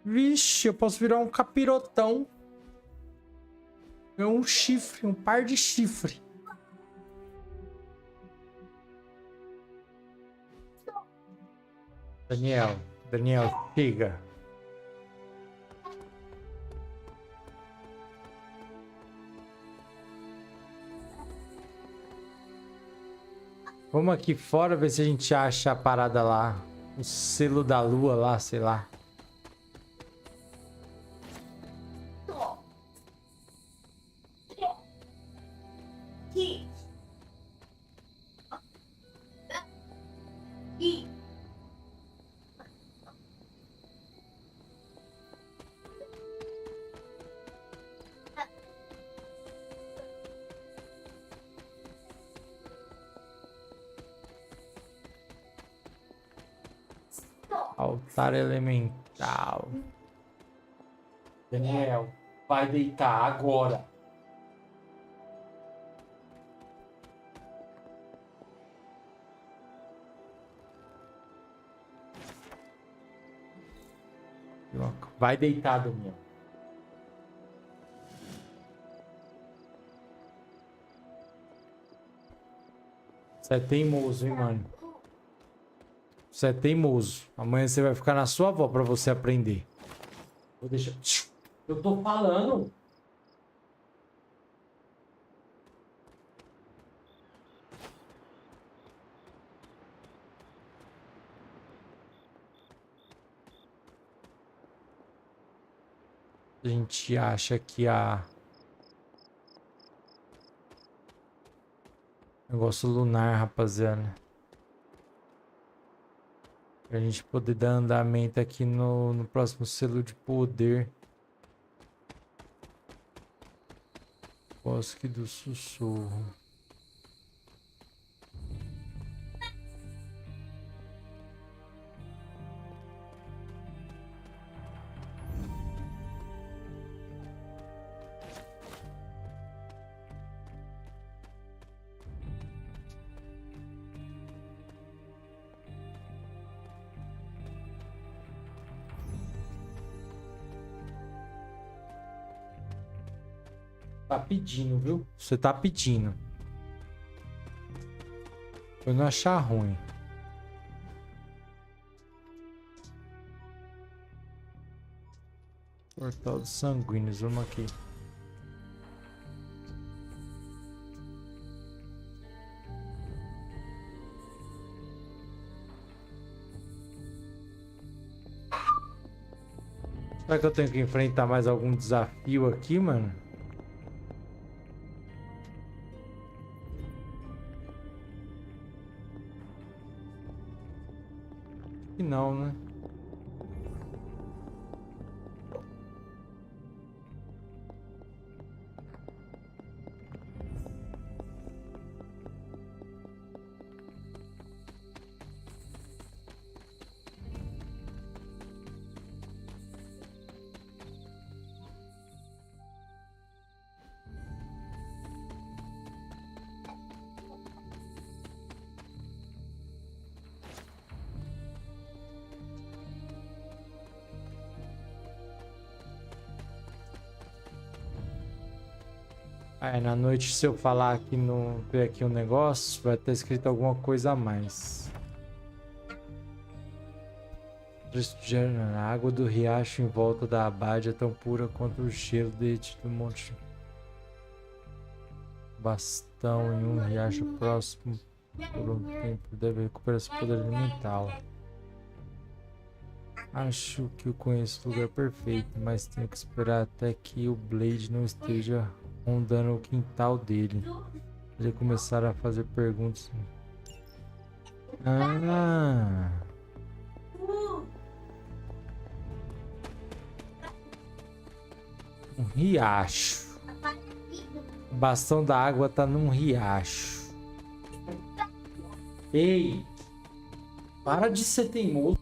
Vixe, eu posso virar um capirotão. É um chifre, um par de chifre. Daniel, chega. Vamos aqui fora ver se a gente acha a parada lá. O selo da lua lá, sei lá. Altar elemental. Daniel, vai deitar agora. Vai deitar, Daniel. Você é teimoso, hein, mano? Você é teimoso. Amanhã você vai ficar na sua avó pra você aprender. Vou deixar... Eu tô falando. A gente acha que a... Negócio lunar, rapaziada. Pra gente poder dar andamento aqui no próximo selo de poder. Bosque do Sussurro. Tá pedindo, viu? Você tá pedindo. Eu não achar ruim. Portal dos Sanguíneos, vamos aqui. Será que eu tenho que enfrentar mais algum desafio aqui, mano? Não, né? Aí na noite, se eu falar aqui no... ver aqui um negócio, vai ter escrito alguma coisa a mais. A água do riacho em volta da abade é tão pura quanto o gelo do monte. Bastão em um riacho próximo por um tempo deve recuperar seu poder elemental. Acho que eu conheço o lugar perfeito, mas tenho que esperar até que o Blade não esteja rondando o quintal dele. Ele começar a fazer perguntas. Ah! Um riacho. O bastão da água tá num riacho. Ei! Para de ser teimoso.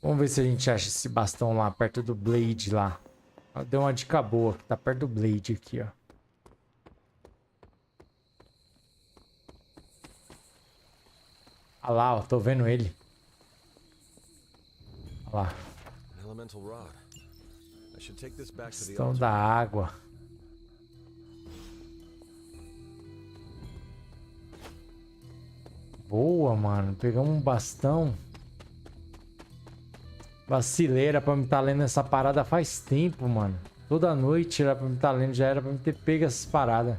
Vamos ver se a gente acha esse bastão lá perto do Blade lá. Deu uma dica boa, que tá perto do Blade aqui, ó. Olha lá, ó, tô vendo ele. Olha lá. Bastão da água. Boa, mano. Pegamos um bastão. Vacileira pra me estar lendo essa parada faz tempo, mano. Toda noite era pra me estar lendo, já era pra me ter pego essas paradas.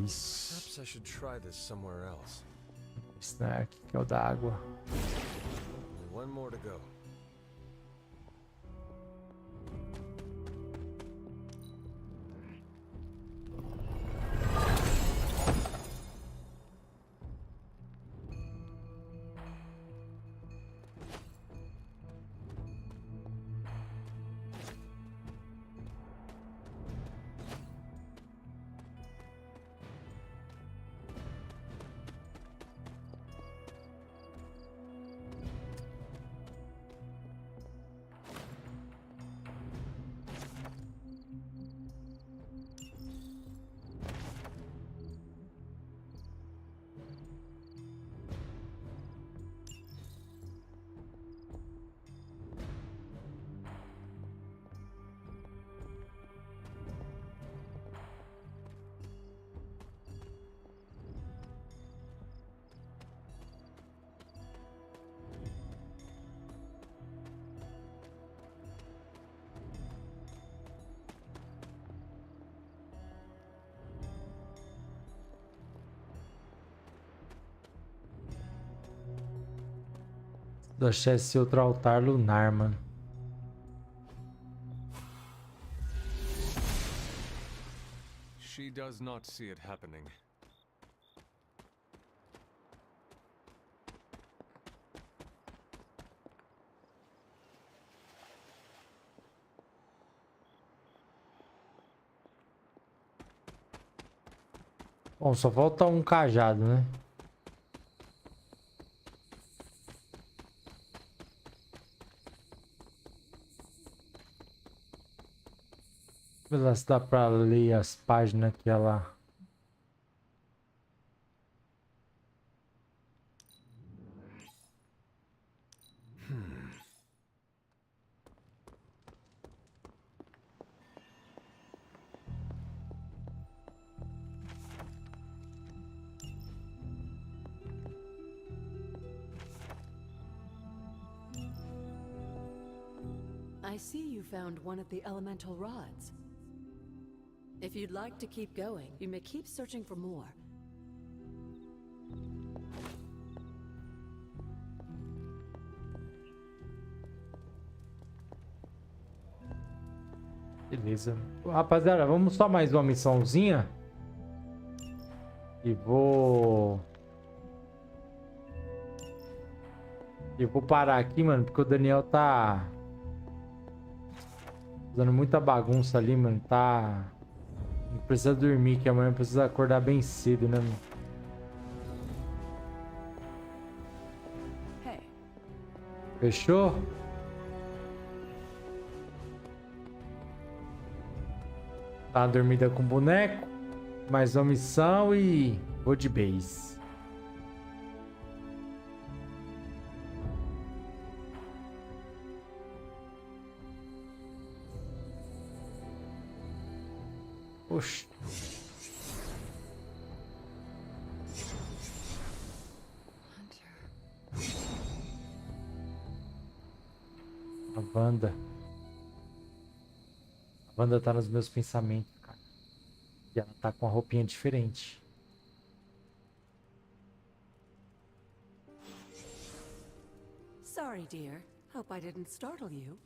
Isso. Perhaps I should try this somewhere else. Snack, que é o da água. One more to go. Achei esse outro altar lunar, mano. She does not see it happening. Bom, só falta um cajado, né? Vê lá se dá pra ler as páginas que ela... I see you found one of the elemental rods. If you'd like to keep going, you may keep searching for more. Beleza. Rapaziada, vamos só mais uma missãozinha. E vou parar aqui, mano, porque o Daniel tá dando muita bagunça ali, mano. Tá... Precisa dormir, que amanhã precisa acordar bem cedo, né, mano? Fechou? Tá uma dormida com o boneco. Mais uma missão e vou de base. Oxi. A Wanda. A Wanda tá nos meus pensamentos, cara. E ela tá com uma roupinha diferente. Sorry, dear. Hope I didn't startle you.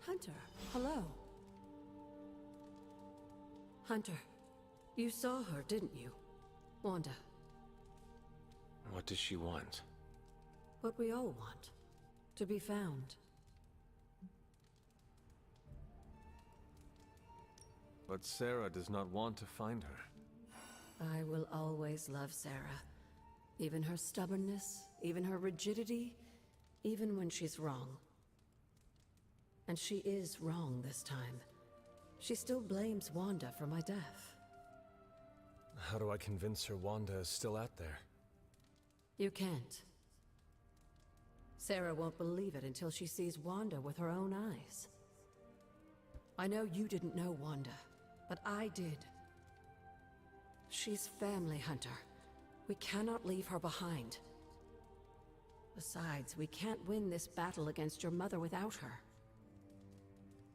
Hunter, hello. Hunter, you saw her, didn't you? Wanda. What does she want? What we all want. To be found. But Sarah does not want to find her. I will always love Sarah. Even her stubbornness, even her rigidity, even when she's wrong. And she is wrong this time. She still blames Wanda for my death. How do I convince her Wanda is still out there? You can't. Sarah won't believe it until she sees Wanda with her own eyes. I know you didn't know Wanda, but I did. She's family, Hunter. We cannot leave her behind. Besides, we can't win this battle against your mother without her.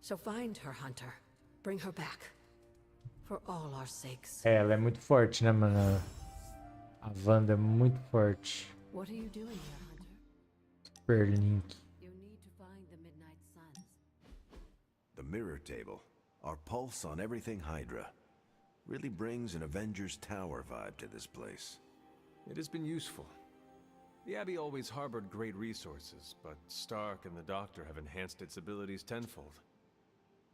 So find her, Hunter. Bring her back. For all our sakes. Ela é muito forte, né, mano? A Wanda é muito forte. What are you doing here, Hunter? Super Link. You need to find the Midnight Suns. The mirror table, our pulse on everything Hydra, really brings an Avengers Tower vibe to this place. It has been useful. The Abbey always harbored great resources, but Stark and the Doctor have enhanced its abilities tenfold.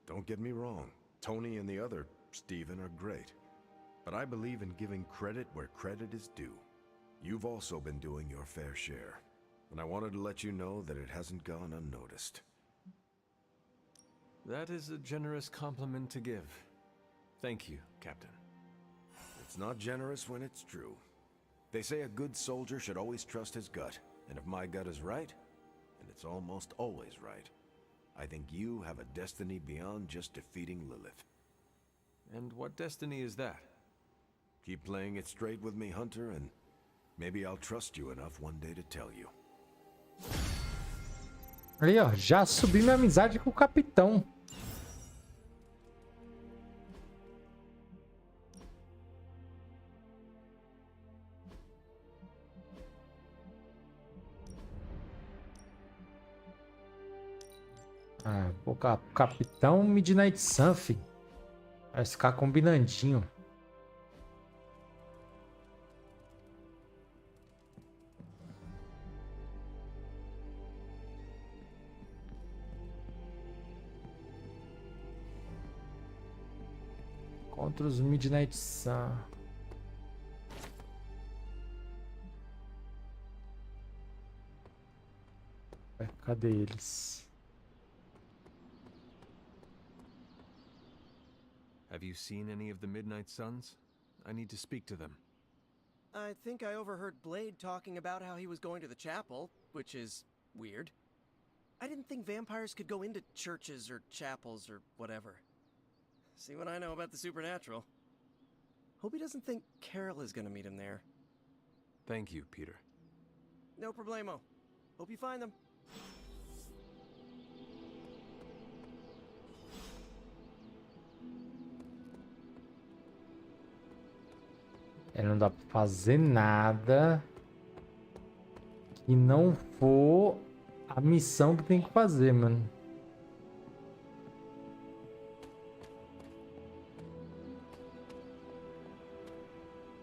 Don't get me wrong, Tony and the other Stephen are great. But I believe in giving credit where credit is due. You've also been doing your fair share, and I wanted to let you know that it hasn't gone unnoticed. That is a generous compliment to give. Thank you, Captain. It's not generous when it's true. They say a good soldier should always trust his gut, and if my gut is right, and it's almost always right, I think you have a destiny beyond just defeating Lilith. And what destiny is that? Keep playing it straight with me, Hunter, and maybe I'll trust you enough one day to tell you. Aí, ó, já subi minha amizade com o capitão. Ah, o capitão Midnight Sun, filho. Vai ficar combinandinho. Contra os Midnight Sun. Cadê eles? Have you seen any of the Midnight Suns? I need to speak to them. I think I overheard Blade talking about how he was going to the chapel, which is weird. I didn't think vampires could go into churches or chapels or whatever. See what I know about the supernatural. Hope he doesn't think Carol is gonna meet him there. Thank you, Peter. No problemo. Hope you find them. Não dá pra fazer nada que não for a missão que tem que fazer, mano.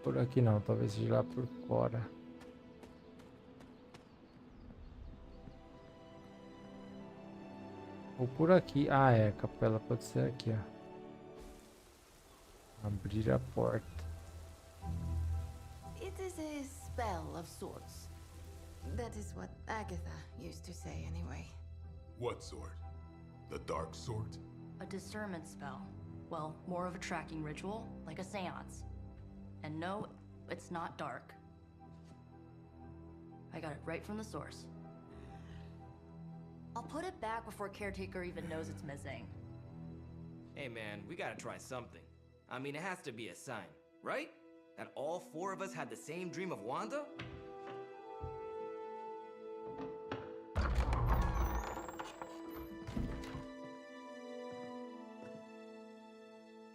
Por aqui não, talvez seja lá por fora. Ou por aqui. Ah, é, a capela pode ser aqui, ó. Abrir a porta. It is a spell of sorts. That is what Agatha used to say anyway. What sort? The dark sort? A discernment spell. Well, more of a tracking ritual, like a seance. And no, it's not dark. I got it right from the source. I'll put it back before Caretaker even knows it's missing. Hey man, we gotta try something. I mean, it has to be a sign, right? That all four of us had the same dream of Wanda?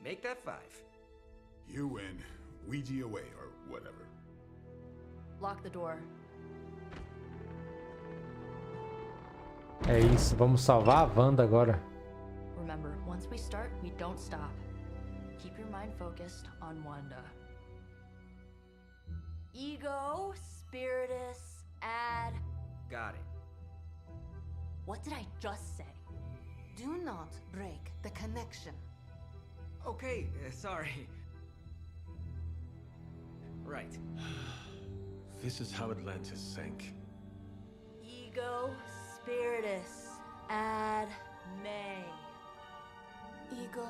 Make that 5. You win. Ouija away, or whatever. Lock the door. É isso, vamos salvar a Wanda agora. Remember, once we start, we don't stop. Keep your mind focused on Wanda. Ego, spiritus, add. Got it. What did I just say? Do not break the connection. Okay, sorry. Right. This is how Atlantis sank. Ego, spiritus, add, may. Ego,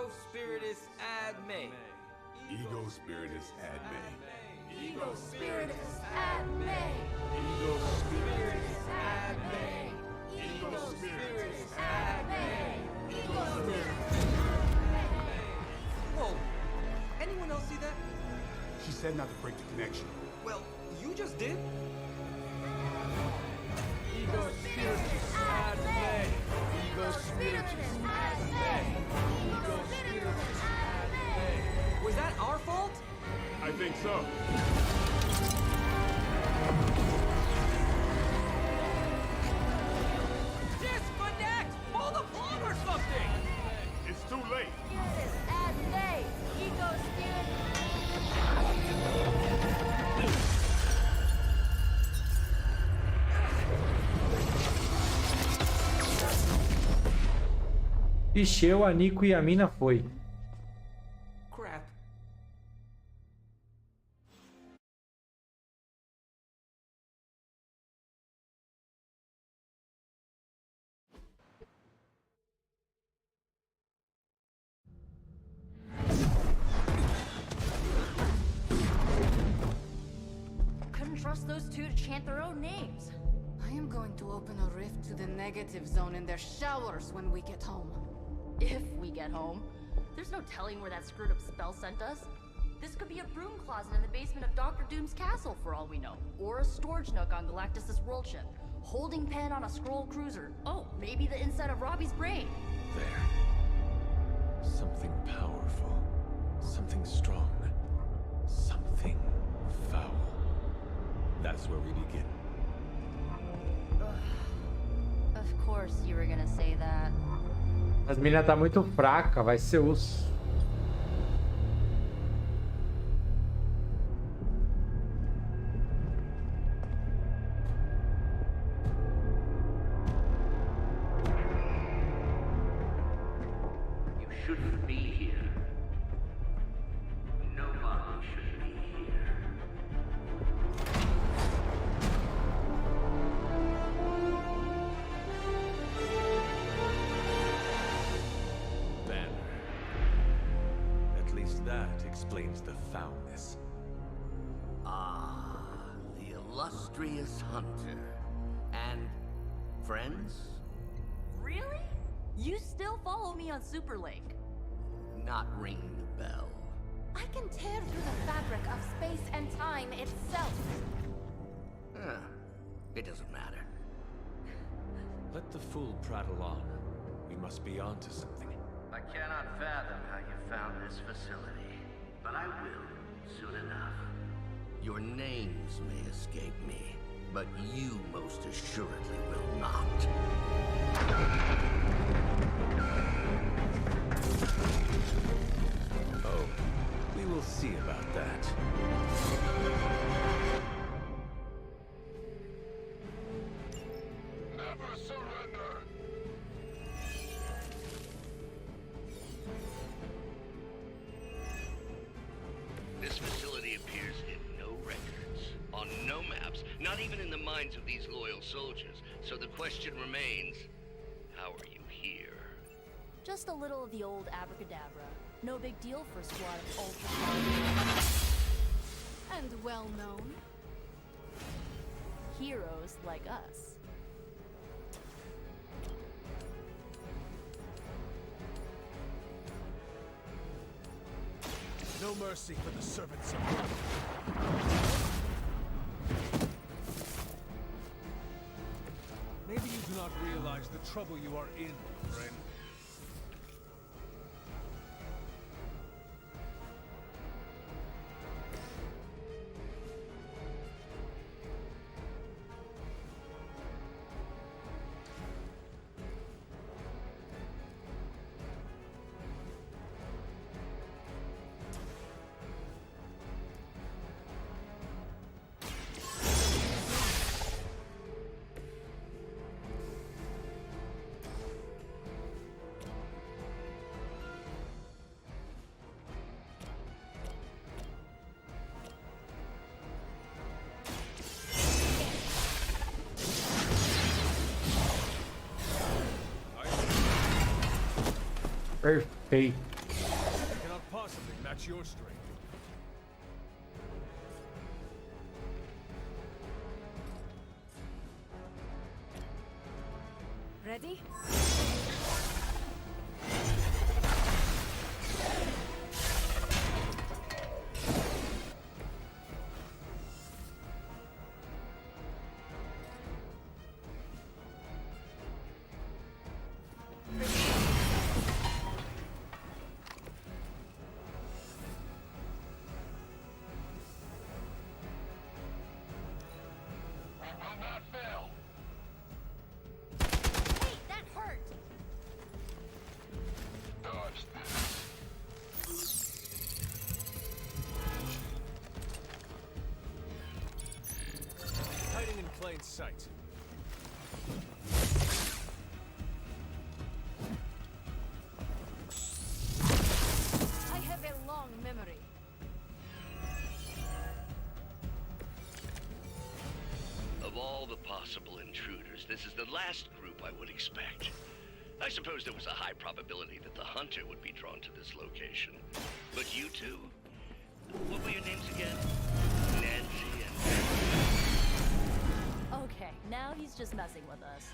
Ego Spiritus Ad Me. Ego Spiritus Ad Me. Ego Spiritus Ad Me. Ego Spiritus Ad Me. Ego Spiritus Ad Me. Ego Spiritus. Whoa! Anyone else see that? She said not to break the connection. Well, you just did. Ego Spiritus Ad Me. Ego Spiritus Ad Me. Ego Spiritus Ad Me. Was that our fault? I think so. Disconnect! Pull the plug or something! It's too late. Spiritus Ad Me. Ego Encheu, a Nico e a mina foi. Crap. Couldn't trust those two to chant their own names. I am going to open a rift to the negative zone in their showers when we get home. If we get home. There's no telling where that screwed up spell sent us. This could be a broom closet in the basement of Dr. Doom's castle for all we know. Or a storage nook on Galactus' world ship. Holding pen on a scroll cruiser. Oh, maybe the inside of Robbie's brain. There. Something powerful. Something strong. Something foul. That's where we begin. Of course you were gonna say that. As mina tá muito fraca, vai ser osso. You shouldn't be here. Nobody should be here. Banner. At least that explains the foulness. Ah, the illustrious hunter. And friends? Really? You still follow me on Superlink? Not ringing the bell. I can tear through the fabric of space and time itself. Huh. It doesn't matter. Let the fool prattle on. We must be onto something. I cannot fathom how you found this facility, but I will soon enough. Your names may escape me, but you most assuredly will not. Oh, we will see about that. Never surrender. This facility appears in no records, on no maps, not even in the minds of these loyal soldiers. So the question remains, how are you here? Just a little of the old abracadabra. No big deal for a squad of ultra And well known. heroes like us. No mercy for the servants of God. Maybe you do not realize the trouble you are in, friend. Perfeito. match your strength. Ready? Hiding in plain sight. I have a long memory. Of all the possible intruders, this is the last group I would expect. I suppose there was a high probability that the hunter would be drawn to this location. But you two? What were your names again? Nancy and... Okay, now he's just messing with us.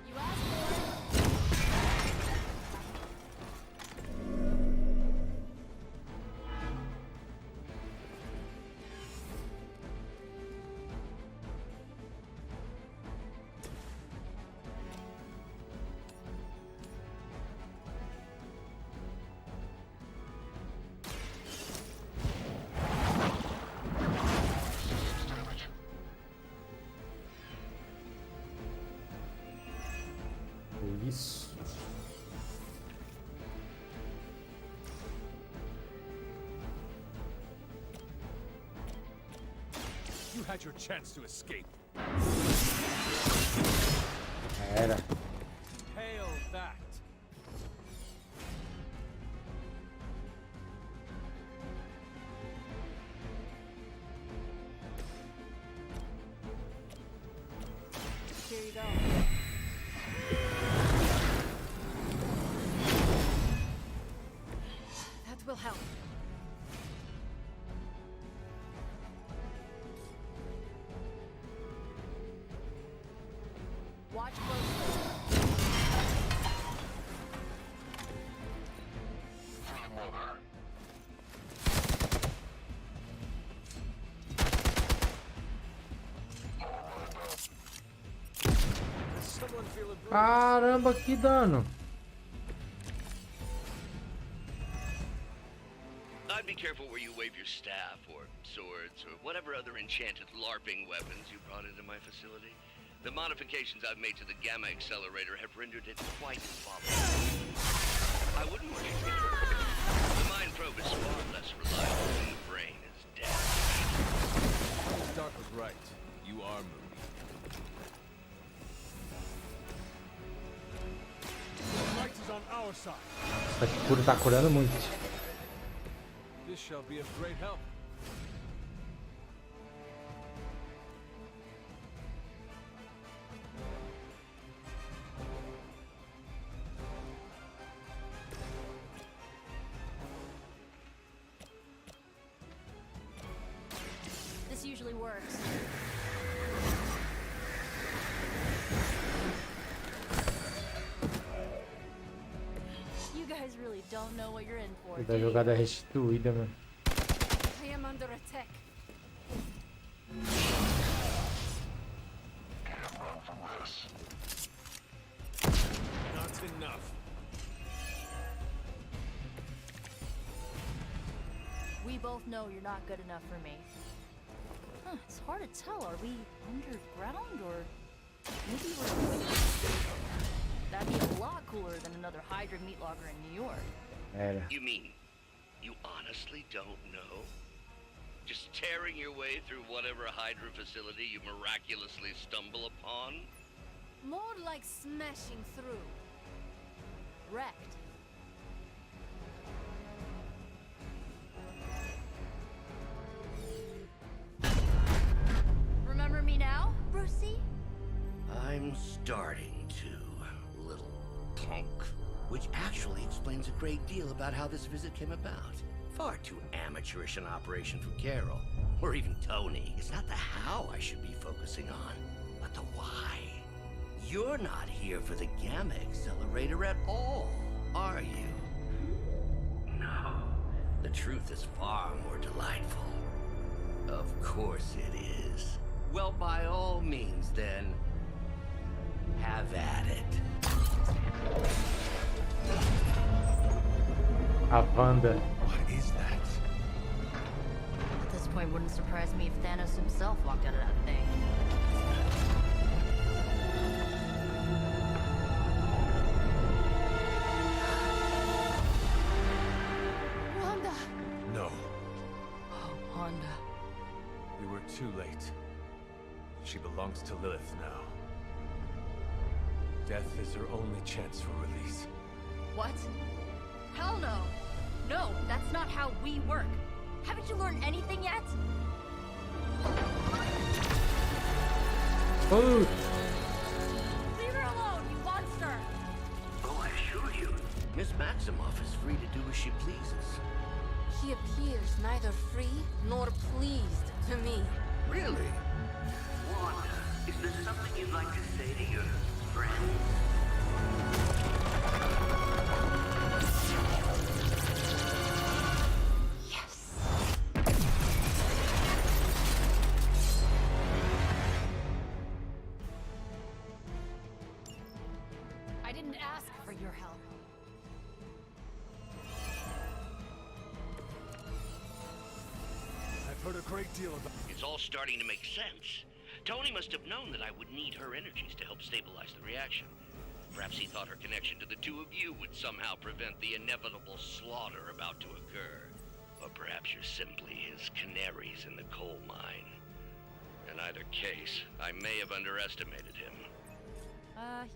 You asked for it. Isso. You had your chance to escape. Era. Hail that. Here you go. That will help. Watch closely. Caramba, que dano. I'd be careful where you wave your staff, or swords, or whatever other enchanted LARPing weapons you brought into my facility. The modifications I've made to the Gamma Accelerator have rendered it quite volatile. I wouldn't want you to get hurt. The mind probe is far less reliable when the brain is dead. Stark was right. You are moving. The light is on our side. Essa cura tá curando muito. This shall be of great help. This usually works. You guys really don't know what you're in for, Da do you? jogada restituída, mano. I am under attack. Not enough. We both know you're not good enough for me. Huh, it's hard to tell. Are we underground or maybe we're... That'd be a lot cooler than another Hydra meat logger in New York. Era. You mean, you honestly don't know? Just tearing your way through whatever Hydra facility you miraculously stumble upon? More like smashing through. Wrecked. Remember me now, Brucey? I'm starting to. which actually explains a great deal about how this visit came about. Far too amateurish an operation for Carol, or even Tony. It's not the how I should be focusing on, but the why. You're not here for the Gamma Accelerator at all, are you? No. The truth is far more delightful. Of course it is. Well, by all means, then, have at it. A Wanda. What is that? At this point, wouldn't surprise me if Thanos himself walked out of that thing. Wanda! No, Oh, Wanda. we were too late. She belongs to Lilith now. Death is her only chance for release. What? Hell no! No, that's not how we work. Haven't you learned anything yet? Food. Leave her alone, you monster! Oh, I assure you, Miss Maximoff is free to do as she pleases. She appears neither free nor pleased to me. Really? Wanda, is there something you'd like to say to your friends? Yes. I didn't ask for your help. I've heard a great deal about... It's all starting to make sense. Tony must have known that I would need her energies to help stabilize the reaction. Perhaps he thought her connection to the two of you would somehow prevent the inevitable slaughter about to occur. Or perhaps you're simply his canaries in the coal mine. In either case, I may have underestimated him.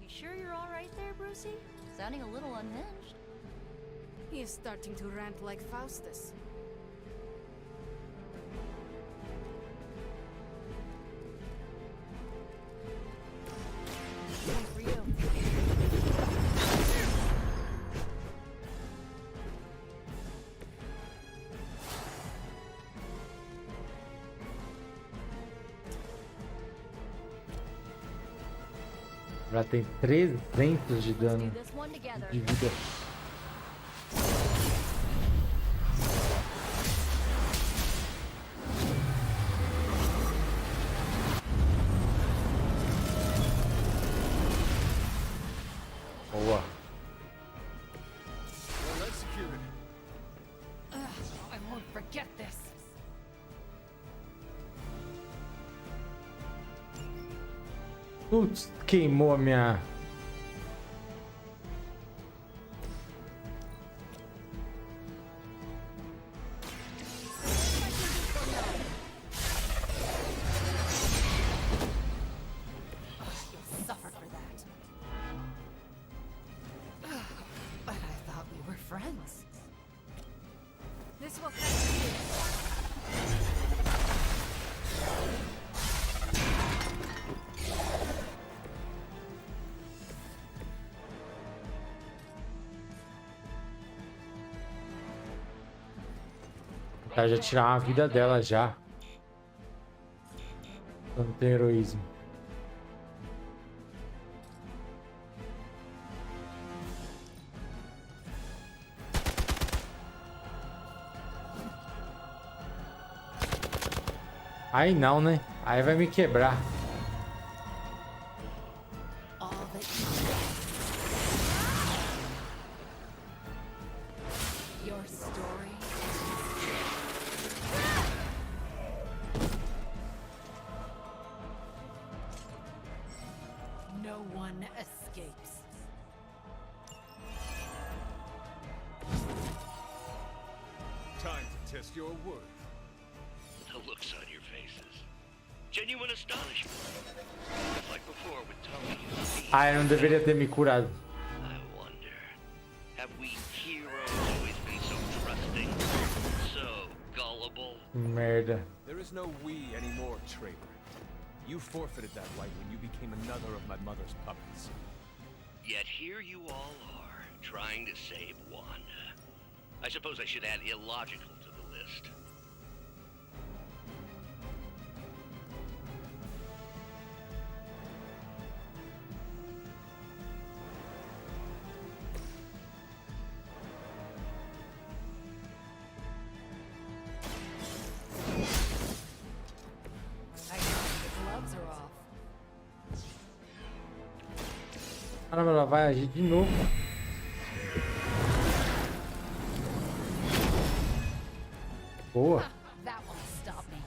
You sure you're alright there, Brucey? Sounding a little unhinged. He is starting to rant like Faustus. One for you. Ela tem 300 de dano Do this one together. de vida. Boa. Well executed. I won't forget this. Putz, queimou a minha... You'll suffer for that. But I thought we were friends. This will cut you. Tá, já tirar a vida dela já. Não tem heroísmo. Aí não, né? Aí vai me quebrar. All that your story. No one escapes. Time to test your word. The looks on your faces. Genuine astonishment. Just like before with Tony and Steve. Ah, eu não deveria ter me curado. I wonder, have we heroes always been so trusting? So gullible? Merda. There is no we anymore, traitor. You forfeited that right when you became another of my mother's puppets. Yet here you all are, trying to save Wanda. I suppose I should add illogical to the list. Caramba, ela vai agir de novo. Boa. That won't stop me.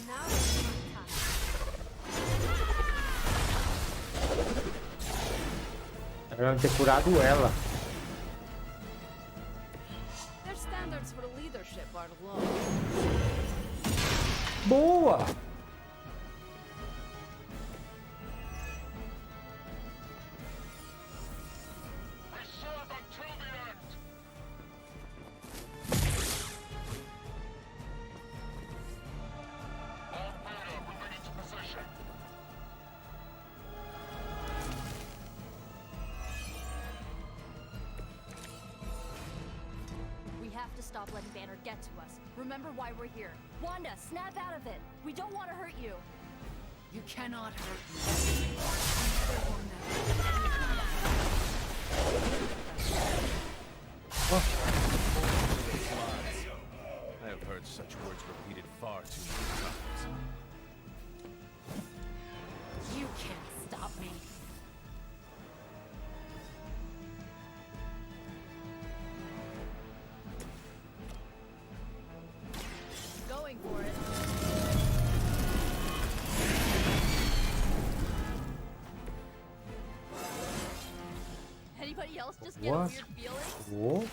Now it's my time. Ela ter curado ela. Their standards for leadership are low. Boa! We have to stop letting Banner get to us. Remember why we're here. Wanda, snap out of it. We don't want to hurt you. You cannot hurt me. I have heard such words repeated far too many times. You can't stop me. Going for it. Anybody else just get a What? weird feeling? Boa.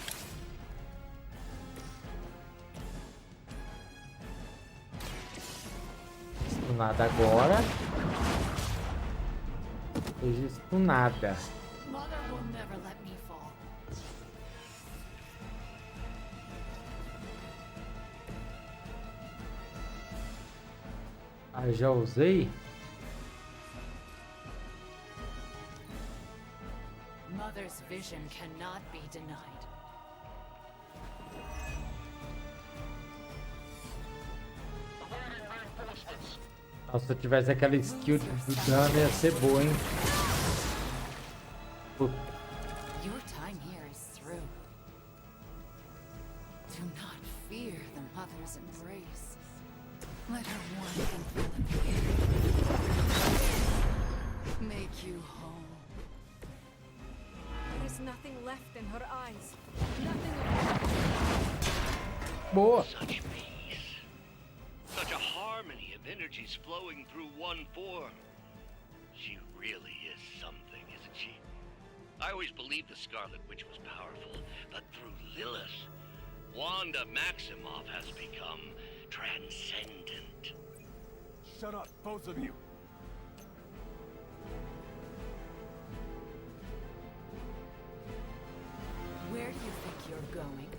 Stunada agora. Seja stunada. Mother will never let me fall. Ah, já usei. Mother's vision cannot be denied. Nossa, se eu tivesse aquela skill do dano ia ser boa, hein? Puta. Your time here is through. Do not fear the mother's embrace. Let her warmth envelop you. Make you whole. There is nothing left in her eyes. Boa. Such peace. Such a harmony of energies flowing through one form. She really is something, isn't she? I always believed the Scarlet Witch was powerful, but through Lilith, Wanda Maximoff has become transcendent. Shut up, both of you. Where do you think you're going?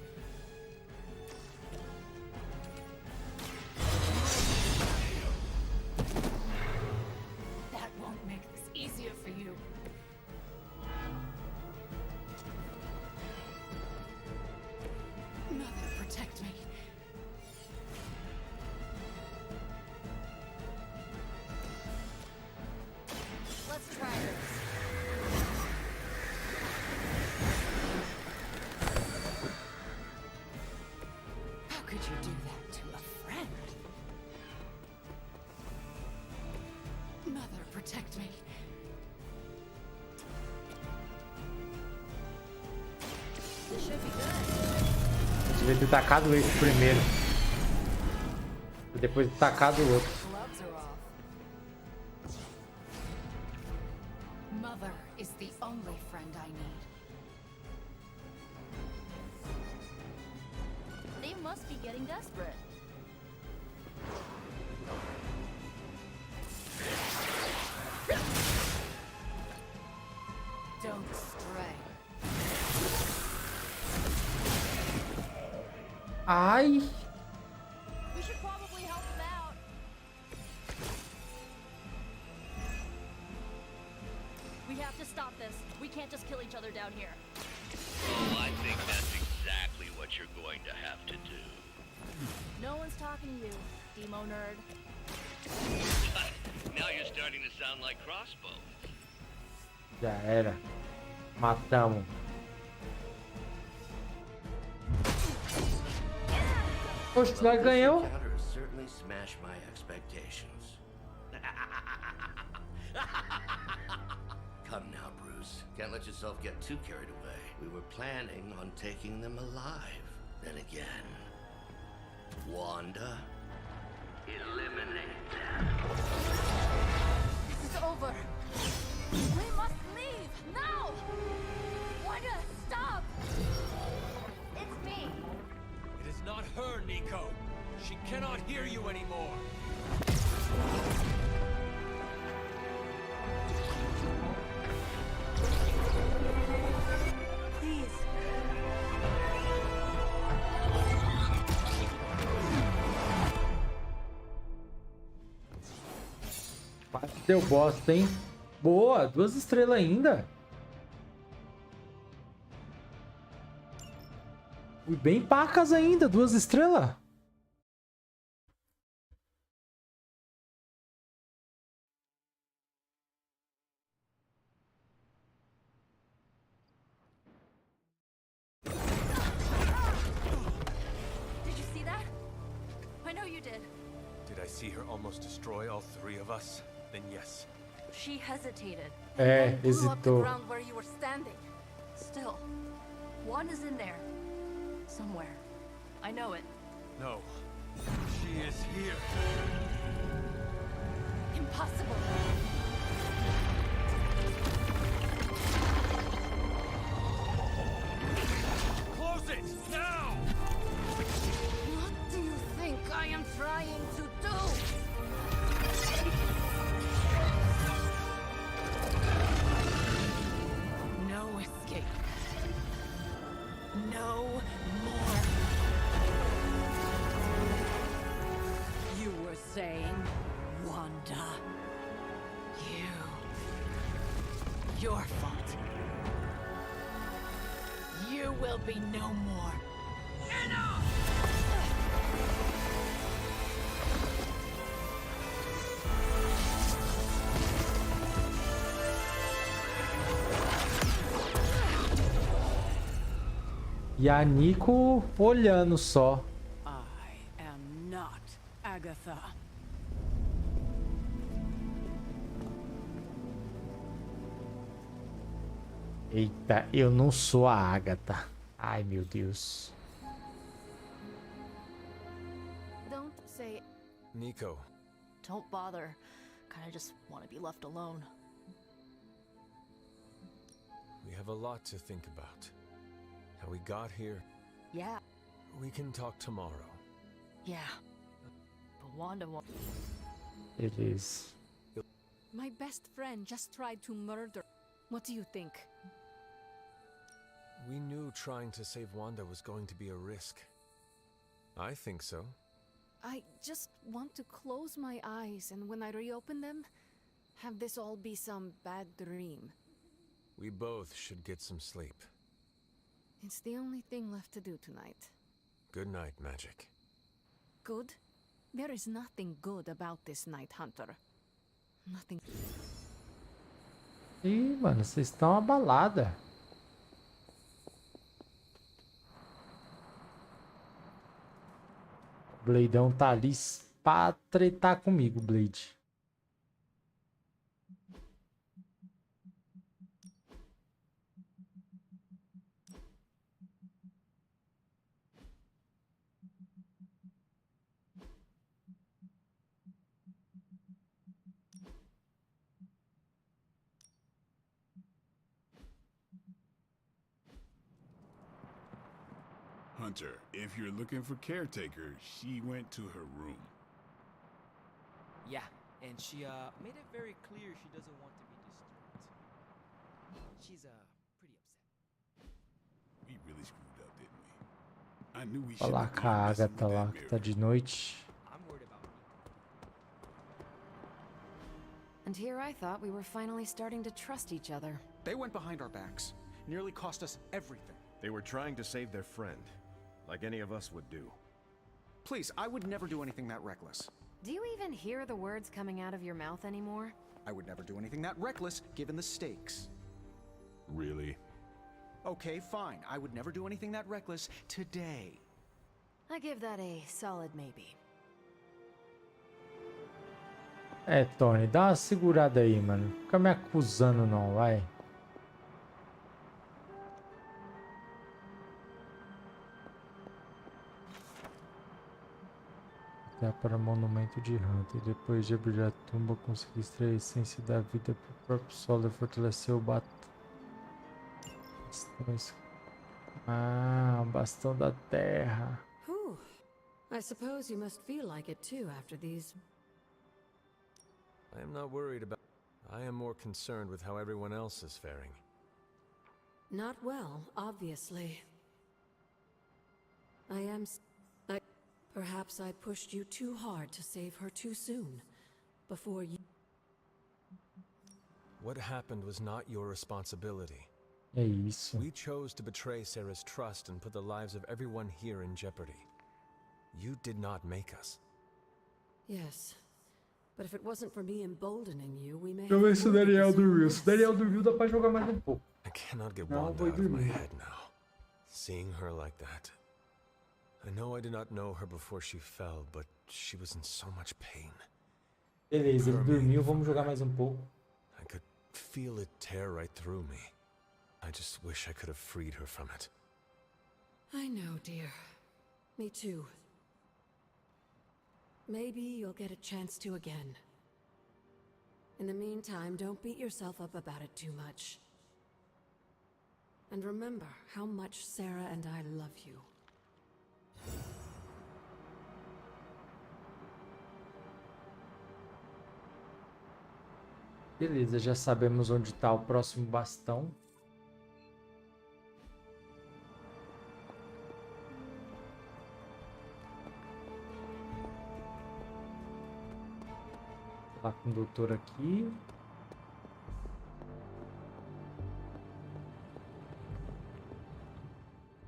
That won't make this easier for you. Mother, protect me. Let's try this. How could you do that to a friend? Mother, protect me. This should be good. Devia ter tacado esse primeiro. E depois tacado o outro. Gloves are off. Mother is the only friend I need. They must be getting desperate. Don't stray. Ai! We should probably help them out. We have to stop this. We can't just kill each other down here. Oh, I think that's exactly what you're going to have to do. No one's talking to you, Demo nerd. Now you're starting to sound like Crossbow. Já era. Matamos. Poxa, nós ganhamos. Encounter has certainly smashed my expectations. Come now, Bruce. Can't let yourself get too carried away. We were planning on taking them alive. Then again, Wanda, eliminate them. This is over. We must leave now. Wanda, stop. It's me. It is not her, Nico. She cannot hear you anymore. Please. Quase deu bosta, hein? Boa, 2 estrelas ainda. Fui bem pacas ainda, 2 estrelas. Did you see that? I know you did. Did I see her almost destroy all 3 of us? Then yes. She hesitated. É, Blew up the hesitou. ground where you were standing. Still, Wanda's in there. Somewhere. I know it. No. She is here. Impossible. Close it! Now! What do you think I am trying to do? No escape. No more. You were saying, Wanda. Your fault. You will be no more. Enough! E a Nico olhando só. I am not Agatha. Eita, eu não sou a Agatha. Ai, meu Deus. Don't say... Nico. Don't bother. Kinda just want to be left alone. We have a lot to think about. How we got here. Yeah. We can talk tomorrow. Yeah. But Wanda won't... Beleza. My best friend just tried to murder. What do you think? We knew trying to save Wanda was going to be a risk. I think so. I just want to close my eyes, and when I reopen them, have this all be some bad dream. We both should get some sleep. It's the only thing left to do tonight. Good night, Magic. Good? There is nothing good about this night, Hunter. Nothing. Ih, mano, vocês estão abalada. O Bladeão tá ali pra tretar comigo, Blade. Hunter, if you're looking for Caretaker, she went to her room. Yeah, and she made it very clear she doesn't want to be disturbed. She's pretty upset. We really screwed up, didn't we? I knew we should Falar have com a gone messing with Agatha lá, that que mirror. tá de noite. I'm worried about me. And here I thought we were finally starting to trust each other. They went behind our backs. Nearly cost us everything. They were trying to save their friend, like any of us would do. Please, I would never do anything that reckless. Do you even hear the words coming out of your mouth anymore? I would never do anything that reckless, given the stakes. Really? Okay, fine. I would never do anything that reckless today. I give that a solid maybe. É, Tony, dá uma segurada aí, mano. Fica me acusando não, vai. Até para o monumento de Hunter. Depois de abrir a tumba, consegui extrair a essência da vida para o próprio solo e fortalecer o bastão da terra. I suppose you must feel like it too after these. I am not worried about... I am more concerned with how everyone else is faring. Not well, obviously. Perhaps I pushed you too hard to save her too soon. Before you... What happened was not your responsibility. É isso. We chose to betray Sarah's trust and put the lives of everyone here in jeopardy. You did not make us. Yes. But if it wasn't for me emboldening you, we may... Deixa eu ver se o Daniel dormiu. Se o Daniel dormiu, dá pra jogar mais um pouco. I cannot get Wanda out of my head now. Seeing her like that. I know I did not know her before she fell, but she was in so much pain. Beleza, ele dormiu, vamos jogar mais um pouco. I could feel it tear right through me. I just wish I could have freed her from it. I know, dear. Me too. Maybe you'll get a chance to again. In the meantime, don't beat yourself up about it too much. And remember how much Sarah and I love you. Beleza, já sabemos onde está o próximo bastão. Falar com o doutor aqui.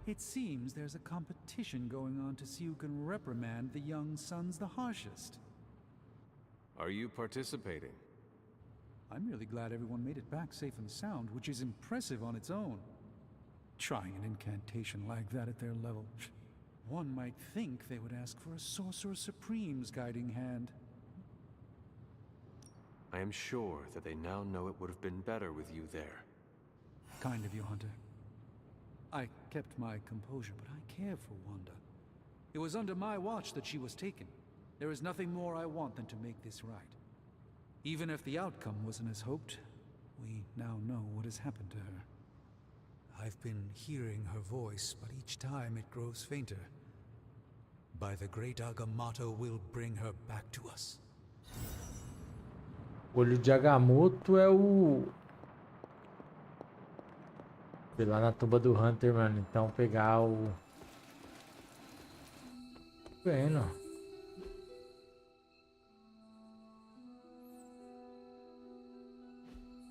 It seems there's a competition going on to see who can reprimand the young sons the harshest. Are you participating? I'm really glad everyone made it back safe and sound, which is impressive on its own. Trying an incantation like that at their level. One might think they would ask for a Sorcerer Supreme's guiding hand. I am sure that they now know it would have been better with you there. Kind of you, Hunter. I kept my composure, but I care for Wanda. It was under my watch that she was taken. There is nothing more I want than to make this right. Even if the outcome wasn't as hoped, we now know what has happened to her. I've been hearing her voice, but each time it grows fainter. By the great Agamotto will bring her back to us. O olho de Agamotto é o... Fui lá na tumba do Hunter, mano. Então pegar o... Vendo.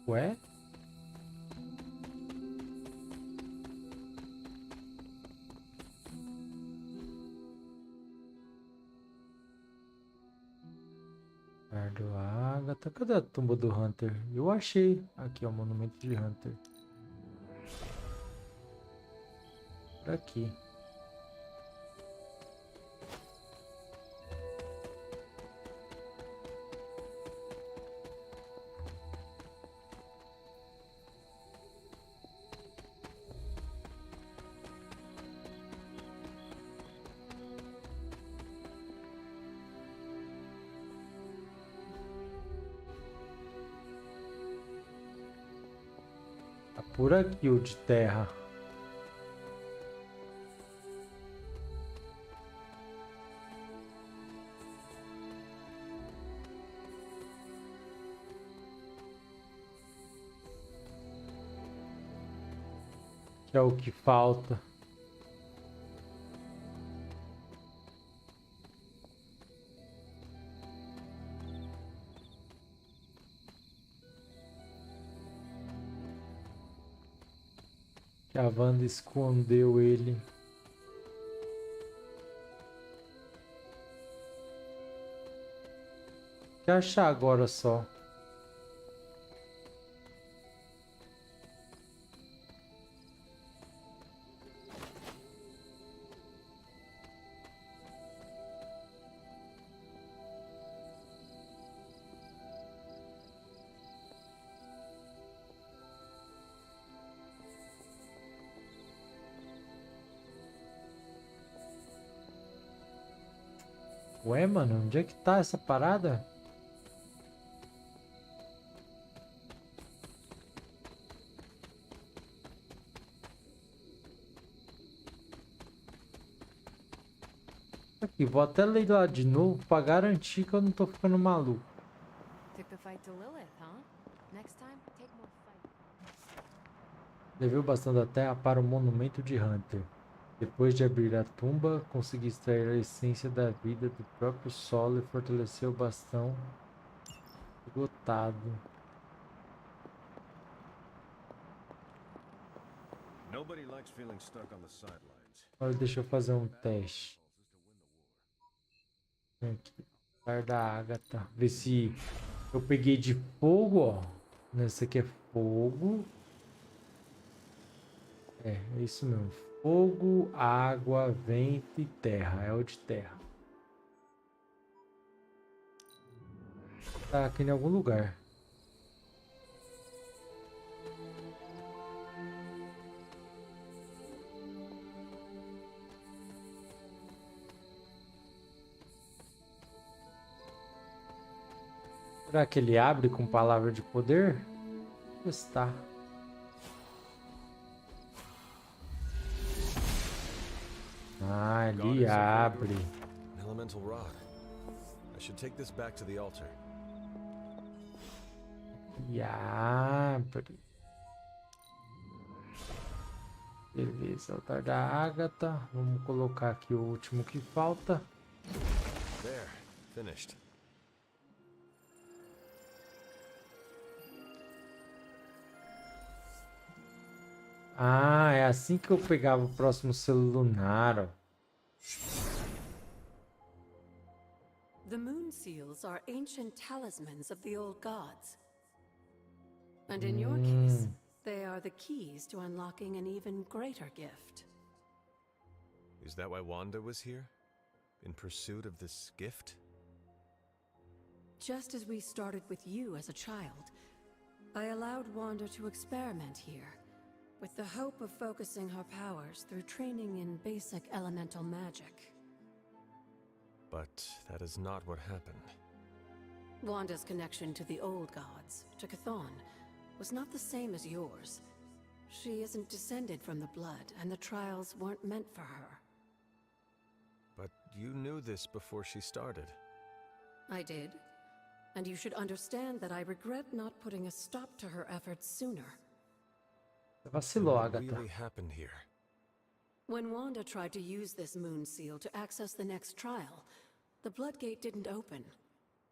Ué? Guardo Agatha. Cadê a tumba do Hunter? Eu achei. Aqui, ó, o monumento de Hunter. Por aqui. Tá por aqui o de terra. Que é o que falta. A Wanda escondeu ele. O que achar agora só? Ué, mano, onde é que tá essa parada? Aqui, vou até ler lá de novo pra garantir que eu não tô ficando maluco. Took the fight to Lilith, huh? Next time, take more fight. Levei o bastão da terra para o monumento de Hunter. Depois de abrir a tumba, consegui extrair a essência da vida do próprio solo e fortalecer o bastão esgotado. Nobody likes feeling stuck on the sidelines. Agora deixa eu fazer um teste. Aqui, par da Agatha. Ver se eu peguei de fogo, ó. Esse aqui é fogo. É isso mesmo. Fogo, água, vento e terra. É o de terra. Tá aqui em algum lugar. Será que ele abre com palavra de poder? Está. Ah, ele abre. Elemental rod. I should take this back to the altar. E abre. Beleza, altar da Agatha. Vamos colocar aqui o último que falta. There, finished. Ah, é assim que eu pegava o próximo selo lunar, ó. The moon seals are ancient talismans of the old gods. And in your case, they are the keys to unlocking an even greater gift. Is that why Wanda was here? In pursuit of this gift? Just as we started with you as a child, I allowed Wanda to experiment here, with the hope of focusing her powers through training in basic elemental magic. But that is not what happened. Wanda's connection to the old gods, to Chthon, was not the same as yours. She isn't descended from the blood, and the trials weren't meant for her. But you knew this before she started. I did. And you should understand that I regret not putting a stop to her efforts sooner. Vacilou, What Agatha. really happened here? When Wanda tried to use this moon seal to access the next trial, the Bloodgate didn't open,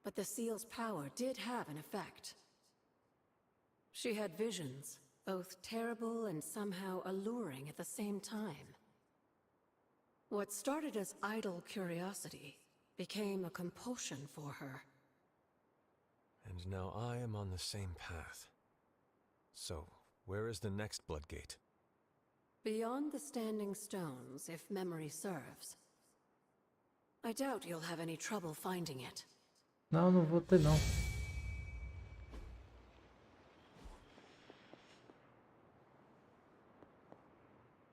but the seal's power did have an effect. She had visions, both terrible and somehow alluring at the same time. What started as idle curiosity became a compulsion for her. And now I am on the same path. So, where is the next Bloodgate? Beyond the Standing Stones, if memory serves. I doubt you'll have any trouble finding it. Não, não vou ter não.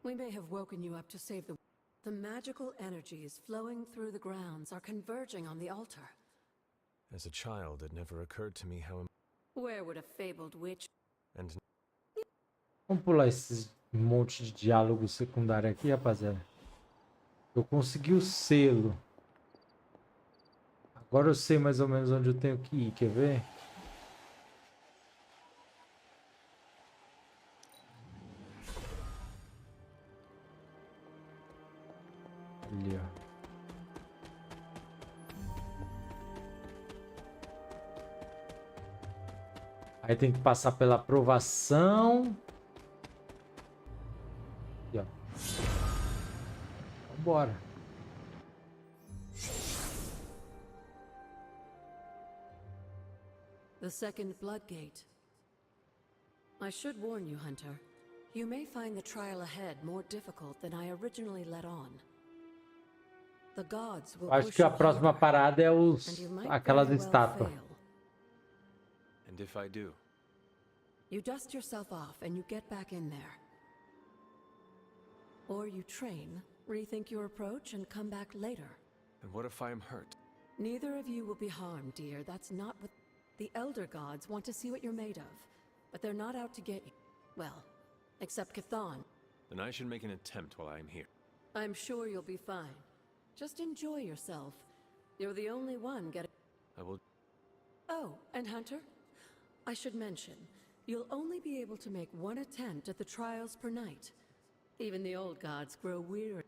We may have woken you up to save the... The magical energies flowing through the grounds are converging on the altar. As a child, it never occurred to me how... Where would a fabled witch... And Vamos pular esses monte de diálogo secundário aqui, rapaziada. Eu consegui o selo. Agora eu sei mais ou menos onde eu tenho que ir, quer ver? Ali, ó. Aí tem que passar pela aprovação. Vambora. The second Bloodgate. I should warn you, Hunter. You may find the trial ahead more difficult than I originally let on. The gods will Acho push que a you próxima harder, parada é and you might aquelas very well estátuas. fail. And if I do? You dust yourself off and you get back in there. Or you train, rethink your approach, and come back later. And what if I am hurt? Neither of you will be harmed, dear. That's not what... The Elder Gods want to see what you're made of, but they're not out to get you. Well, except Cathan. Then I should make an attempt while I am here. I'm sure you'll be fine. Just enjoy yourself. You're the only one getting... I will... Oh, and Hunter? I should mention, you'll only be able to make one attempt at the trials per night. Even the old gods grow weary.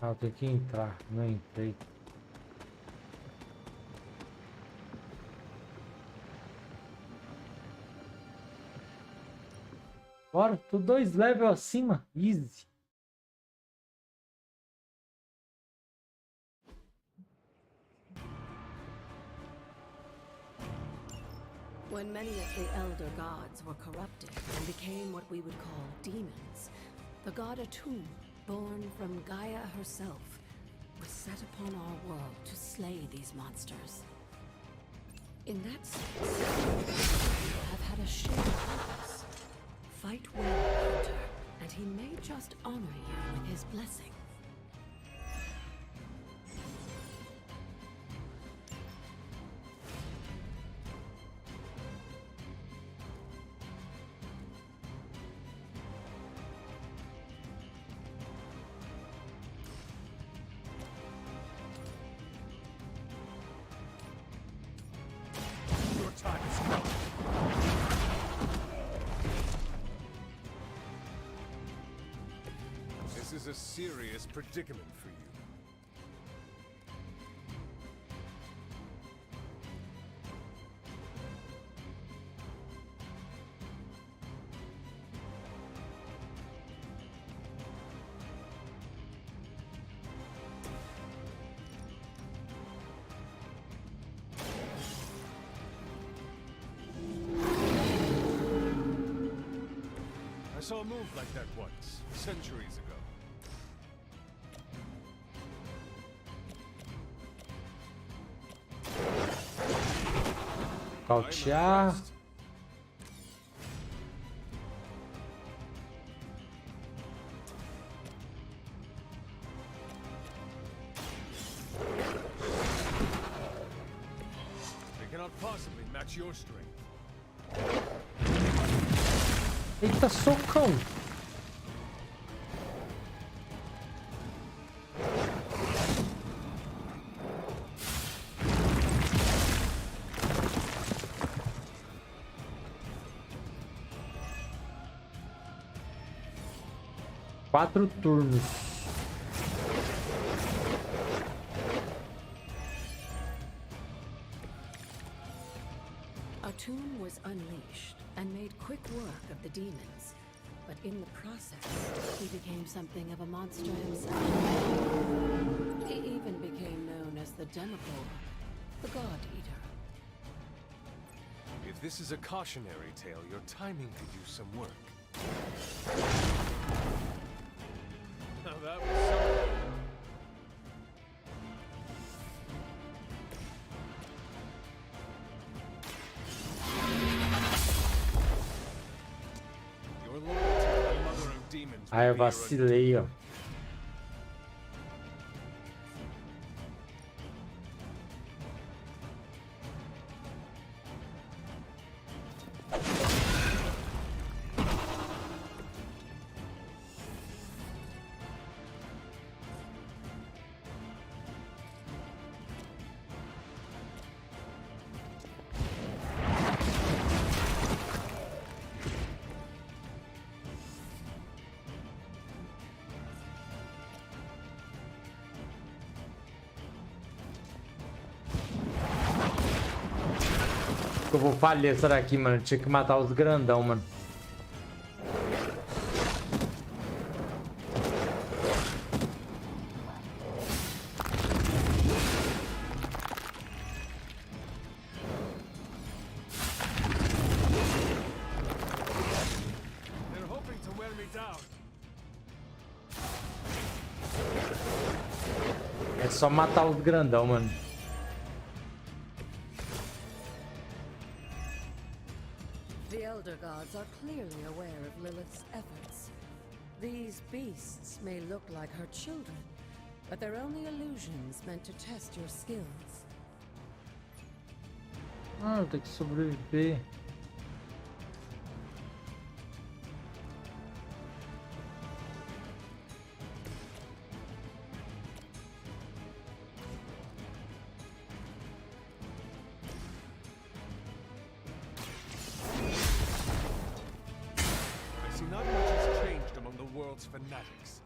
Ah, eu tenho que entrar. Não entrei. Bora, tô 2 levels acima. Easy. When many of the Elder Gods were corrupted and became what we would call demons, the god Atum, born from Gaia herself, was set upon our world to slay these monsters. In that sense, you have had a shared purpose. Fight well, Hunter, and he may just honor you with his blessing. This is a serious predicament for you. I saw a move like that once, centuries ago. Cautear. They cannot possibly match your strength. Eita, socão. Quatro turnos. Atum was unleashed and made quick work of the demons, but in the process, he became something of a monster himself. He even became known as the Demogorgon, the God Eater. If this is a cautionary tale, your timing could use some work. Now that was something. Your loyalty to the mother of demons. Ah, eu vacilei, ó. que eu vou falhar essa daqui, mano. Tinha que matar os grandão, mano. É só matar os grandão, mano. The Elder Gods are clearly aware of Lilith's efforts. These beasts may look like her children, but they're only illusions meant to test your skills. Ah, tem que sobreviver. I see not much has changed among the world's fanatics.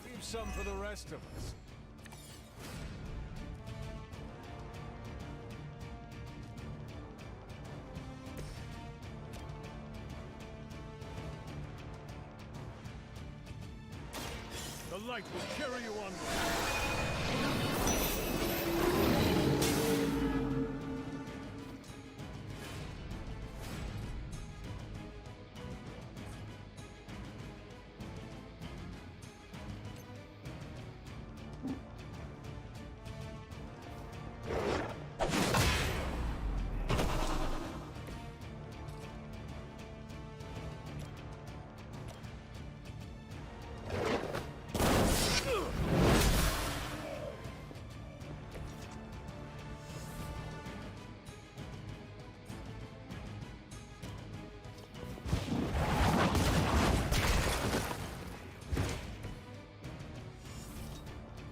Leave some for the rest of us. The light will carry you onward.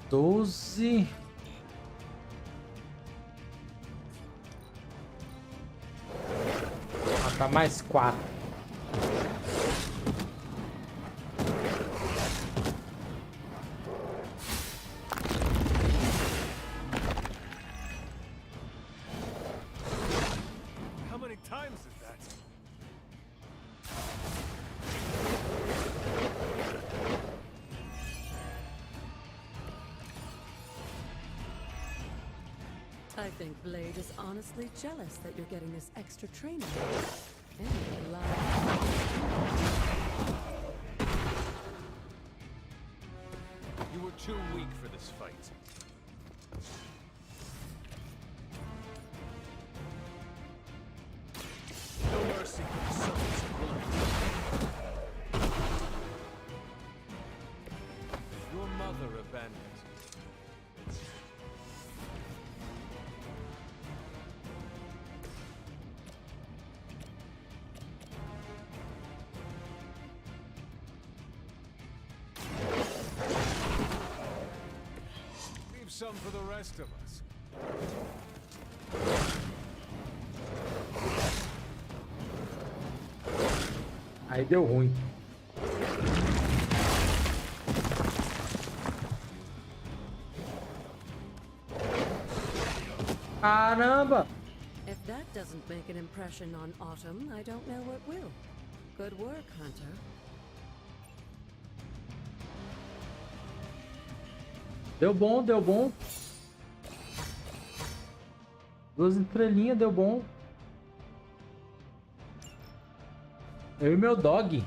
Doze. Matar mais 4. How many times is that? I think Blade is honestly jealous that you're getting this extra training. And You were too weak for this fight. No mercy for the servants of blood. Your mother abandoned you. Leave some for the rest of us. Aí deu ruim. Caramba! if that doesn't make an impression on Autumn, I don't know what will. Good work, Hunter. Deu bom, deu bom. 2 estrelinhas, deu bom. Eu e meu dog.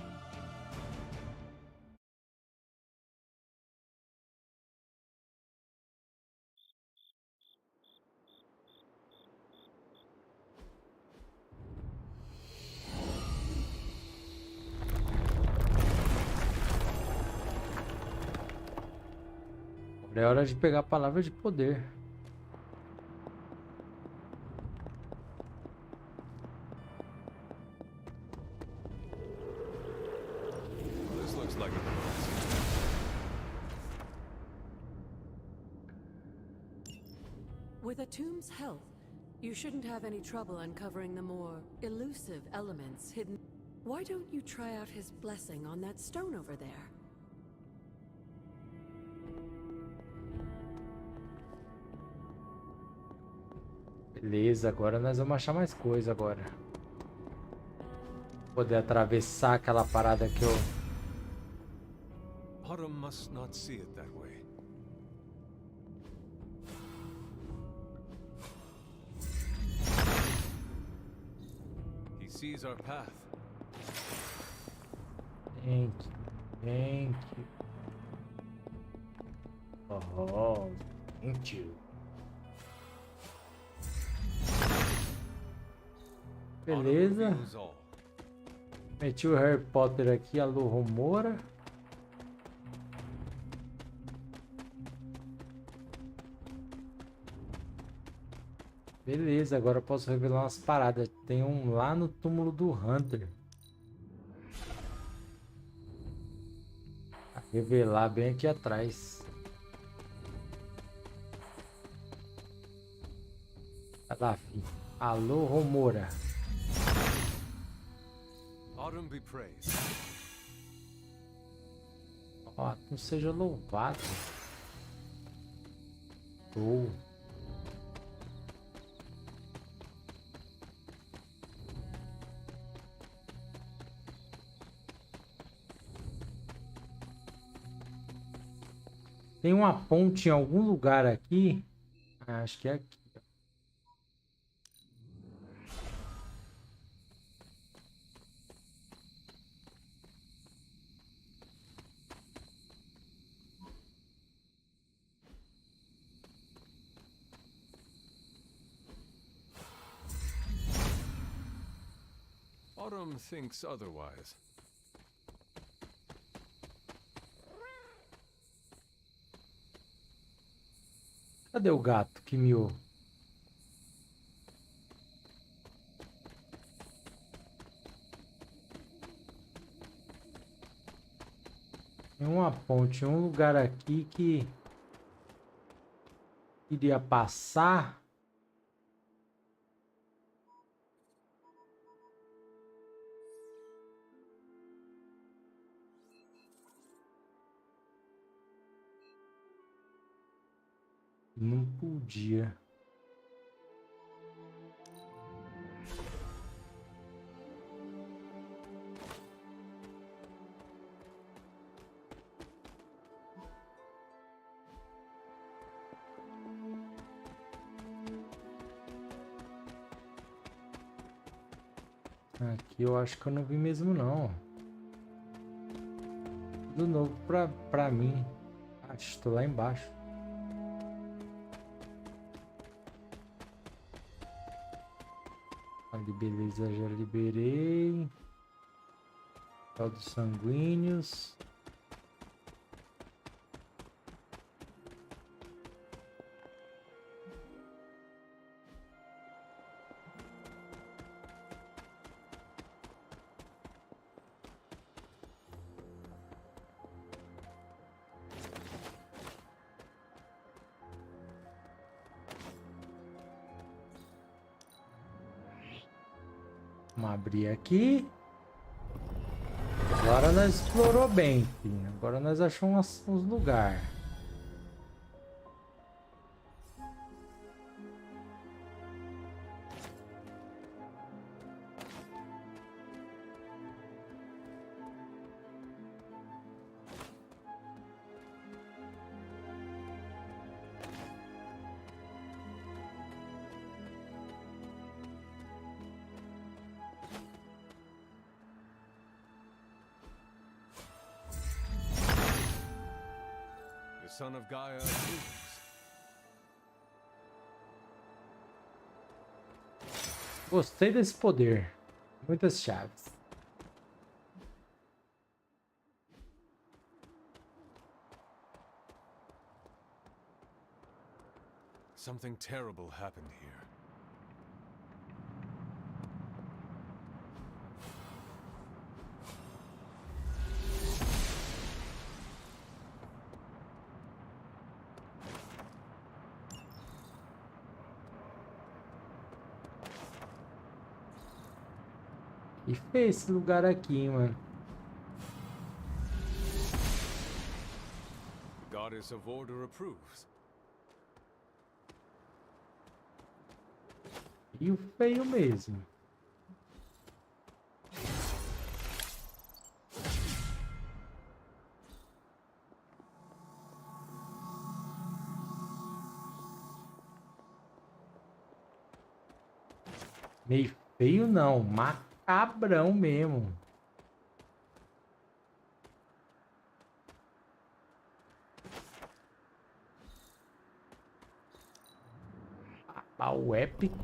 É hora de pegar a palavra de poder. This looks like a With a tomb's help, you shouldn't have any trouble uncovering the more elusive elements hidden. Why don't you try out his blessing on that stone over there? Beleza, agora nós vamos achar mais coisa agora. Poder atravessar aquela parada que eu... Autumn must not see it that way. He sees our path. Thank you. Thank you. Oh, thank you. Beleza. Meti o Harry Potter aqui, alô Romora. Beleza, agora eu posso revelar umas paradas. Tem um lá no túmulo do Hunter. Vou revelar bem aqui atrás. Vai lá, filho. Alô, Romora. Autumn be praised. Ó, não seja louvado. Oh. Tem uma ponte em algum lugar aqui. Ah, acho que é aqui. Autumn thinks otherwise. Cadê o gato que miou? Tem uma ponte, um lugar aqui que iria passar. Não podia. Aqui eu acho que eu não vi mesmo não. Tudo novo pra mim. Ah, estou lá embaixo. Ali, beleza, já liberei. Tal dos sanguíneos. Vamos abrir aqui. Agora nós explorou bem, filho. Agora nós achamos uns lugares. Son of Gaia. Gostei desse poder. Muitas chaves. Something terrible happened here. E feio esse lugar aqui, hein, mano. Goddess of Order approves. E o feio mesmo. Meio feio não, macabrão mesmo. Pau épico.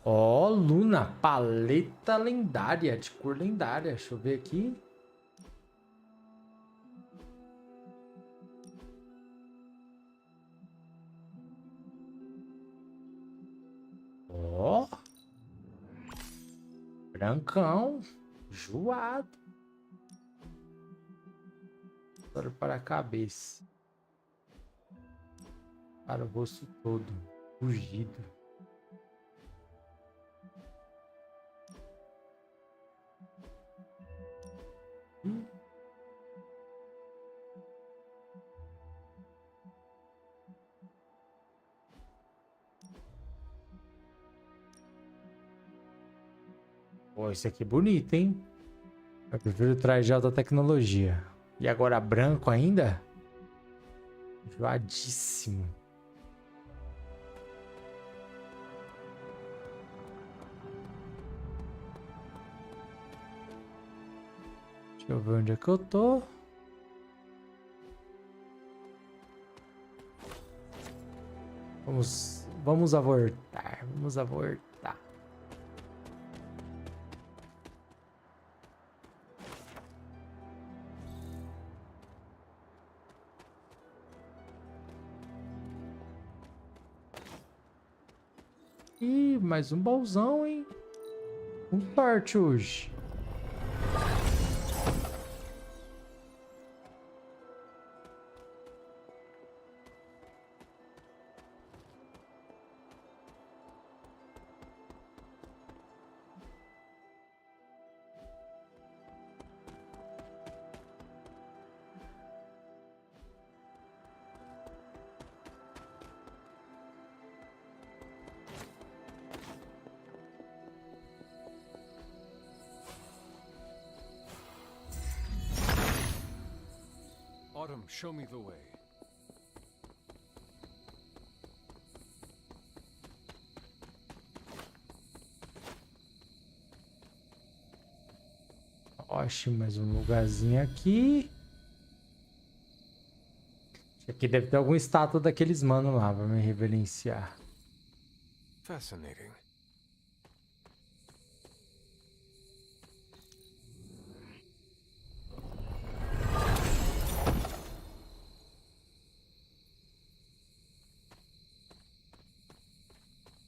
Ó, Luna, paleta lendária, de cor lendária. Deixa eu ver aqui. Ó. Brancão. Joado. Agora para a cabeça. Para o rosto todo. Fugido. Pô, esse aqui é bonito, hein? Eu prefiro o traje de alta tecnologia. E agora branco ainda? Joadíssimo. Deixa eu ver onde é que eu tô. Vamos avortar. Vamos avortar. Ih, mais um baúzão, hein? Com sorte hoje. Autumn, show me the way. Oxe, mais um lugarzinho aqui. Aqui deve ter alguma estátua daqueles mano lá pra me reverenciar. Fascinating.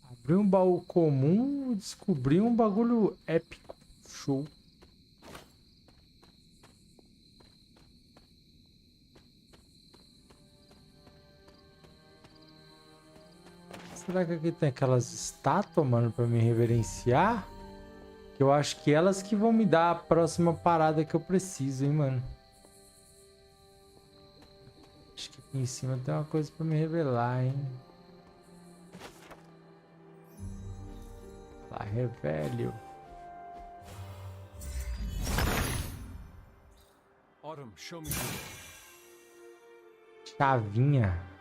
Abri um baú comum e descobri um bagulho épico. Show. Será que aqui tem aquelas estátuas, mano, pra me reverenciar? Que eu acho que elas que vão me dar a próxima parada que eu preciso, hein, mano. Acho que aqui em cima tem uma coisa pra me revelar, hein. Lá, revelio. Autumn, show me the way. Chavinha.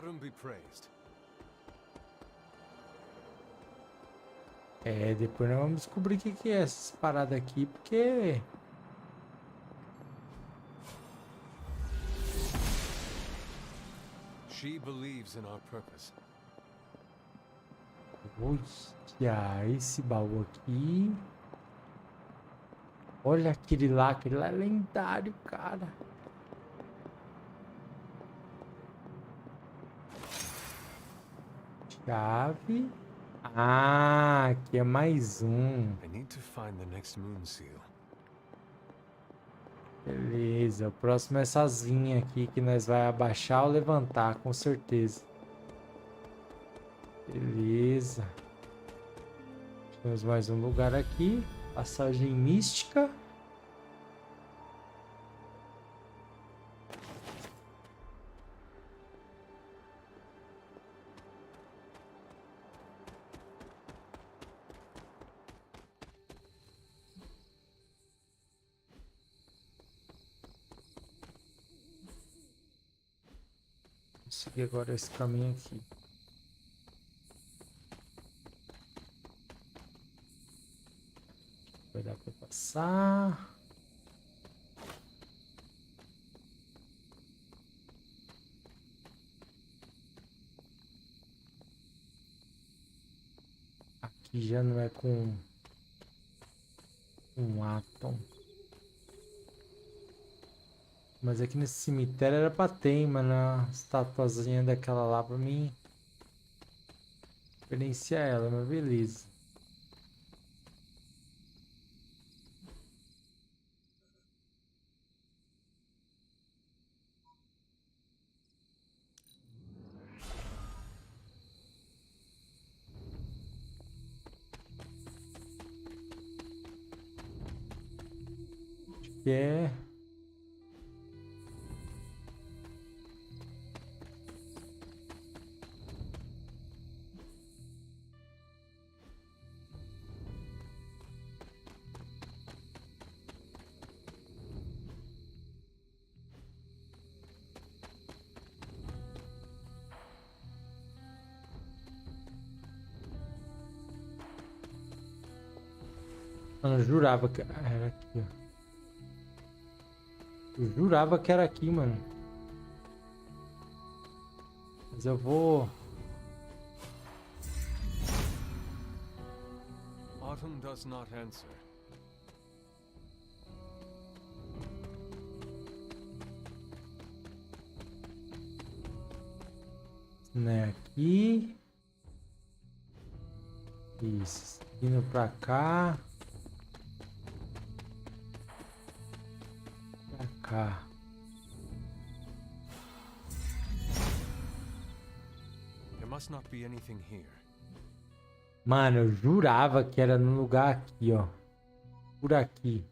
Autumn be praised. É, depois nós vamos descobrir o que é essas paradas aqui, porque... She believes in our purpose. Olha, esse baú aqui. Olha aquele lá é lendário, cara. Chave. Ah, aqui é mais um. I need to find the next moon seal. Beleza, o próximo é essas vinhas aqui que nós vai abaixar ou levantar, com certeza. Beleza. Temos mais um lugar aqui. Passagem mística. Vou seguir agora esse caminho aqui. Vai dar para passar. Aqui já não é com um átomo. Mas aqui nesse cemitério era pra ter, mano, a estatuazinha daquela lá pra mim diferenciar ela, mas beleza. Acho que é... Mano, eu jurava que era aqui, ó. Eu jurava que era aqui, mano. Mas eu vou... Autumn does not answer. Né, aqui. Isso. Indo pra cá. Pra cá. There must not be anything here. Mano, eu jurava que era no lugar aqui, ó. Por aqui.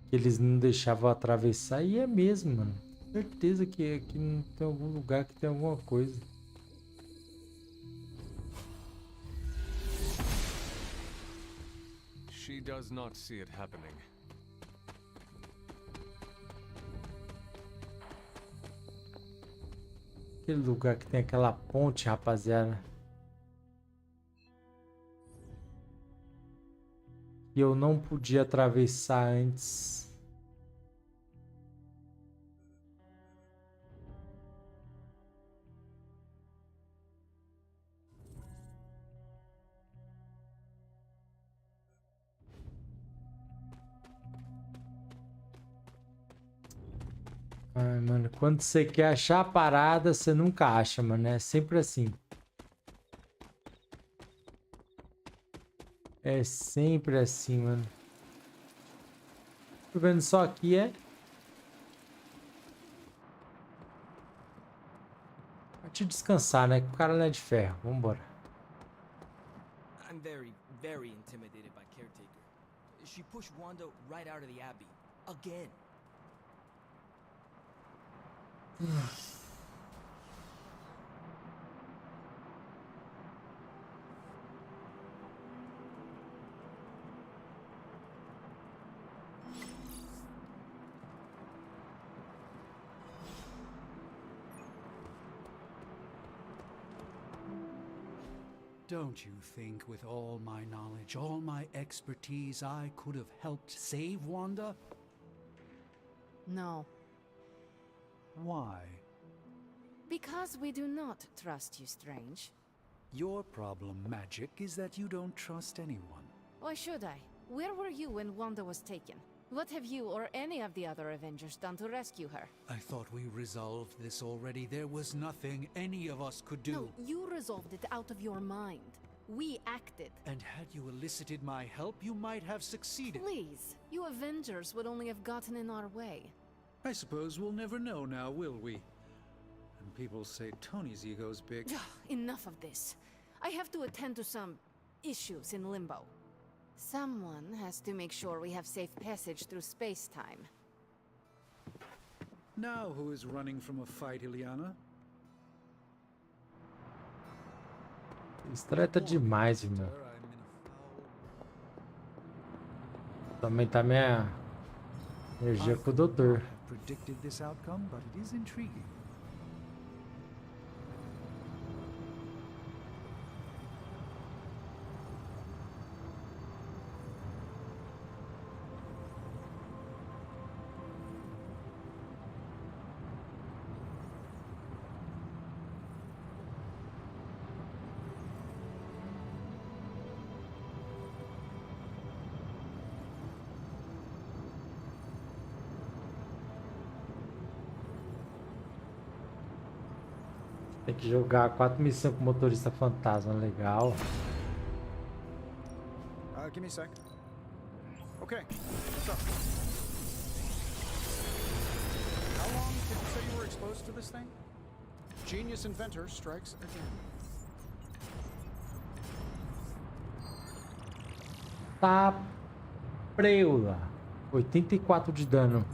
Que eles não deixavam atravessar. E é mesmo, mano. Certeza que aqui não tem algum lugar que tem alguma coisa. She does not see it happening. Aquele lugar que tem aquela ponte, rapaziada. E eu não podia atravessar antes. Ai, mano, quando você quer achar a parada, você nunca acha, mano. É sempre assim. É sempre assim, mano. Tô vendo só aqui, é? Pode descansar, né? Que o cara não é de ferro. Vambora. I'm very intimidated by Caretaker. She pushed Wanda right out of the Abbey. Again. Don't you think with all my knowledge, all my expertise, I could have helped save Wanda? No. Why? Because we do not trust you, Strange. Your problem, Magic, is that you don't trust anyone. Why should I? Where were you when Wanda was taken? What have you or any of the other Avengers done to rescue her? I thought we resolved this already. There was nothing any of us could do. No, you resolved it out of your mind. We acted. And had you elicited my help, you might have succeeded. Please, you Avengers would only have gotten in our way. I suppose we'll never know now, will we? And people say Tony's ego's big. Enough of this. I have to attend to some issues in Limbo. Someone has to make sure we have safe passage through space-time. Now who is running from a fight, Ileana? Isso treta demais, irmão. Vou aumentar minha energia pro doutor. Predicted this outcome, but it is intriguing. Tem que jogar 4 missões com motorista fantasma, legal. Give me a sec. Okay, what's up? How long did you say you were exposed to this thing? Genius inventor strikes again. Tá preula. 84 de dano.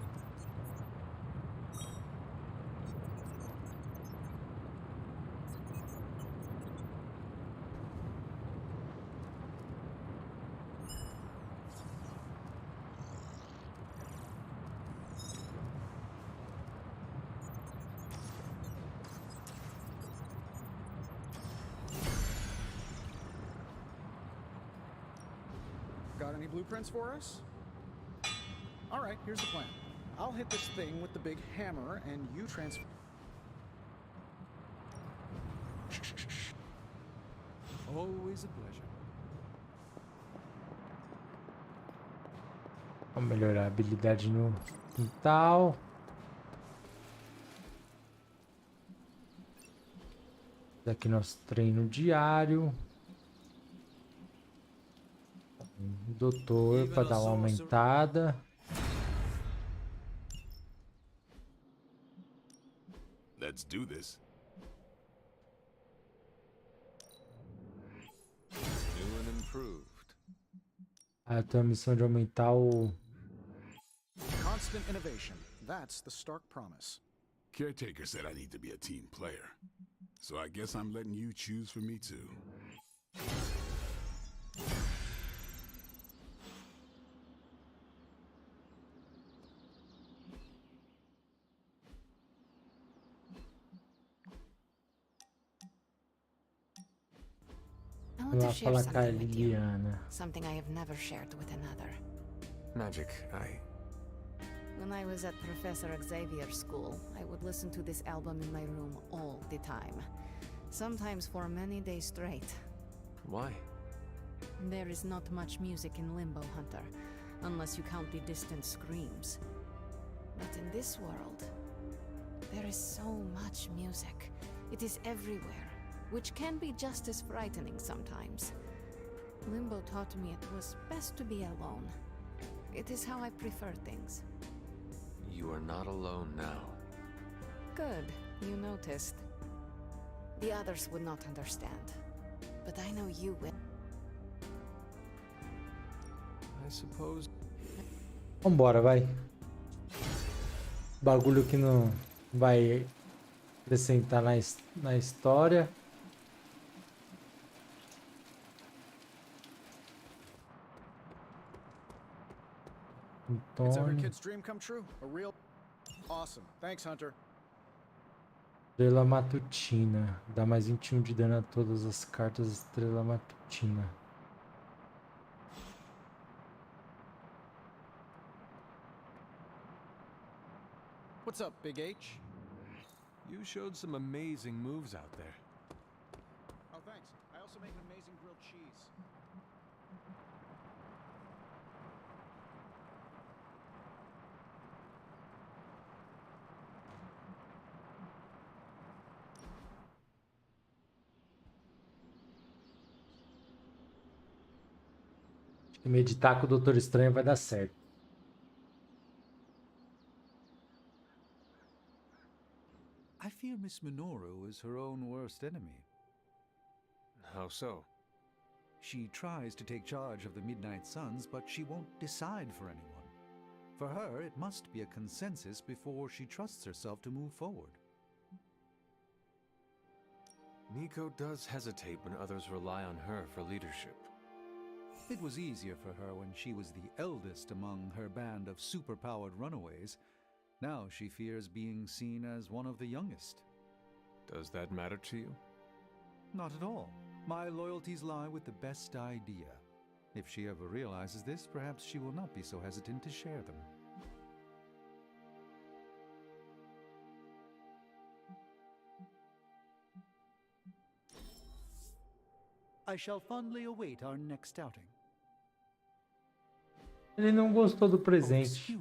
Got any blueprints for us? All right, here's the plan. I'll hit this thing with the big hammer, and you transfer. Always a pleasure. Vamos melhorar a habilidade no quintal. Aqui nosso treino diário. Doutor para dar uma aumentada. Let's do this. New and improved. Ah, tem a missão de aumentar o... Constant innovation. That's the stark promise. Caretaker said I need to be a team player. So I guess I'm letting you choose for me too. I want to share Falar com a something with you. Liliana. Something I have never shared with another. Magic, When I was at Professor Xavier's school, I would listen to this album in my room all the time. Sometimes for many days straight. Why? There is not much music in Limbo, Hunter, unless you count the distant screams. But in this world, there is so much music. It is everywhere, which can be just as frightening sometimes. Limbo taught me it was best to be alone. It is how I prefer things. You are not alone now. Good, you noticed. The others would not understand, but I know you will. I suppose. Vambora, vai. Bagulho que não vai acrescentar na história. It's every kid's dream come true. A real awesome. Thanks, Hunter. Estrela Matutina. Dá mais 21 de dano a todas as cartas Estrela Matutina. What's up, Big H? You showed some amazing moves out there. Oh, thanks. I also make an amazing grilled cheese. Acho que meditar com o Doutor Estranho vai dar certo. I fear Miss Minoru is her own worst enemy. How so? She tries to take charge of the Midnight Suns, but she won't decide for anyone. For her, it must be a consensus before she trusts herself to move forward. Nico does hesitate when others rely on her for leadership. It was easier for her when she was the eldest among her band of superpowered runaways. Now she fears being seen as one of the youngest. Does that matter to you? Not at all. My loyalties lie with the best idea. If she ever realizes this, perhaps she will not be so hesitant to share them. I shall fondly await our next outing. Ele não gostou do presente.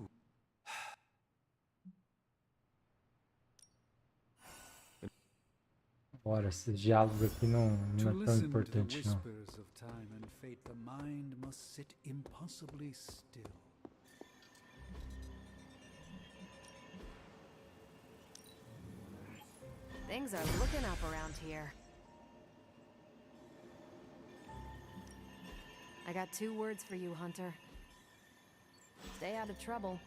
Bora, esses diálogos aqui não é tão importante, não. Things are looking up around here. I got 2 words for you, Hunter. Stay out of trouble.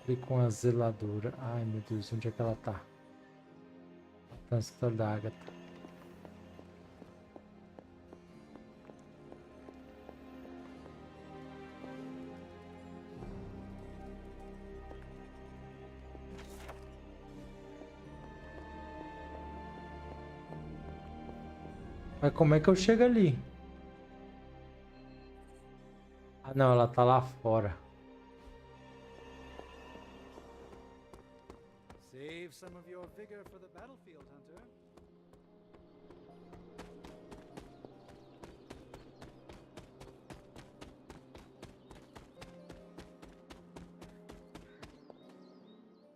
Ali com a zeladora. Ai, meu Deus, onde é que ela tá? Tá no escritório da Agatha. Mas como é que eu chego ali? Ah, não, ela tá lá fora. Save some of your vigor for the battlefield, Hunter.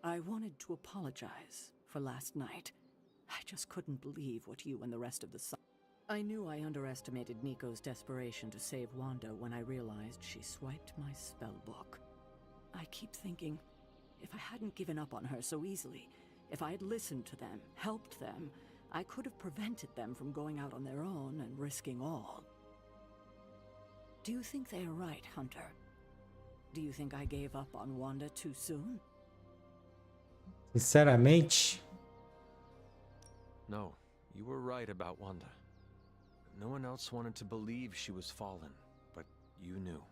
I wanted to apologize for last night. I just couldn't believe what you and the rest of the Sun. I knew I underestimated Nico's desperation to save Wanda when I realized she swiped my spellbook. I keep thinking, if I hadn't given up on her so easily, if I had listened to them, helped them, I could have prevented them from going out on their own and risking all. Do you think they are right, Hunter? Do you think I gave up on Wanda too soon? Sinceramente? No, you were right about Wanda. No one else wanted to believe she was fallen, but you knew.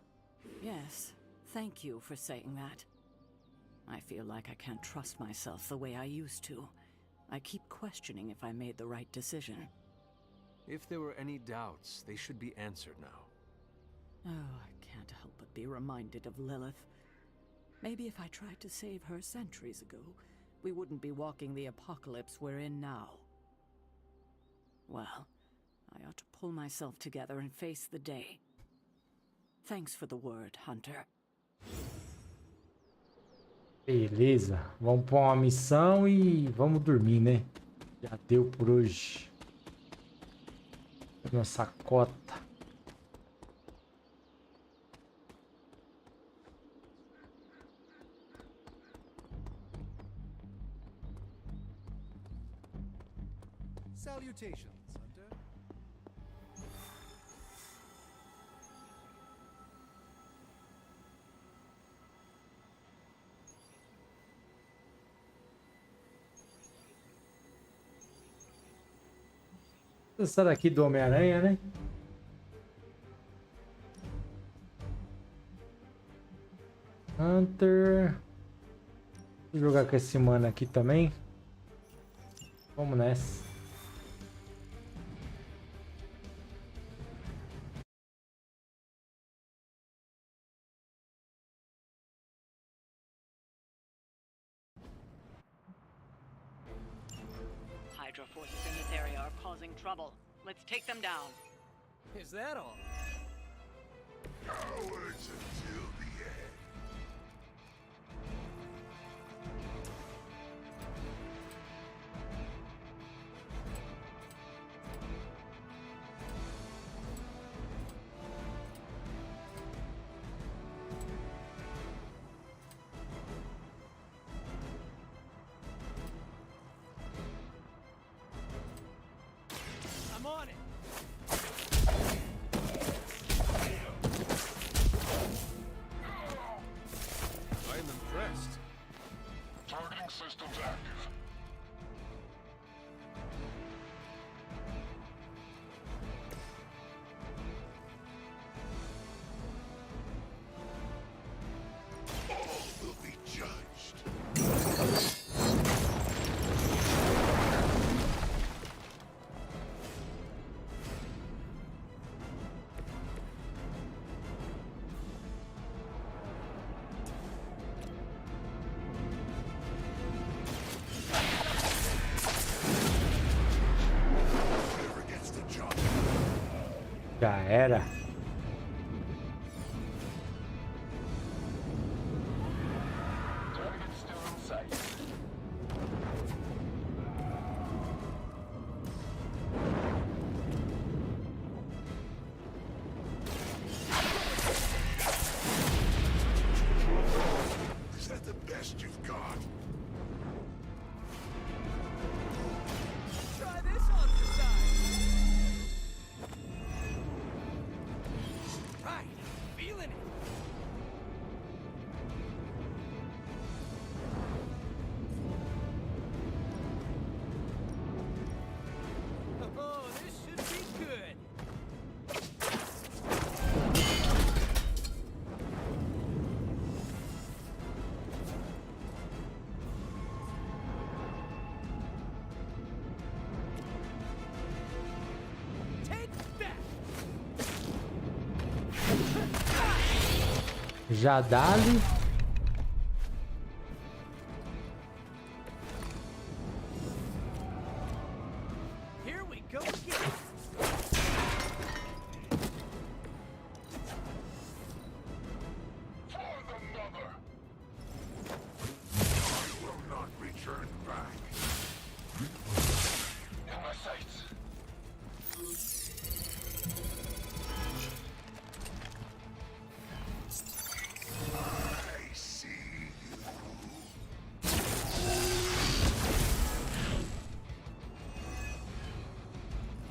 Yes, thank you for saying that. I feel like I can't trust myself the way I used to. I keep questioning if I made the right decision. If there were any doubts, they should be answered now. Oh, I can't help but be reminded of Lilith. Maybe if I tried to save her centuries ago, we wouldn't be walking the apocalypse we're in now. Well, I ought to pull myself together and face the day. Thanks for the word, Hunter. Beleza, vamos pra uma missão e vamos dormir, né? Já deu por hoje. Nossa cota. Salutations, Hunter. Essa daqui do Homem-Aranha, né? Hunter. Vou jogar com esse mano aqui também. Vamos nessa. Hydra forces in this area are causing trouble. Let's take them down. Is that all? Cowards until the end. I'm on it. I'm impressed. Targeting systems active. All will be judged. Whoever gets the job. Já era. Target still in sight. Is that the best you've got? Try this on for size. Right, feeling it. Oh, this should be good. Take that. Já dá-lhe. Here we go again. For the mother! I will not return back. In my sights. I see you.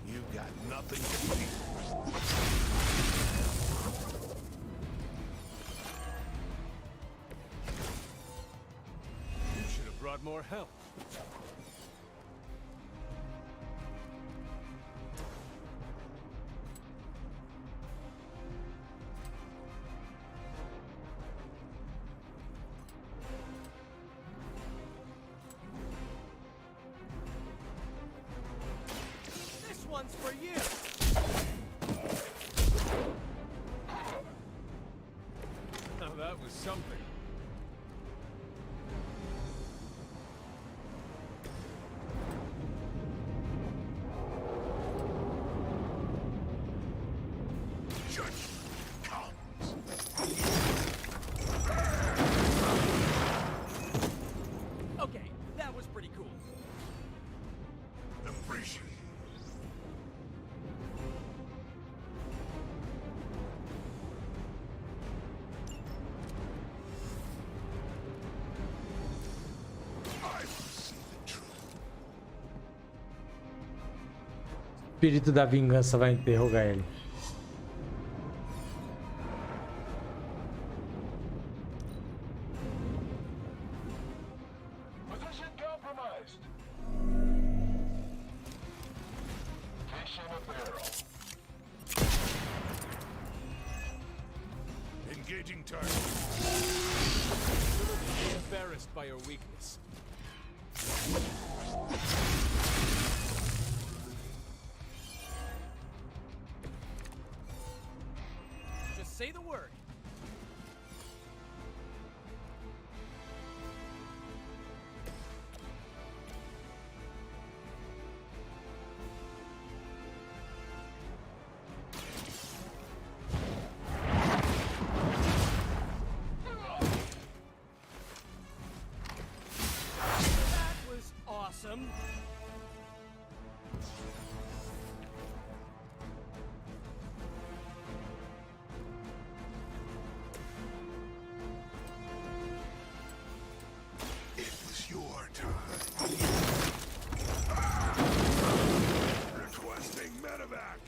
You got nothing to fear. You should have brought more help. This one's for you. Now that was something. Judgment comes. Okay, that was pretty cool. Appreciate it. I will see the truth. Espírito da vingança vai interrogar ele. Position compromised. Station a barrel. Engaging target. Embarrassed by your weakness. Just say the word. Awesome. It was your turn. Requesting medevac.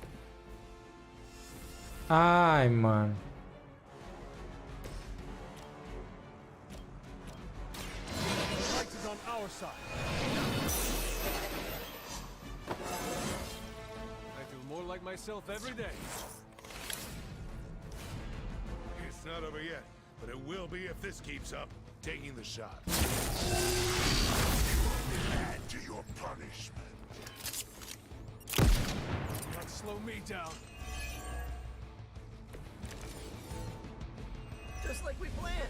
Ai, mano. Light is on our side. I feel more like myself every day. It's not over yet, but it will be if this keeps up. Taking the shot. Add to your punishment. Not slow me down. Just like we planned.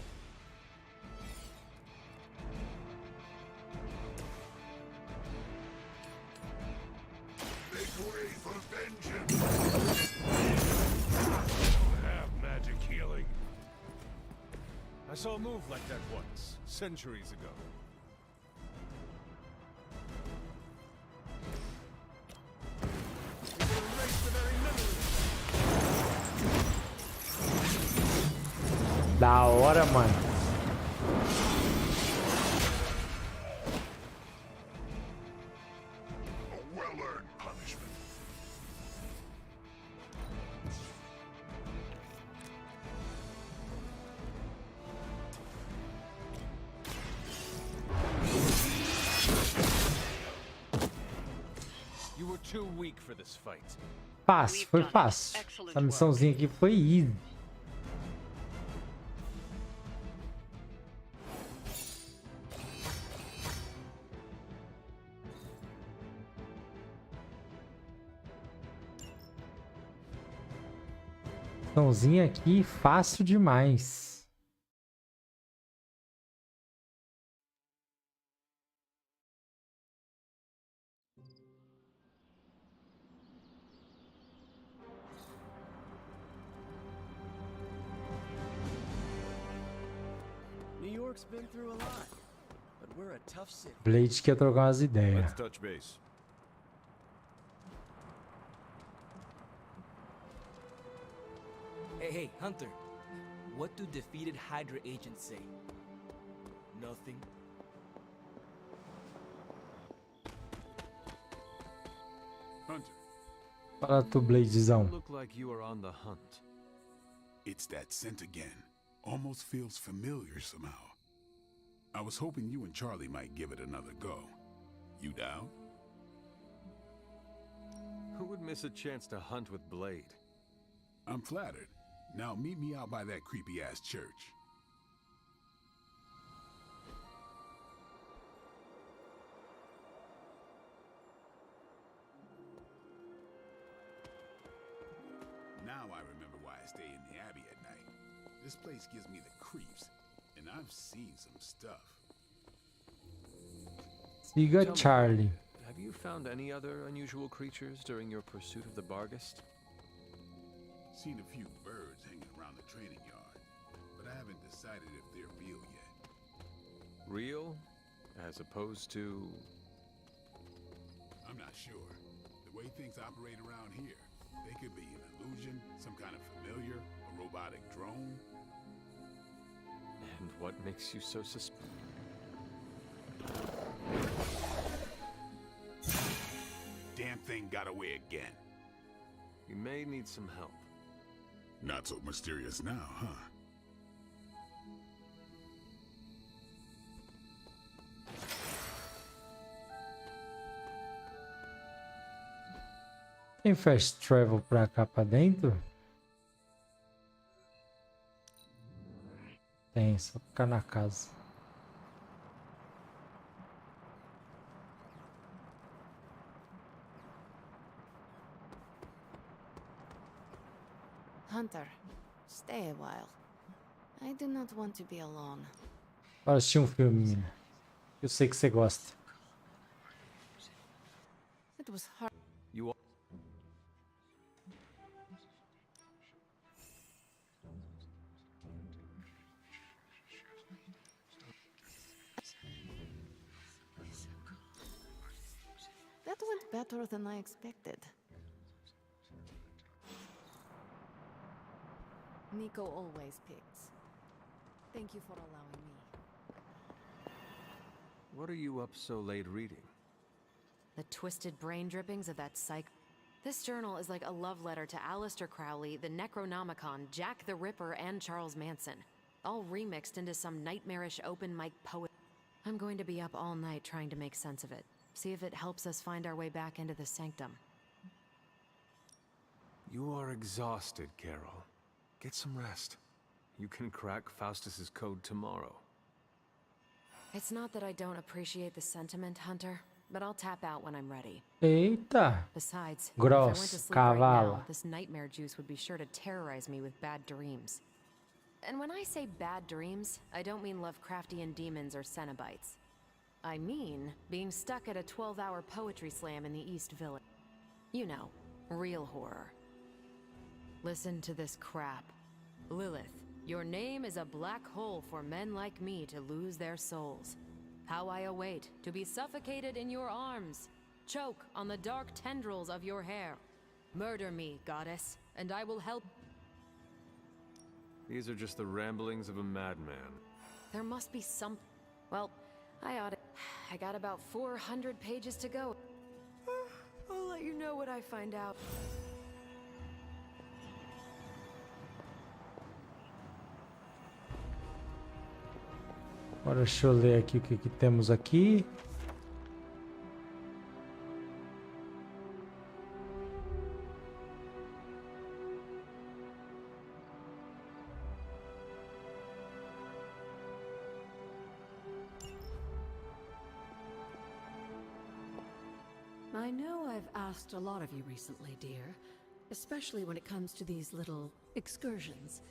Make way for vengeance. Have magic healing. I saw a move like that once, centuries ago. It will erase the very memory. Da hora, mano. A well-earned punishment. You were too weak for this fight. Fácil, foi fácil. Essa missãozinha aqui foi easy. Missãozinha aqui fácil demais. New York's been through a lot, but we're a tough city. Blade quer trocar umas ideias. Let's touch base. Hey, Hunter. What do defeated Hydra agents say? Nothing. Hunter. Fala tu, Bladezão. Look like you are on the hunt. It's that scent again. Almost feels familiar somehow. I was hoping you and Charlie might give it another go. You down? Who would miss a chance to hunt with Blade? I'm flattered. Now meet me out by that creepy-ass church. Now I remember why I stay in the Abbey at night. This place gives me the creeps, and I've seen some stuff. Siga, Charlie. Have you found any other unusual creatures during your pursuit of the Barghest? Seen a few birds hanging around the training yard, but I haven't decided if they're real yet. Real? As opposed to... I'm not sure. The way things operate around here, they could be an illusion, some kind of familiar, a robotic drone. And what makes you so suspicious? Damn thing got away again. You may need some help. Not so mysterious now, huh? Tem fast travel pra cá pra dentro? Tem. tem, só ficar na casa. Hunter, stay a while. I do not want to be alone. Bora assistir um filme, menina. Eu sei que você gosta. It was hard. You all... That went better than I expected. Nico always picks. Thank you for allowing me. What are you up so late reading? The twisted brain drippings of that psych. This journal is like a love letter to Aleister Crowley, the Necronomicon, Jack the Ripper, and Charles Manson. All remixed into some nightmarish open mic poet. I'm going to be up all night trying to make sense of it. See if it helps us find our way back into the sanctum. You are exhausted, Carol. Get some rest. You can crack Faustus's code tomorrow. It's not that I don't appreciate the sentiment, Hunter, but I'll tap out when I'm ready. Eita. Besides, Gross, if I went to sleep right cavala. now, this nightmare juice would be sure to terrorize me with bad dreams. And when I say bad dreams, I don't mean Lovecraftian demons or Cenobites. I mean being stuck at a 12-hour poetry slam in the East Village. You know, real horror. Listen to this crap. Lilith, your name is a black hole for men like me to lose their souls. How I await to be suffocated in your arms. Choke on the dark tendrils of your hair. Murder me, goddess, and I will help. These are just the ramblings of a madman. There must be some... Well, I ought to... I got about 400 pages to go. I'll let you know what I find out. Agora deixa eu ler aqui o que temos aqui. I know I've asked a lot of you recently, dear, especially when it comes to these little excursions.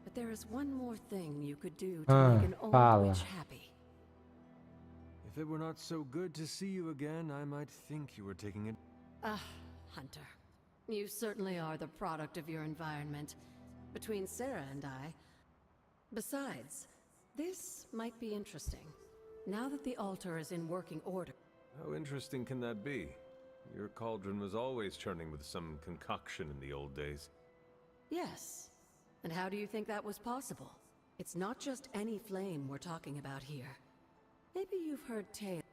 But there is one more thing you could do to make an old witch happy. If it were not so good to see you again, I might think you were taking it. Hunter, you certainly are the product of your environment. Between Sarah and I. Besides, this might be interesting. Now that the altar is in working order. How interesting can that be? Your cauldron was always churning with some concoction in the old days. Yes. And how do you think that was possible? It's not just any flame we're talking about here. Maybe you've heard tales.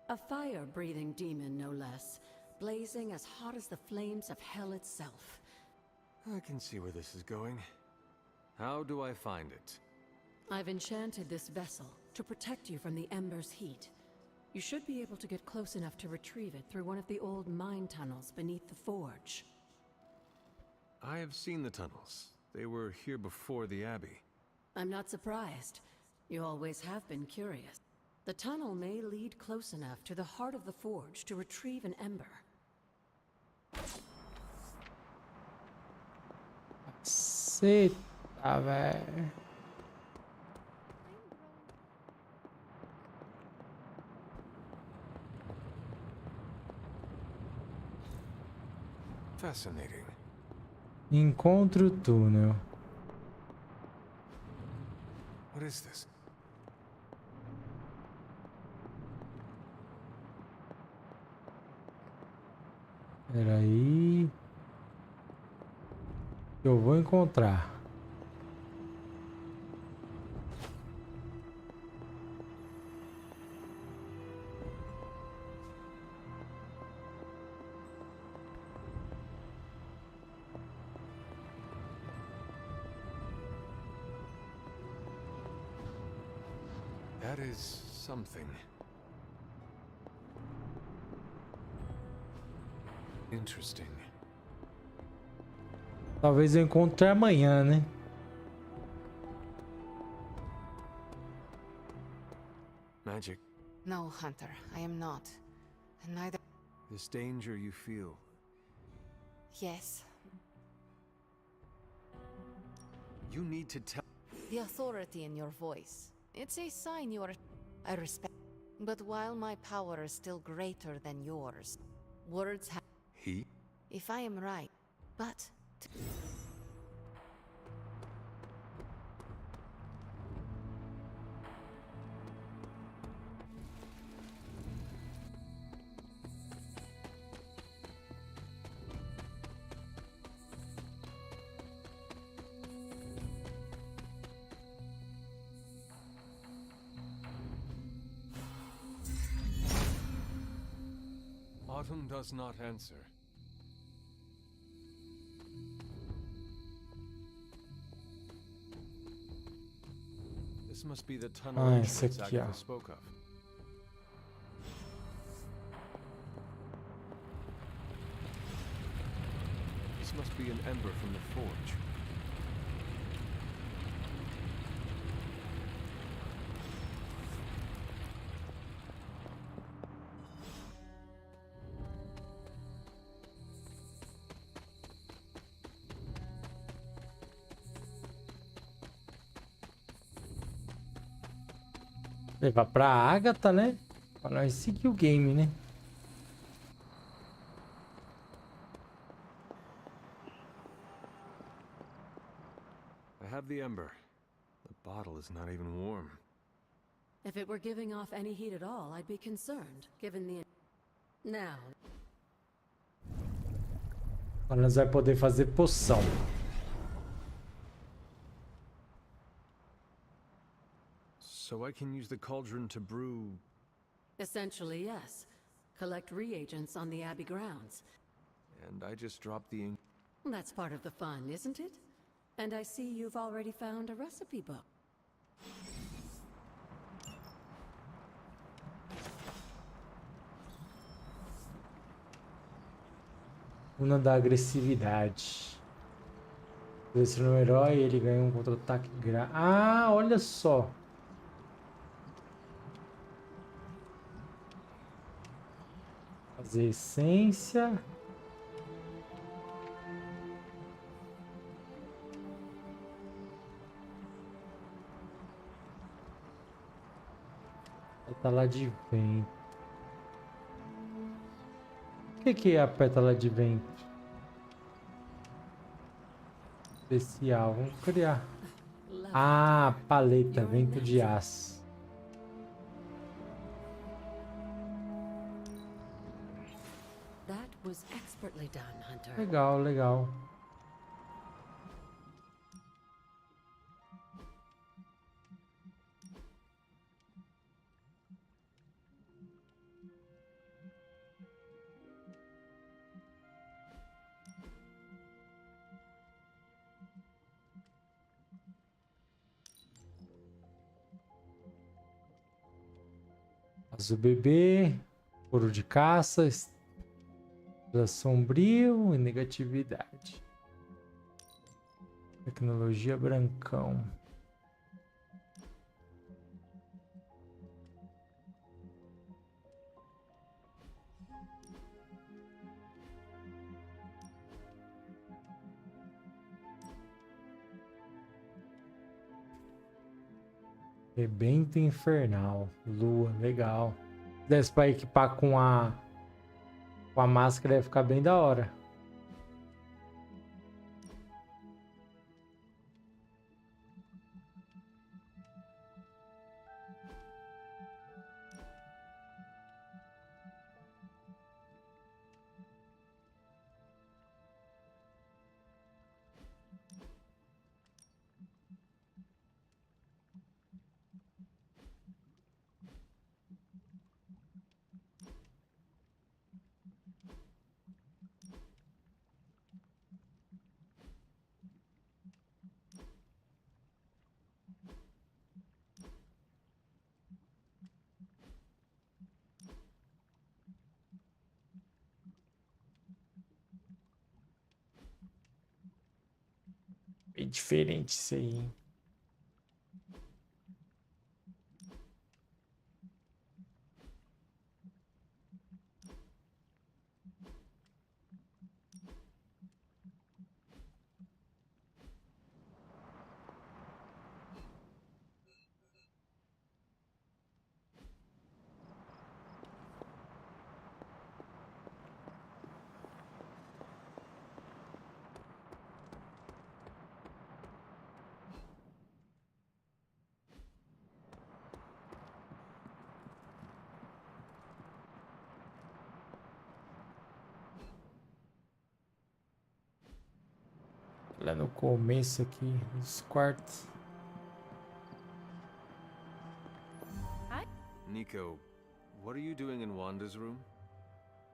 A fire-breathing demon, no less, blazing as hot as the flames of hell itself. I can see where this is going. How do I find it? I've enchanted this vessel to protect you from the ember's heat. You should be able to get close enough to retrieve it through one of the old mine tunnels beneath the forge. I have seen the tunnels. They were here before the Abbey. I'm not surprised. You always have been curious. The tunnel may lead close enough to the heart of the forge to retrieve an ember. Caceta, velho. Fascinating. Encontre o túnel. What is this? Espera aí. Eu vou encontrar. That is something. Interesting. Talvez eu encontre amanhã, né? magic. No, Hunter, I am not. And neither. This danger you feel. Yes. You need to tell. The authority in your voice. It's a sign you are. I respect. But while my power is still greater than yours, words have. He? If I am right. But. Autumn does not answer. This must be the tunnel entrance Agatha spoke of. This must be an ember from the forge. Levar pra Agatha, né? Pra nós seguir o game, né? I have the ember. The bottle is not even warm. If it were giving off any heat at all, I'd be concerned, given the... Now... Agora nós vamos poder fazer poção. So I can use the cauldron to brew... Essentially, yes. Collect reagents on the Abbey grounds. And I just drop the ink. That's part of the fun, isn't it? And I see you've already found a recipe book. Una da agressividade. Se no herói, ele ganha um contra-ataque grátis. Ah, olha só. Fazer essência. Pétala de vento. O que é a pétala de vento? Especial. Vamos criar. Ah, paleta, vento de aço. Was expertly done, Hunter. Legal, legal. Azul bebê, couro de caça, sombrio e negatividade. Tecnologia brancão. Rebento infernal. Lua, legal. Se desse pra equipar com a máscara ia ficar bem da hora. Bem diferente isso aí, hein? Lá no começo aqui dos quartos. Hi. Nico, what are you doing in Wanda's room?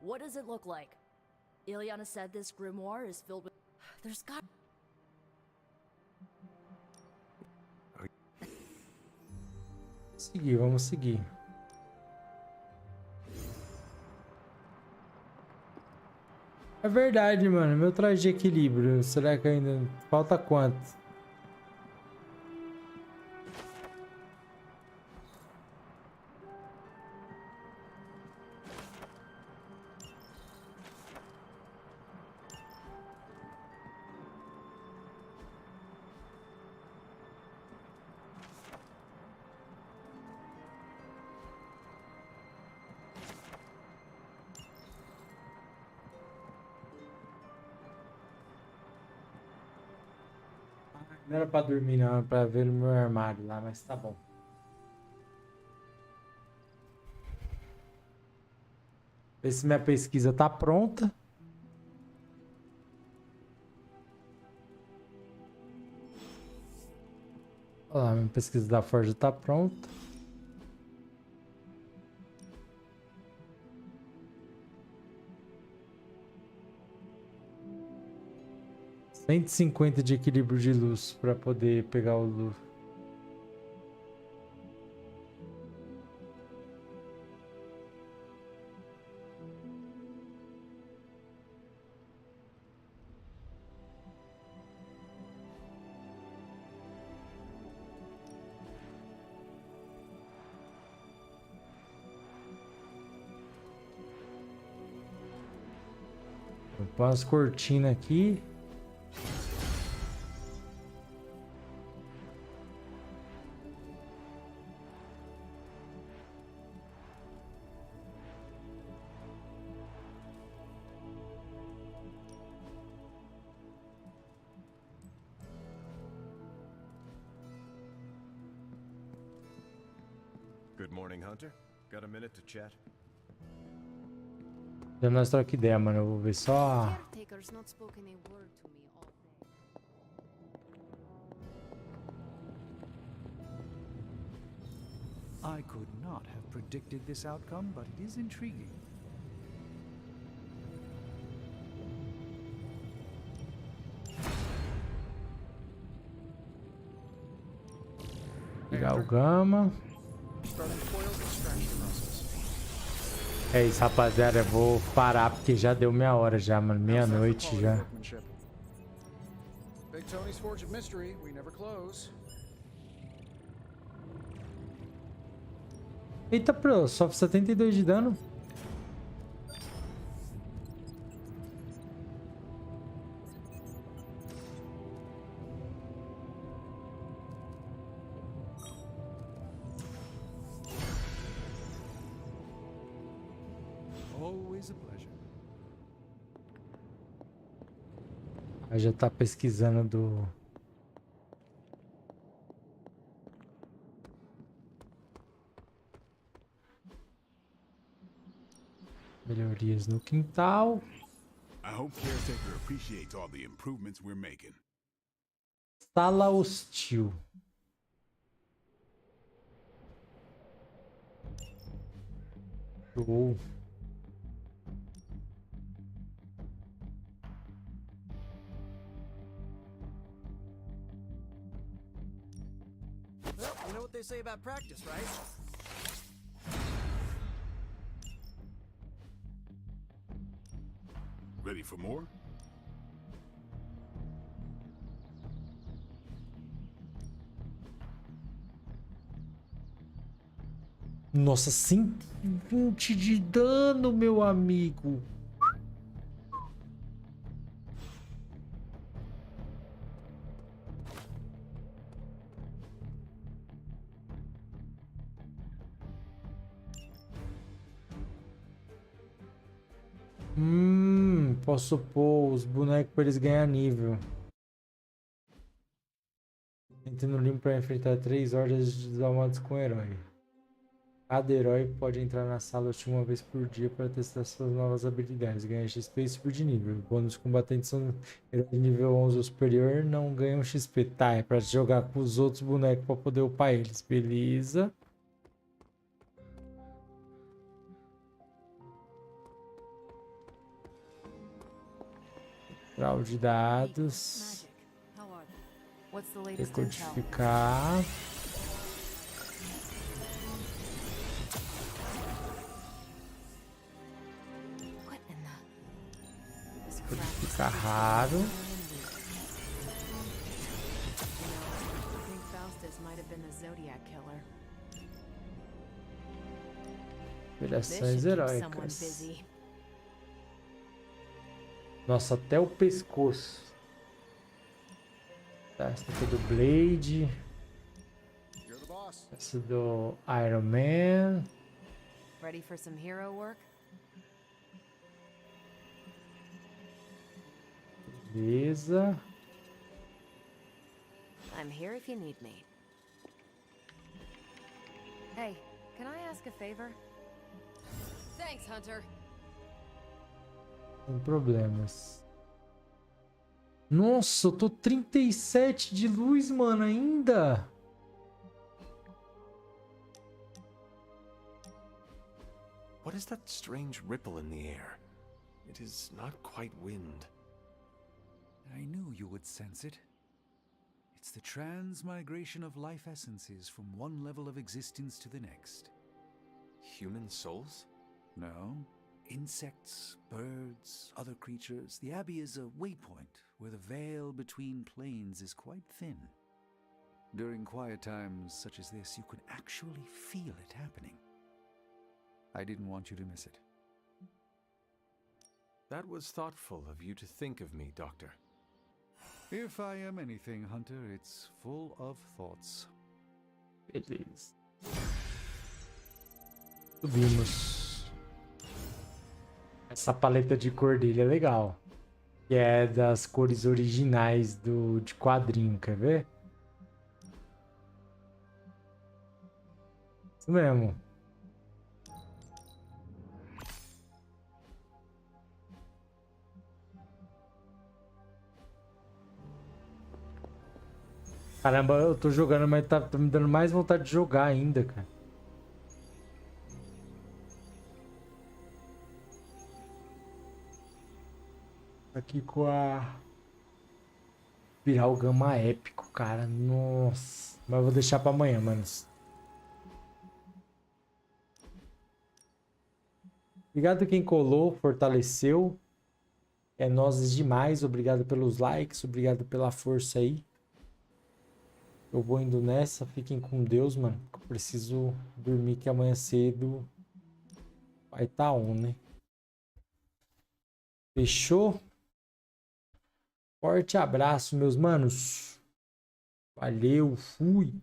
What does it look like? Ileana said this grimoire is filled with... There's got... Seguir, vamos seguir. É verdade, mano. Meu traje de equilíbrio. Será que ainda falta quanto? Não era pra dormir, não. Era pra ver no meu armário lá, mas tá bom. Ver se minha pesquisa tá pronta. Olha lá, minha pesquisa da Forja tá pronta. $150 de equilíbrio de luz para poder pegar o luz. Vou pôr umas cortinas aqui. Good morning, Hunter. Got a minute to chat? Já nós troca ideia, mano. Eu vou ver só. Caretaker's not spoken a word to me all day. I could not have predicted this outcome, but it is intriguing. Pegar o gama. É isso, rapaziada. Eu vou parar porque já deu meia hora já, mano. Meia-noite já. Big Tony's Forge of Mystery, we never close. Eita, pro, sofre 72 de dano. Always a pleasure. Aí já tá pesquisando do... Melhorias no quintal. I hope Caretaker appreciates all the improvements we're making. Sala hostil. Show. Well, you know what they say about practice, right? Ready for more? Nossa, 120 de dano, meu amigo. Posso pôr os bonecos para eles ganhar nível. Entre no limpo para enfrentar 3 hordas de desalmados com o herói. Cada herói pode entrar na sala uma vez por dia para testar suas novas habilidades. Ganha XP e subir de nível. Bônus combatentes são heróis de nível 11 ou superior, não ganham XP. Tá, é pra jogar com os outros bonecos pra poder upar eles. Beleza. Central de dados. Decodificar. Fica raro. Operações heróicas. Nossa, até o pescoço. Tá, essa aqui é do Blade. Essa do Iron Man. Ready for some hero work? Beleza. I'm here if you need me. Hey, can I ask a favor? Thanks, Hunter. Sem problemas. Nossa, eu tô 37 de luz, mano, ainda. What is that strange ripple in the air? It is not quite wind. I knew you would sense it. It's the transmigration of life essences from one level of existence to the next. Human souls? No. Insects, birds, other creatures. The Abbey is a waypoint where the veil between planes is quite thin. During quiet times such as this, you could actually feel it happening. I didn't want you to miss it. That was thoughtful of you to think of me, Doctor. If I am anything, Hunter, it's full of thoughts. Beleza. Subimos. Essa paleta de cor dele é legal. Que é das cores originais de quadrinho, quer ver? Isso mesmo. Caramba, eu tô jogando, mas tá me dando mais vontade de jogar ainda, cara. Aqui com a... Virar o gama épico, cara. Nossa. Mas eu vou deixar pra amanhã, manos. Obrigado quem colou, fortaleceu. É nozes demais. Obrigado pelos likes, obrigado pela força aí. Eu vou indo nessa. Fiquem com Deus, mano. Eu preciso dormir que amanhã cedo vai estar on, né? Fechou? Forte abraço, meus manos. Valeu, fui.